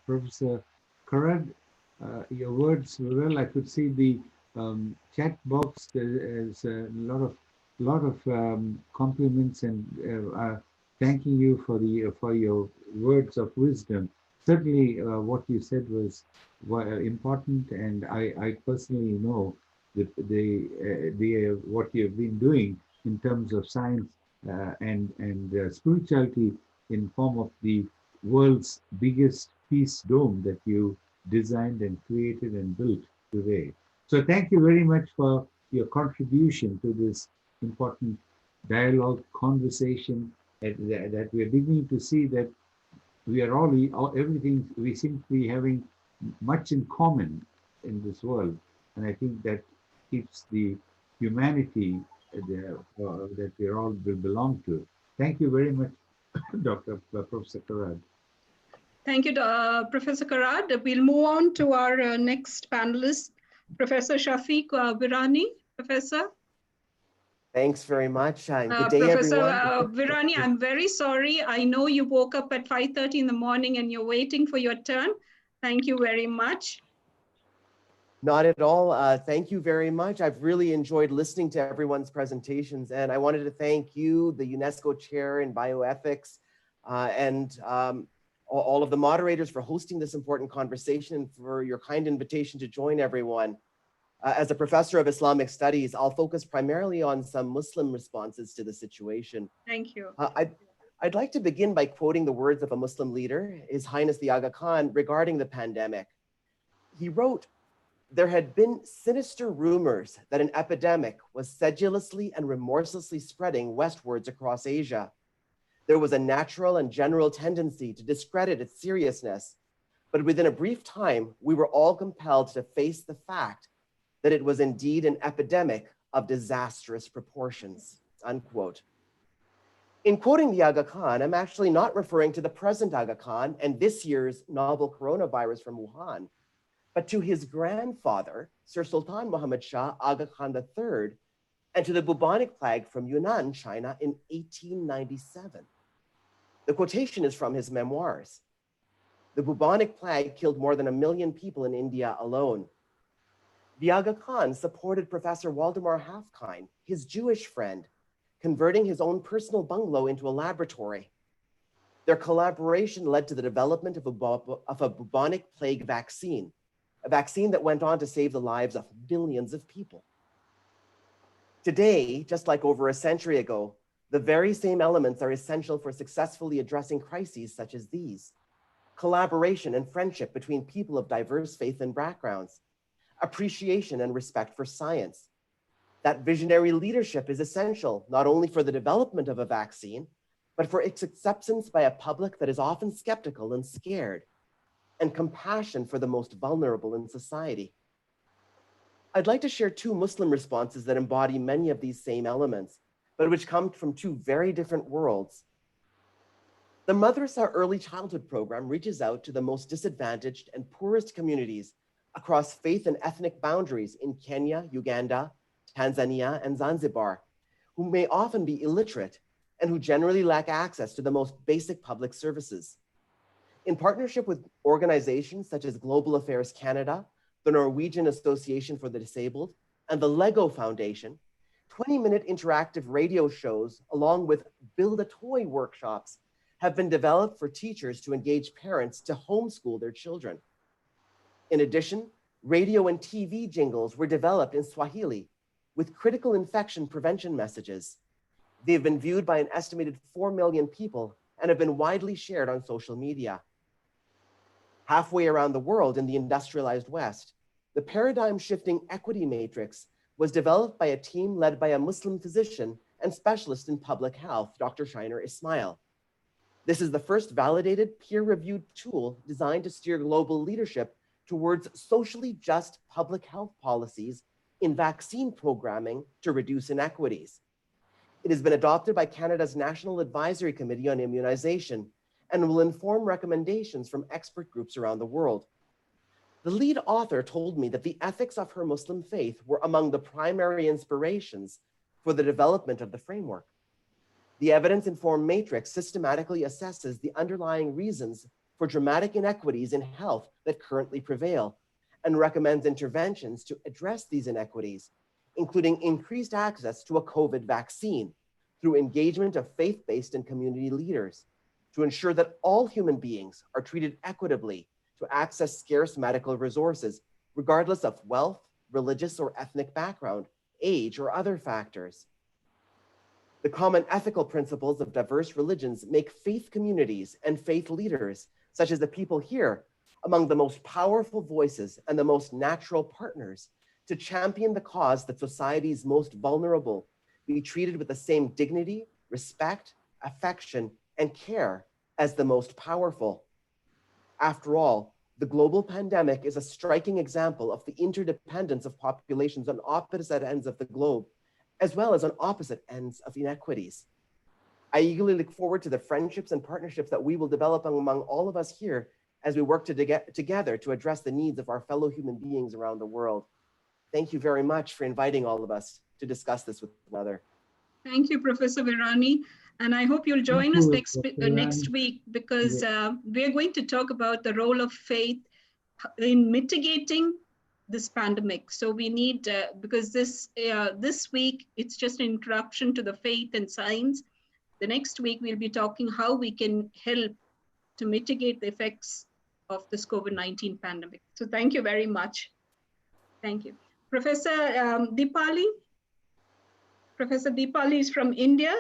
Professor Karad. Your words were well. I could see the chat box. There's a lot of compliments and thanking you for your words of wisdom. Certainly, what you said was important, and I personally know what you've been doing in terms of science and spirituality in form of the world's biggest peace dome that you designed and created and built today. So thank you very much for your contribution to this important dialogue, conversation, that we are beginning to see that we are everything, we seem to be having much in common in this world. And I think that keeps the humanity that we all belong to. Thank you very much, Professor Karad. Thank you, Professor Karad. We'll move on to our next panelist, Professor Shafiq Virani. Professor. Thanks very much. Good day, Professor everyone. Virani, I'm very sorry. I know you woke up at 5:30 in the morning and you're waiting for your turn. Thank you very much. Not at all. Thank you very much. I've really enjoyed listening to everyone's presentations, and I wanted to thank you, the UNESCO chair in bioethics, and all of the moderators for hosting this important conversation and for your kind invitation to join everyone. As a professor of Islamic studies, I'll focus primarily on some Muslim responses to the situation. Thank you. I'd like to begin by quoting the words of a Muslim leader, His Highness the Aga Khan, regarding the pandemic. He wrote, "There had been sinister rumors that an epidemic was sedulously and remorselessly spreading westwards across Asia. There was a natural and general tendency to discredit its seriousness, but within a brief time, we were all compelled to face the fact that it was indeed an epidemic of disastrous proportions," unquote. In quoting the Aga Khan, I'm actually not referring to the present Aga Khan and this year's novel coronavirus from Wuhan, but to his grandfather, Sir Sultan Muhammad Shah Aga Khan III, and to the bubonic plague from Yunnan, China in 1897. The quotation is from his memoirs. "The bubonic plague killed more than 1 million people in India alone. The Aga Khan supported Professor Waldemar Hafkind, his Jewish friend, converting his own personal bungalow into a laboratory. Their collaboration led to the development of a bubonic plague vaccine, a vaccine that went on to save the lives of millions of people. Today, just like over a century ago, the very same elements are essential for successfully addressing crises such as these: collaboration and friendship between people of diverse faith and backgrounds, appreciation and respect for science. That visionary leadership is essential not only for the development of a vaccine, but for its acceptance by a public that is often skeptical and scared, and compassion for the most vulnerable in society. I'd like to share 2 Muslim responses that embody many of these same elements, but which come from 2 very different worlds. The Madrasa Early Childhood Program reaches out to the most disadvantaged and poorest communities across faith and ethnic boundaries in Kenya, Uganda, Tanzania, and Zanzibar, who may often be illiterate and who generally lack access to the most basic public services. In partnership with organizations such as Global Affairs Canada, the Norwegian Association for the Disabled, and the Lego Foundation, 20-minute interactive radio shows along with Build a Toy workshops have been developed for teachers to engage parents to homeschool their children. In addition, radio and TV jingles were developed in Swahili with critical infection prevention messages. They have been viewed by an estimated 4 million people and have been widely shared on social media. Halfway around the world in the industrialized West, the paradigm-shifting equity matrix was developed by a team led by a Muslim physician and specialist in public health, Dr. Shiner Ismail. This is the first validated, peer-reviewed tool designed to steer global leadership towards socially just public health policies in vaccine programming to reduce inequities. It has been adopted by Canada's National Advisory Committee on Immunization and will inform recommendations from expert groups around the world. The lead author told me that the ethics of her Muslim faith were among the primary inspirations for the development of the framework. The evidence-informed matrix systematically assesses the underlying reasons for dramatic inequities in health that currently prevail and recommends interventions to address these inequities, including increased access to a COVID vaccine through engagement of faith-based and community leaders to ensure that all human beings are treated equitably to access scarce medical resources, regardless of wealth, religious or ethnic background, age, or other factors. The common ethical principles of diverse religions make faith communities and faith leaders, such as the people here, among the most powerful voices and the most natural partners to champion the cause that society's most vulnerable be treated with the same dignity, respect, affection, and care as the most powerful. After all, the global pandemic is a striking example of the interdependence of populations on opposite ends of the globe, as well as on opposite ends of inequities. I eagerly look forward to the friendships and partnerships that we will develop among all of us here as we work together to address the needs of our fellow human beings around the world. Thank you very much for inviting all of us to discuss this with one another. Thank you, Professor Virani. And I hope you'll join us next week, because we're going to talk about the role of faith in mitigating this pandemic. So we need, because this week, it's just an introduction to the faith and science. The next week, we'll be talking how we can help to mitigate the effects of this COVID-19 pandemic. So thank you very much. Thank you. Professor Deepali. Professor Deepali is from India,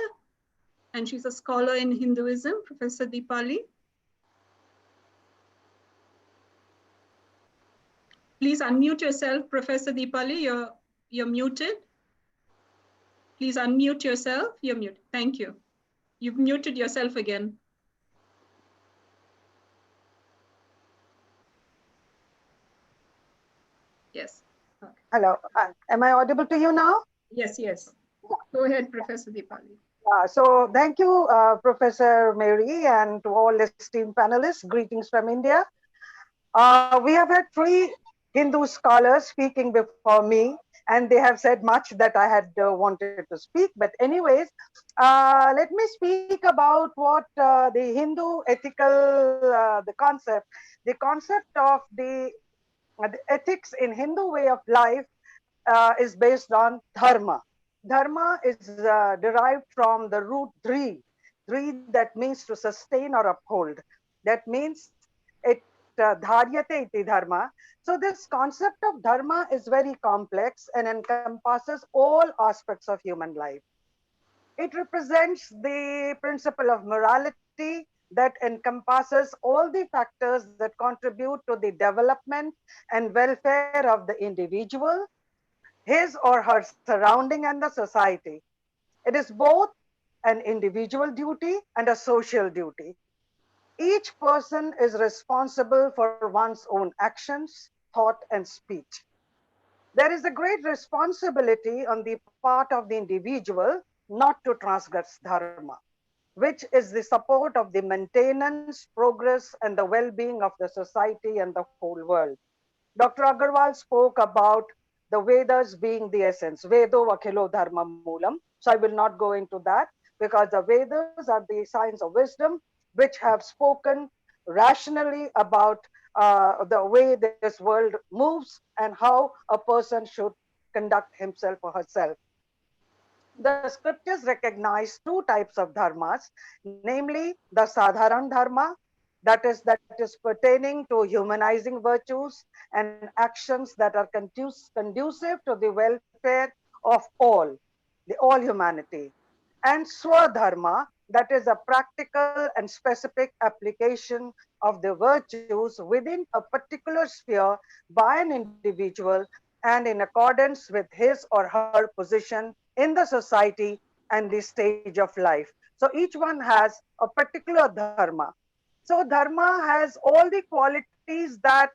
and she's a scholar in Hinduism. Professor Deepali. Please unmute yourself, Professor Deepali. You're muted. Please unmute yourself. You're muted. Thank you. You've muted yourself again. Yes. Okay. Hello. Am I audible to you now? Yes, yes. Go ahead, Professor Deepali. So thank you, Professor Mary, and to all esteemed panelists. Greetings from India. We have had 3 Hindu scholars speaking before me, and they have said much that I had wanted to speak. But anyways, let me speak about what the Hindu ethical, the concept of the ethics in Hindu way of life is based on dharma. Dharma is derived from the root dri that means to sustain or uphold. That means it dharyate iti dharma. So this concept of dharma is very complex and encompasses all aspects of human life. It represents the principle of morality that encompasses all the factors that contribute to the development and welfare of the individual, his or her surrounding, and the society. It is both an individual duty and a social duty. Each person is responsible for one's own actions, thought, and speech. There is a great responsibility on the part of the individual not to transgress dharma, which is the support of the maintenance, progress, and the well-being of the society and the whole world. Dr. Agarwal spoke about the Vedas being the essence. Vedo Akhilo Dharma Moolam. So I will not go into that, because the Vedas are the science of wisdom, which have spoken rationally about the way this world moves and how a person should conduct himself or herself. The scriptures recognize 2 types of dharmas, namely the sadharan dharma, that is pertaining to humanizing virtues and actions that are conducive to the welfare of all humanity, and swadharma, that is a practical and specific application of the virtues within a particular sphere by an individual and in accordance with his or her position in the society and the stage of life. So each one has a particular dharma. So dharma has all the qualities that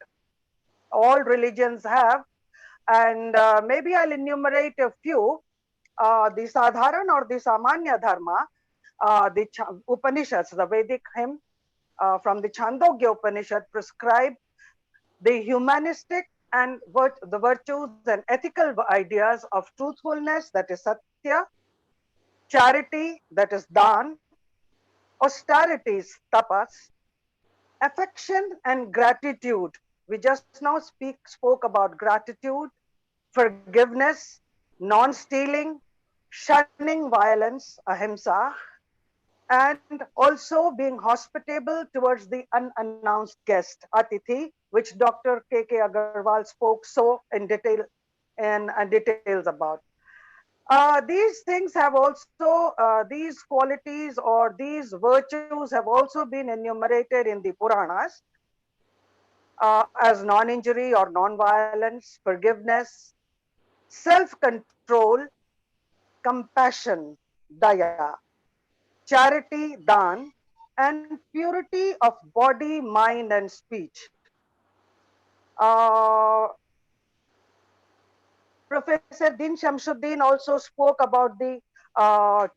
all religions have, and maybe I'll enumerate a few. The sadharan or the samanya dharma, the Upanishads, the Vedic hymn from the Chandogya Upanishad prescribe the humanistic and the virtues and ethical ideas of truthfulness, that is satya, charity, that is dan, austerities, tapas, affection and gratitude. We just now spoke about gratitude, forgiveness, non-stealing, shunning violence, ahimsa, and also being hospitable towards the unannounced guest, atithi, which Dr. K.K. Agarwal spoke so in detail and details about. These things have also, these qualities or these virtues have also been enumerated in the Puranas as non-injury or non-violence, forgiveness, self-control, compassion, daya, charity, dan, and purity of body, mind, and speech. Professor Din Shamsuddin also spoke about the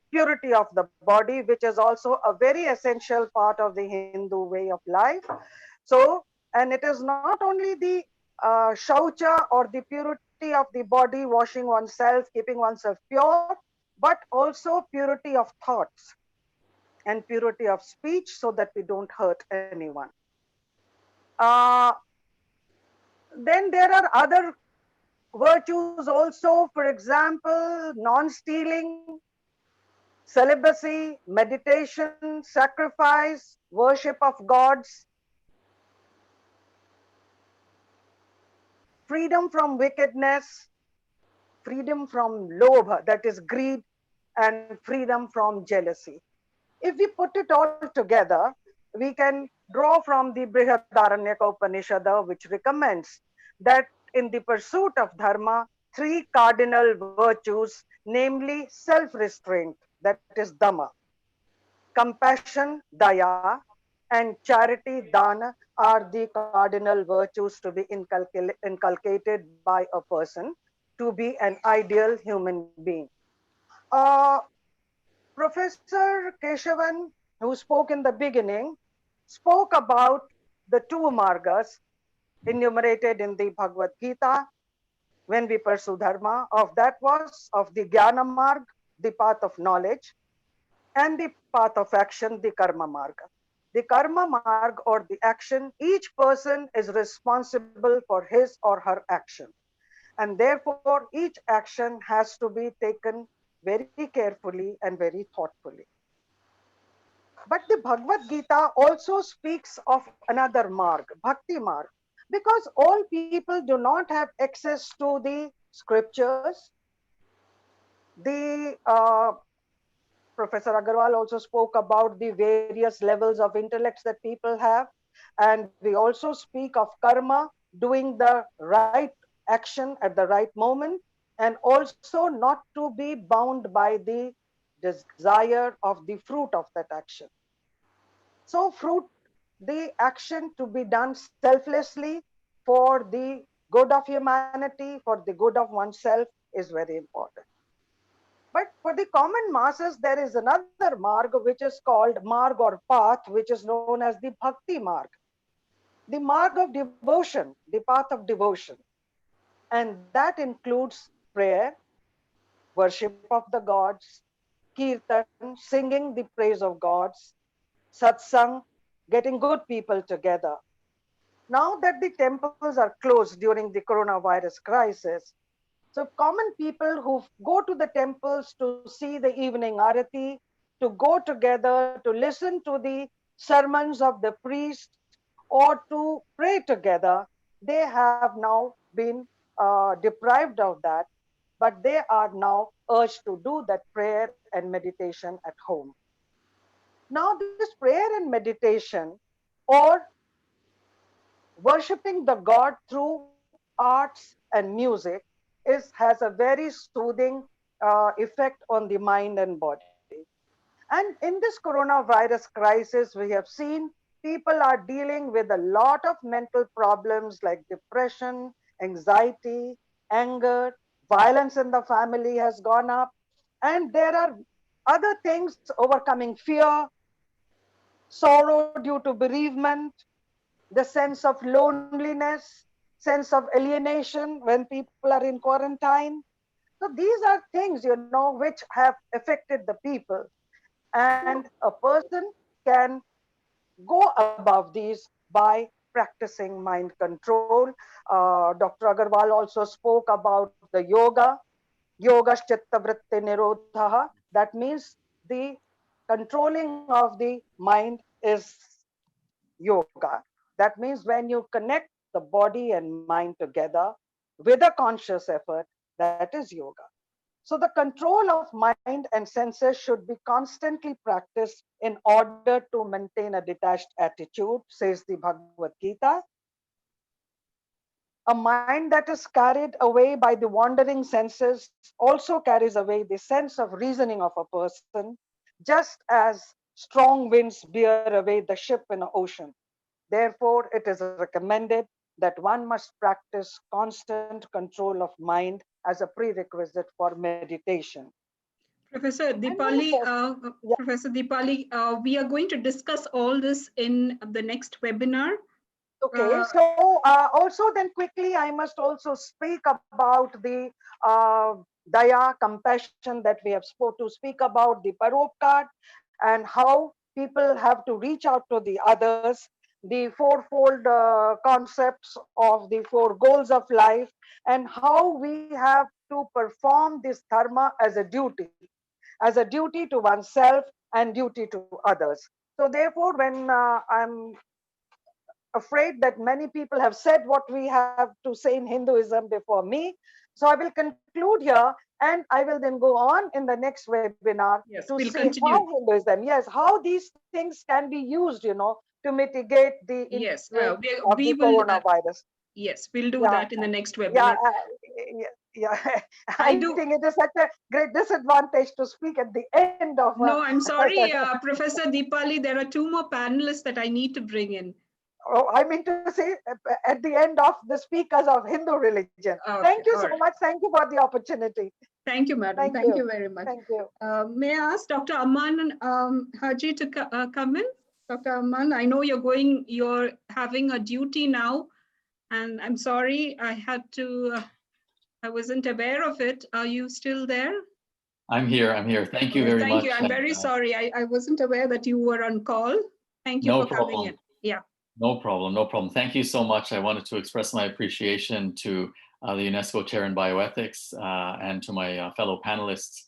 purity of the body, which is also a very essential part of the Hindu way of life. So, and it is not only the shaucha or the purity of the body, washing oneself, keeping oneself pure, but also purity of thoughts and purity of speech so that we don't hurt anyone. Uh, then there are other virtues also, for example, non-stealing, celibacy, meditation, sacrifice, worship of gods, freedom from wickedness, freedom from lobha, that is greed, and freedom from jealousy. If we put it all together, we can draw from the Brihadaranyaka Upanishad, which recommends that in the pursuit of dharma, three cardinal virtues, namely self-restraint, that is dhamma, compassion, daya, and charity, dana, are the cardinal virtues to be inculcated by a person to be an ideal human being. Uh, Professor Keshavan, who spoke in the beginning, spoke about the two margas enumerated in the Bhagavad Gita when we pursue dharma. Of that was of the Jnana Marg, the path of knowledge, and the path of action, the Karma Marga. The Karma Marg or the action, each person is responsible for his or her action. And therefore, each action has to be taken very carefully and very thoughtfully. But the Bhagavad Gita also speaks of another marg, Bhakti marg, because all people do not have access to the scriptures. The Professor Agarwal also spoke about the various levels of intellects that people have. And we also speak of karma, doing the right action at the right moment, and also not to be bound by the desire of the fruit of that action. So fruit, the action to be done selflessly for the good of humanity, for the good of oneself is very important. But for the common masses, there is another marg which is called marg or path, which is known as the bhakti marg, the marg of devotion, the path of devotion. And that includes prayer, worship of the gods, kirtan, singing the praise of gods, satsang, getting good people together. Now that the temples are closed during the coronavirus crisis, so common people who go to the temples to see the evening arati, to go together, to listen to the sermons of the priest, or to pray together, they have now been deprived of that, but they are now urged to do that prayer and meditation at home. Now, this prayer and meditation, or worshipping the God through arts and music, has a very soothing effect on the mind and body. And in this coronavirus crisis, we have seen people are dealing with a lot of mental problems like depression, anxiety, anger, violence in the family has gone up. And there are other things, overcoming fear, sorrow due to bereavement, the sense of loneliness, sense of alienation when people are in quarantine. So these are things, which have affected the people. And a person can go above these by practicing mind control. Dr. Agarwal also spoke about the yoga, yoga chitta vritti nirodha. That means the controlling of the mind is yoga. That means when you connect the body and mind together with a conscious effort, that is yoga. So the control of mind and senses should be constantly practiced in order to maintain a detached attitude, says the Bhagavad Gita. A mind that is carried away by the wandering senses also carries away the sense of reasoning of a person, just as strong winds bear away the ship in an ocean. Therefore, it is recommended that one must practice constant control of mind as a prerequisite for meditation. Professor Dipali, Professor Dipali, we are going to discuss all this in the next webinar. Okay, so also then quickly, I must also speak about the daya, compassion that we have to speak about, the paropkar, and how people have to reach out to the others, the fourfold concepts of the four goals of life, and how we have to perform this dharma as a duty to oneself and duty to others. So therefore, when I'm afraid that many people have said what we have to say in Hinduism before me. So I will conclude here and I will then go on in the next webinar Yes, to we'll see continue. how Hinduism, yes, how these things can be used, to mitigate the Yes, threat of we the will. coronavirus. Yes, we'll do Yeah, that in the next yeah, webinar. yeah. I I do. think it is such a great disadvantage to speak at the end of No, I'm sorry, Professor Deepali. There are two more panelists that I need to bring in. Oh, I mean to say at the end of the speakers of Hindu religion. Okay, Thank you all so right. much. Thank you for the opportunity. Thank you, madam. Thank you very much. Thank you. May I ask Dr. Aman Haji to come in? Dr. Aman, I know you're having a duty now, and I'm sorry I wasn't aware of it. Are you still there? I'm here. Thank you Yes, very thank much. you. I'm very sorry. I wasn't aware that you were on call. Thank you No for coming problem. in. Yeah. No problem. Thank you so much. I wanted to express my appreciation to the UNESCO Chair in Bioethics and to my fellow panelists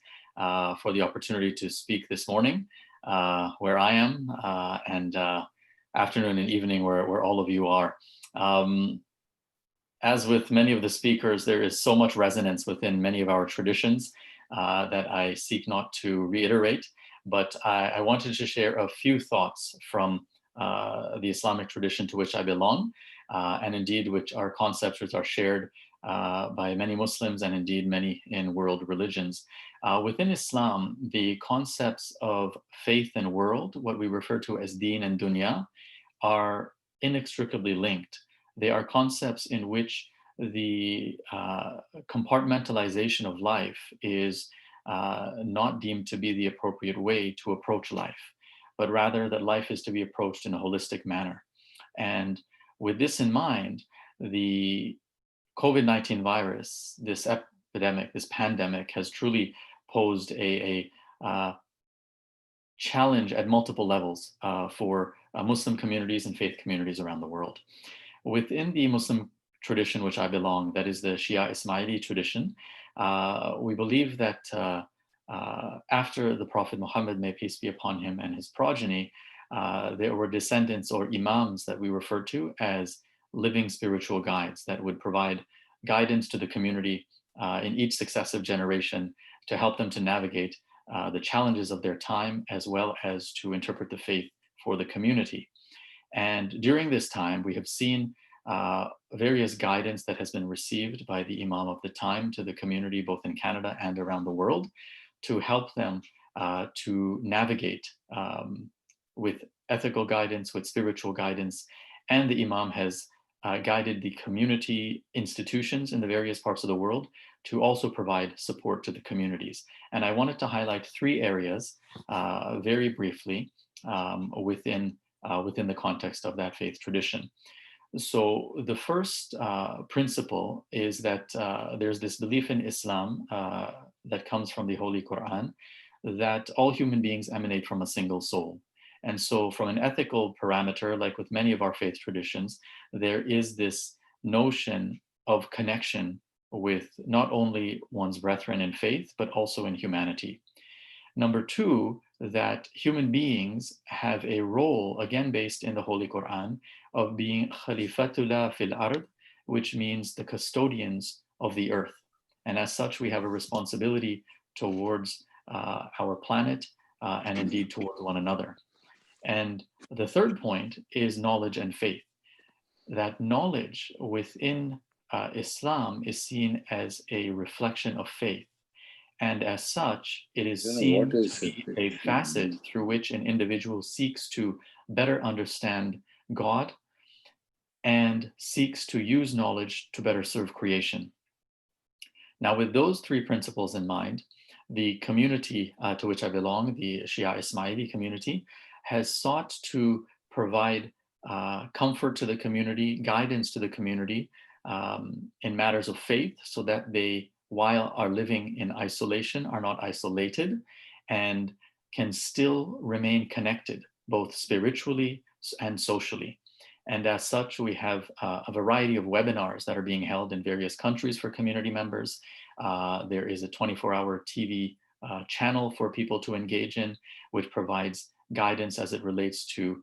for the opportunity to speak this morning where I am and afternoon and evening where all of you are. As with many of the speakers, there is so much resonance within many of our traditions that I seek not to reiterate, but I wanted to share a few thoughts from the Islamic tradition to which I belong, and indeed which are concepts which are shared by many Muslims and indeed many in world religions. Within Islam, the concepts of faith and world, what we refer to as deen and dunya, are inextricably linked. They are concepts in which the compartmentalization of life is not deemed to be the appropriate way to approach life, but rather that life is to be approached in a holistic manner. And with this in mind, the COVID-19 virus, this epidemic, this pandemic has truly posed a challenge at multiple levels for Muslim communities and faith communities around the world. Within the Muslim tradition which I belong, that is the Shia Ismaili tradition, we believe that after the Prophet Muhammad, may peace be upon him, and his progeny, there were descendants or imams that we refer to as living spiritual guides that would provide guidance to the community in each successive generation to help them to navigate the challenges of their time, as well as to interpret the faith for the community. And during this time, we have seen various guidance that has been received by the Imam of the time to the community, both in Canada and around the world, to help them to navigate with ethical guidance, with spiritual guidance. And the Imam has guided the community institutions in the various parts of the world to also provide support to the communities. And I wanted to highlight three areas very briefly within the context of that faith tradition. So the first principle is that there's this belief in Islam that comes from the Holy Quran, that all human beings emanate from a single soul. And so from an ethical parameter, like with many of our faith traditions, there is this notion of connection with not only one's brethren in faith, but also in humanity. Number two, that human beings have a role, again based in the Holy Quran, of being khalifatullah fil ard, which means the custodians of the earth. And as such, we have a responsibility towards our planet and indeed towards one another. And the third point is knowledge and faith. That knowledge within Islam is seen as a reflection of faith. And as such, it is seen to be a facet through which an individual seeks to better understand God and seeks to use knowledge to better serve creation. Now, with those three principles in mind, the community to which I belong, the Shia Ismaili community, has sought to provide comfort to the community, guidance to the community in matters of faith, so that they while are living in isolation, are not isolated, and can still remain connected, both spiritually and socially. And as such, we have a variety of webinars that are being held in various countries for community members. There is a 24-hour TV channel for people to engage in, which provides guidance as it relates to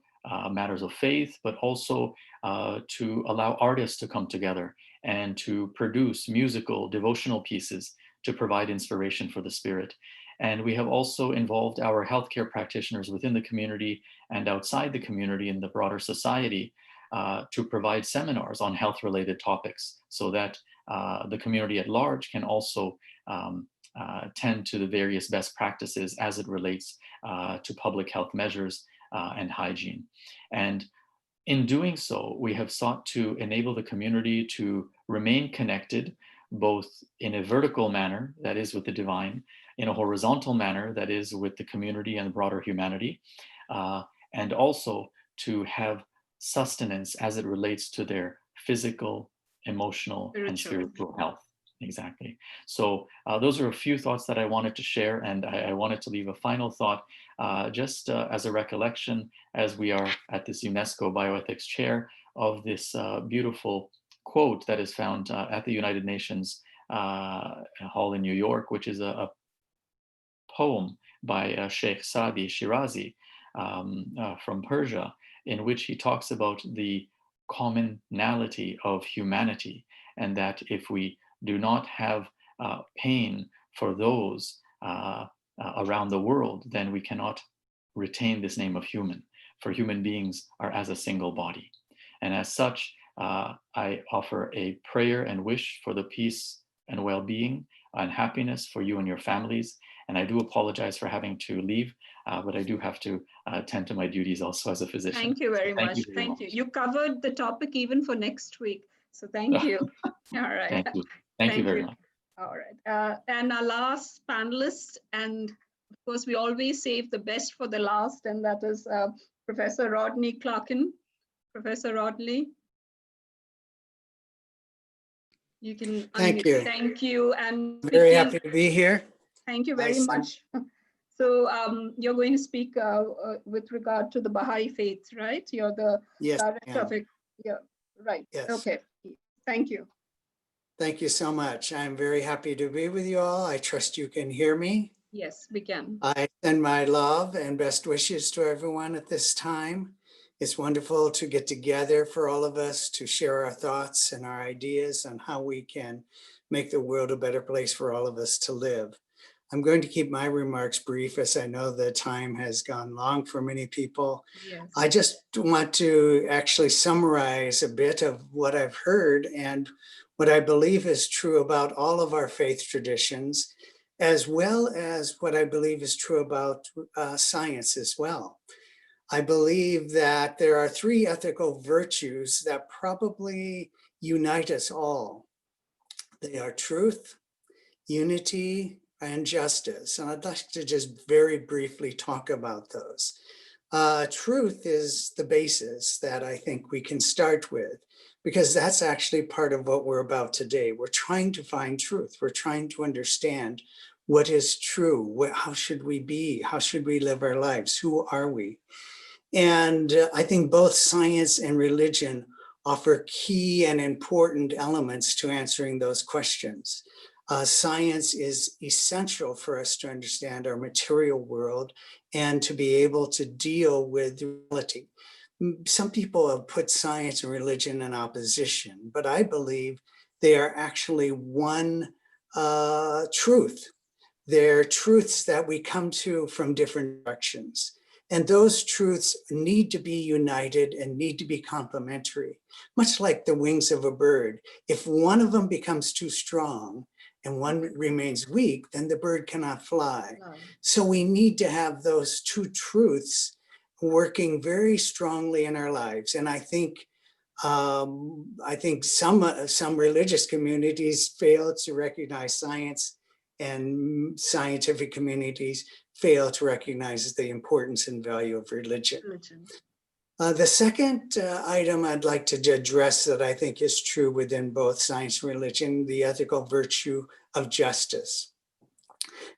matters of faith, but also to allow artists to come together and to produce musical devotional pieces to provide inspiration for the spirit. And we have also involved our healthcare practitioners within the community and outside the community in the broader society to provide seminars on health-related topics, so that the community at large can also tend to the various best practices as it relates to public health measures and hygiene. And in doing so, we have sought to enable the community to remain connected, both in a vertical manner, that is with the divine, in a horizontal manner, that is with the community and broader humanity, and also to have sustenance as it relates to their physical, emotional, and spiritual health. Exactly. So those are a few thoughts that I wanted to share, and I wanted to leave a final thought just as a recollection, as we are at this UNESCO Bioethics Chair, of this beautiful quote that is found at the United Nations Hall in New York, which is a poem by Sheikh Saadi Shirazi from Persia, in which he talks about the commonality of humanity, and that if we do not have pain for those around the world, then we cannot retain this name of human, for human beings are as a single body. And as such, I offer a prayer and wish for the peace and well-being and happiness for you and your families. And I do apologize for having to leave, but I do have to attend to my duties also as a physician. Thank you very much. Thank you. You covered the topic even for next week. So thank you. All right. Thank you. Thank you very much. All right. And our last panelist, and of course, we always save the best for the last, and that is Professor Rodney Clarkin. Professor Rodney. You can Thank unmute. you. Thank you. And very happy to be here. Thank you very much. So you're going to speak with regard to the Baha'i faith, right? You're the director of it. Yeah, right. Yes. Okay. Thank you. Thank you so much. I'm very happy to be with you all. I trust you can hear me. Yes, we can. I send my love and best wishes to everyone at this time. It's wonderful to get together for all of us to share our thoughts and our ideas on how we can make the world a better place for all of us to live. I'm going to keep my remarks brief, as I know the time has gone long for many people. Yes. I just want to actually summarize a bit of what I've heard and what I believe is true about all of our faith traditions, as well as what I believe is true about science as well. I believe that there are three ethical virtues that probably unite us all. They are truth, unity, and justice. And I'd like to just very briefly talk about those. Truth is the basis that I think we can start with, because that's actually part of what we're about today. We're trying to find truth. We're trying to understand what is true. How should we be? How should we live our lives? Who are we? And I think both science and religion offer key and important elements to answering those questions. Science is essential for us to understand our material world and to be able to deal with reality. Some people have put science and religion in opposition, but I believe they are actually one truth. They're truths that we come to from different directions. And those truths need to be united and need to be complementary, much like the wings of a bird. If one of them becomes too strong and one remains weak, then the bird cannot fly. So we need to have those two truths working very strongly in our lives. And I think some religious communities fail to recognize science, and scientific communities fail to recognize the importance and value of religion. The second item I'd like to address that I think is true within both science and religion, the ethical virtue of justice.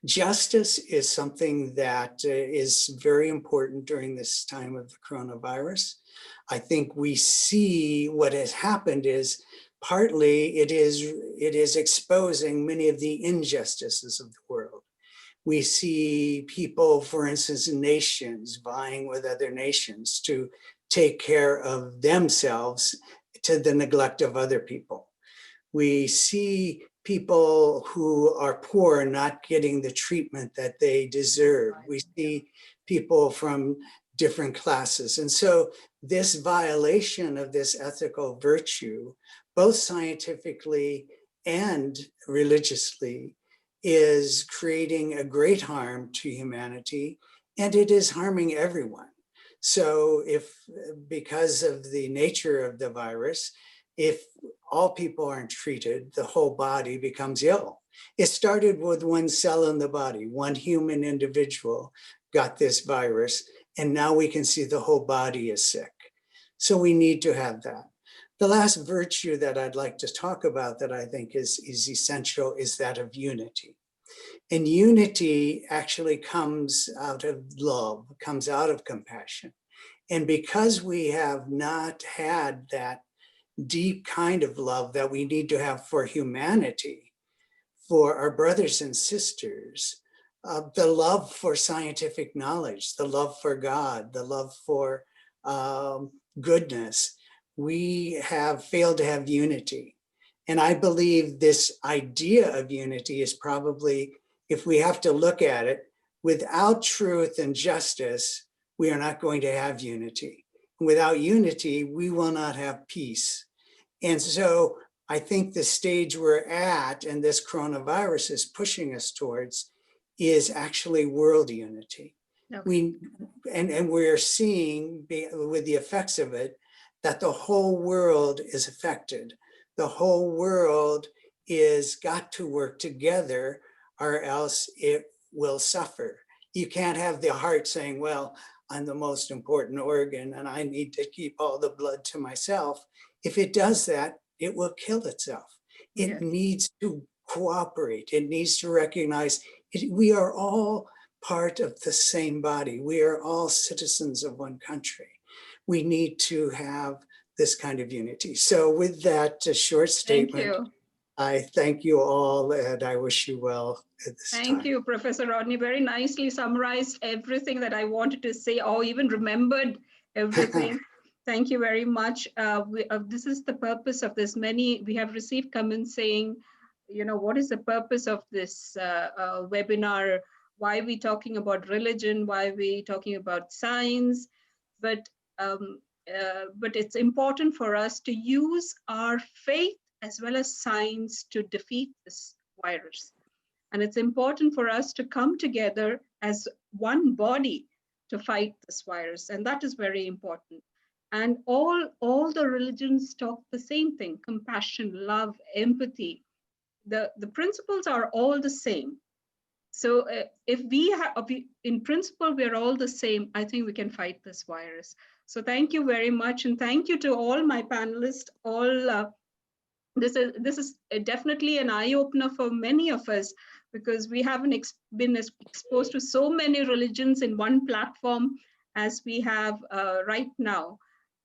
Justice is something that is very important during this time of the coronavirus. I think we see what has happened is partly it is exposing many of the injustices of the world. We see people, for instance, nations vying with other nations to take care of themselves to the neglect of other people. We see people who are poor not getting the treatment that they deserve. We see people from different classes. And so this violation of this ethical virtue, both scientifically and religiously, is creating a great harm to humanity, and it is harming everyone. So if, because of the nature of the virus, if all people aren't treated, the whole body becomes ill. It started with one cell in the body, one human individual got this virus, and now we can see the whole body is sick. So we need to have that. The last virtue that I'd like to talk about that I think is essential is that of unity. And unity actually comes out of love, comes out of compassion. And because we have not had that deep kind of love that we need to have for humanity, for our brothers and sisters, the love for scientific knowledge, the love for God, the love for goodness, we have failed to have unity. And I believe this idea of unity is probably, if we have to look at it, without truth and justice, we are not going to have unity. Without unity, we will not have peace. And so I think the stage we're at, and this coronavirus is pushing us towards, is actually world unity. Okay. We're seeing, with the effects of it, that the whole world is affected. The whole world is got to work together, or else it will suffer. You can't have the heart saying, well, I'm the most important organ and I need to keep all the blood to myself. If it does that, it will kill itself. It needs to cooperate. It needs to recognize we are all part of the same body. We are all citizens of one country. We need to have this kind of unity. So with that short statement, I thank you all and I wish you well at this time. Thank you, Professor Rodney. Very nicely summarized everything that I wanted to say, or even remembered everything. Thank you very much. This is the purpose of this. We have received comments saying, you know, what is the purpose of this webinar? Why are we talking about religion? Why are we talking about science? But it's important for us to use our faith as well as science to defeat this virus. And it's important for us to come together as one body to fight this virus. And that is very important. And all the religions talk the same thing: compassion, love, empathy. The principles are all the same. So if we have, in principle, we're all the same, I think we can fight this virus. So thank you very much. And thank you to all my panelists. This is definitely an eye-opener for many of us, because we haven't been exposed to so many religions in one platform as we have right now.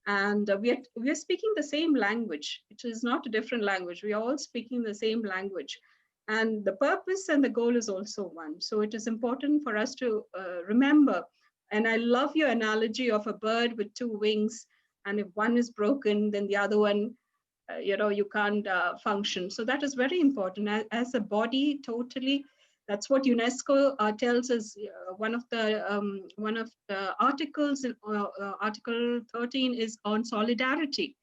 And we are speaking the same language. It is not a different language. We are all speaking the same language. And the purpose and the goal is also one. So it is important for us to remember. And I love your analogy of a bird with two wings. And if one is broken, then the other one, you can't function. So that is very important. As a body, totally, that's what UNESCO tells us. One of the articles, Article 13, is on solidarity.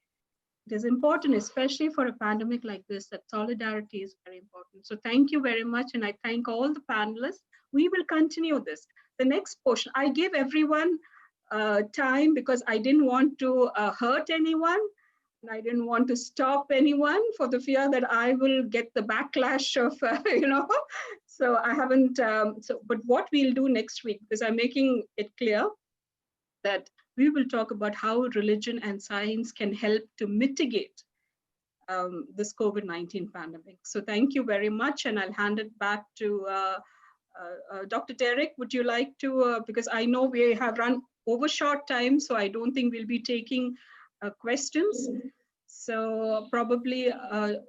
It is important, especially for a pandemic like this, that solidarity is very important. So thank you very much, and I thank all the panelists. We will continue this. The next portion, I give everyone time because I didn't want to hurt anyone. And I didn't want to stop anyone for the fear that I will get the backlash of, so I haven't, but what we'll do next week, because I'm making it clear that we will talk about how religion and science can help to mitigate this COVID-19 pandemic. So thank you very much, and I'll hand it back to Dr. Derek. Would you like to, because I know we have run over short time, so I don't think we'll be taking questions. So probably,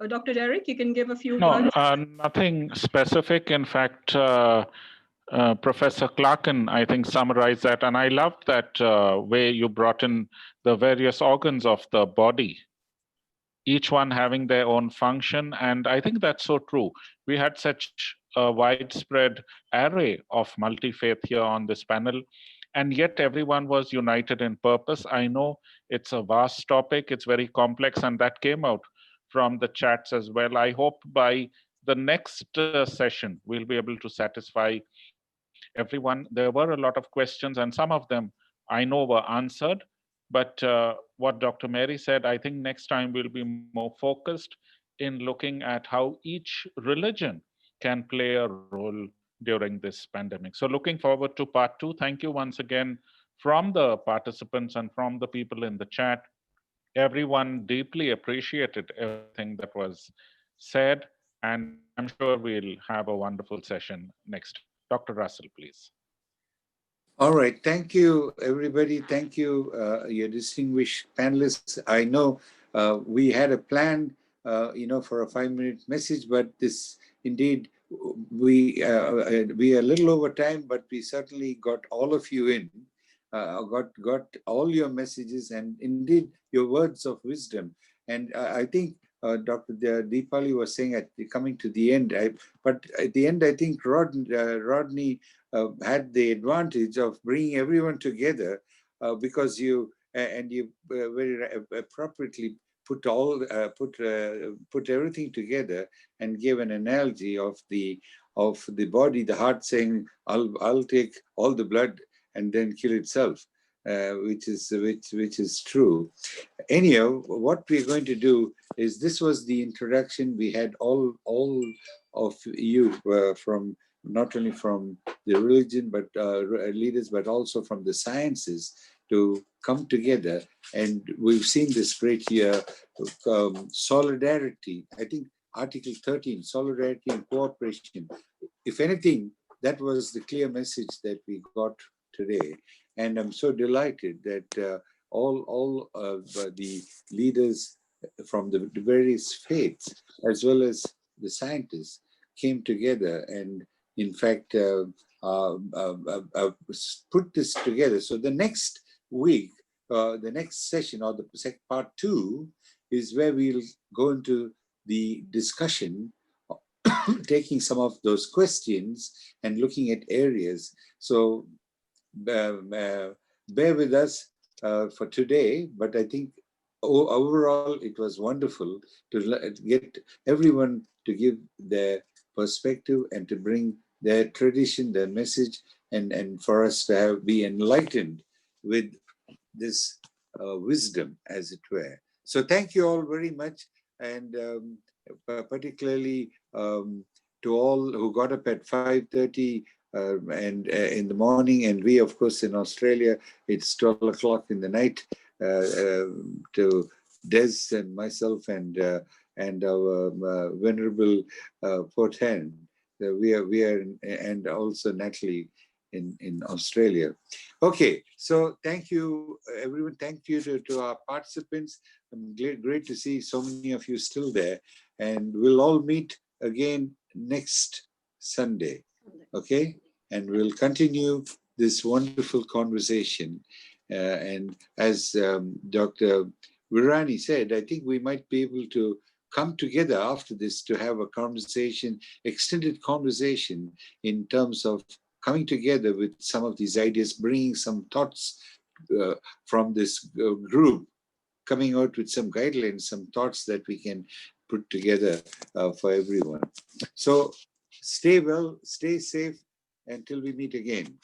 Dr. Derek, you can give a few No, words. nothing specific. In fact, Professor Clarkin, I think, summarized that. And I loved that way you brought in the various organs of the body, each one having their own function. And I think that's so true. We had such a widespread array of multi-faith here on this panel, and yet everyone was united in purpose. I know it's a vast topic, it's very complex, and that came out from the chats as well. I hope by the next session, we'll be able to satisfy everyone. There were a lot of questions, and some of them I know were answered. But what Dr. Mary said, I think next time we'll be more focused in looking at how each religion can play a role during this pandemic. So looking forward to part 2. Thank you once again from the participants and from the people in the chat. Everyone deeply appreciated everything that was said, and I'm sure we'll have a wonderful session next. Dr. Russell, please. All right, thank you, everybody. Thank you, your distinguished panelists. I know we had a plan, for a 5-minute message, but this indeed, we are a little over time, but we certainly got all of you in, got all your messages and indeed your words of wisdom. And I think Dr. Deepali was saying coming to the end, but at the end, I think Rodney had the advantage of bringing everyone together because you very appropriately put everything together and gave an analogy of the body, the heart saying, "I'll take all the blood and then kill itself," which is true. Anyhow, what we're going to do is, this was the introduction. We had all of you from not only from the religion, but leaders, but also from the sciences to come together. And we've seen this great here, solidarity. I think Article 13, solidarity and cooperation. If anything, that was the clear message that we got today. And I'm so delighted that all of the leaders from the various faiths, as well as the scientists, came together and in fact, put this together. So the next week, the next session, or the part 2, is where we'll go into the discussion, taking some of those questions and looking at areas. So bear with us for today, but I think overall it was wonderful to get everyone to give their perspective and to bring their tradition, their message, and for us to be enlightened with this wisdom, as it were. So thank you all very much, and particularly to all who got up at 5:30 and in the morning, and we, of course, in Australia, it's 12 o'clock in the night, to Des and myself and our venerable Porten. We are and also Natalie in Australia. Okay, so thank you, everyone. Thank you to our participants. Great to see so many of you still there. And we'll all meet again next Sunday, okay? And we'll continue this wonderful conversation. And as Dr. Virani said, I think we might be able to come together after this to have a conversation, extended conversation, in terms of coming together with some of these ideas, bringing some thoughts from this group, coming out with some guidelines, some thoughts that we can put together for everyone. So stay well, stay safe until we meet again.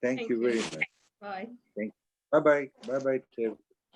Thank you very much. Bye. Thank you. Bye-bye. Bye-bye, Tim.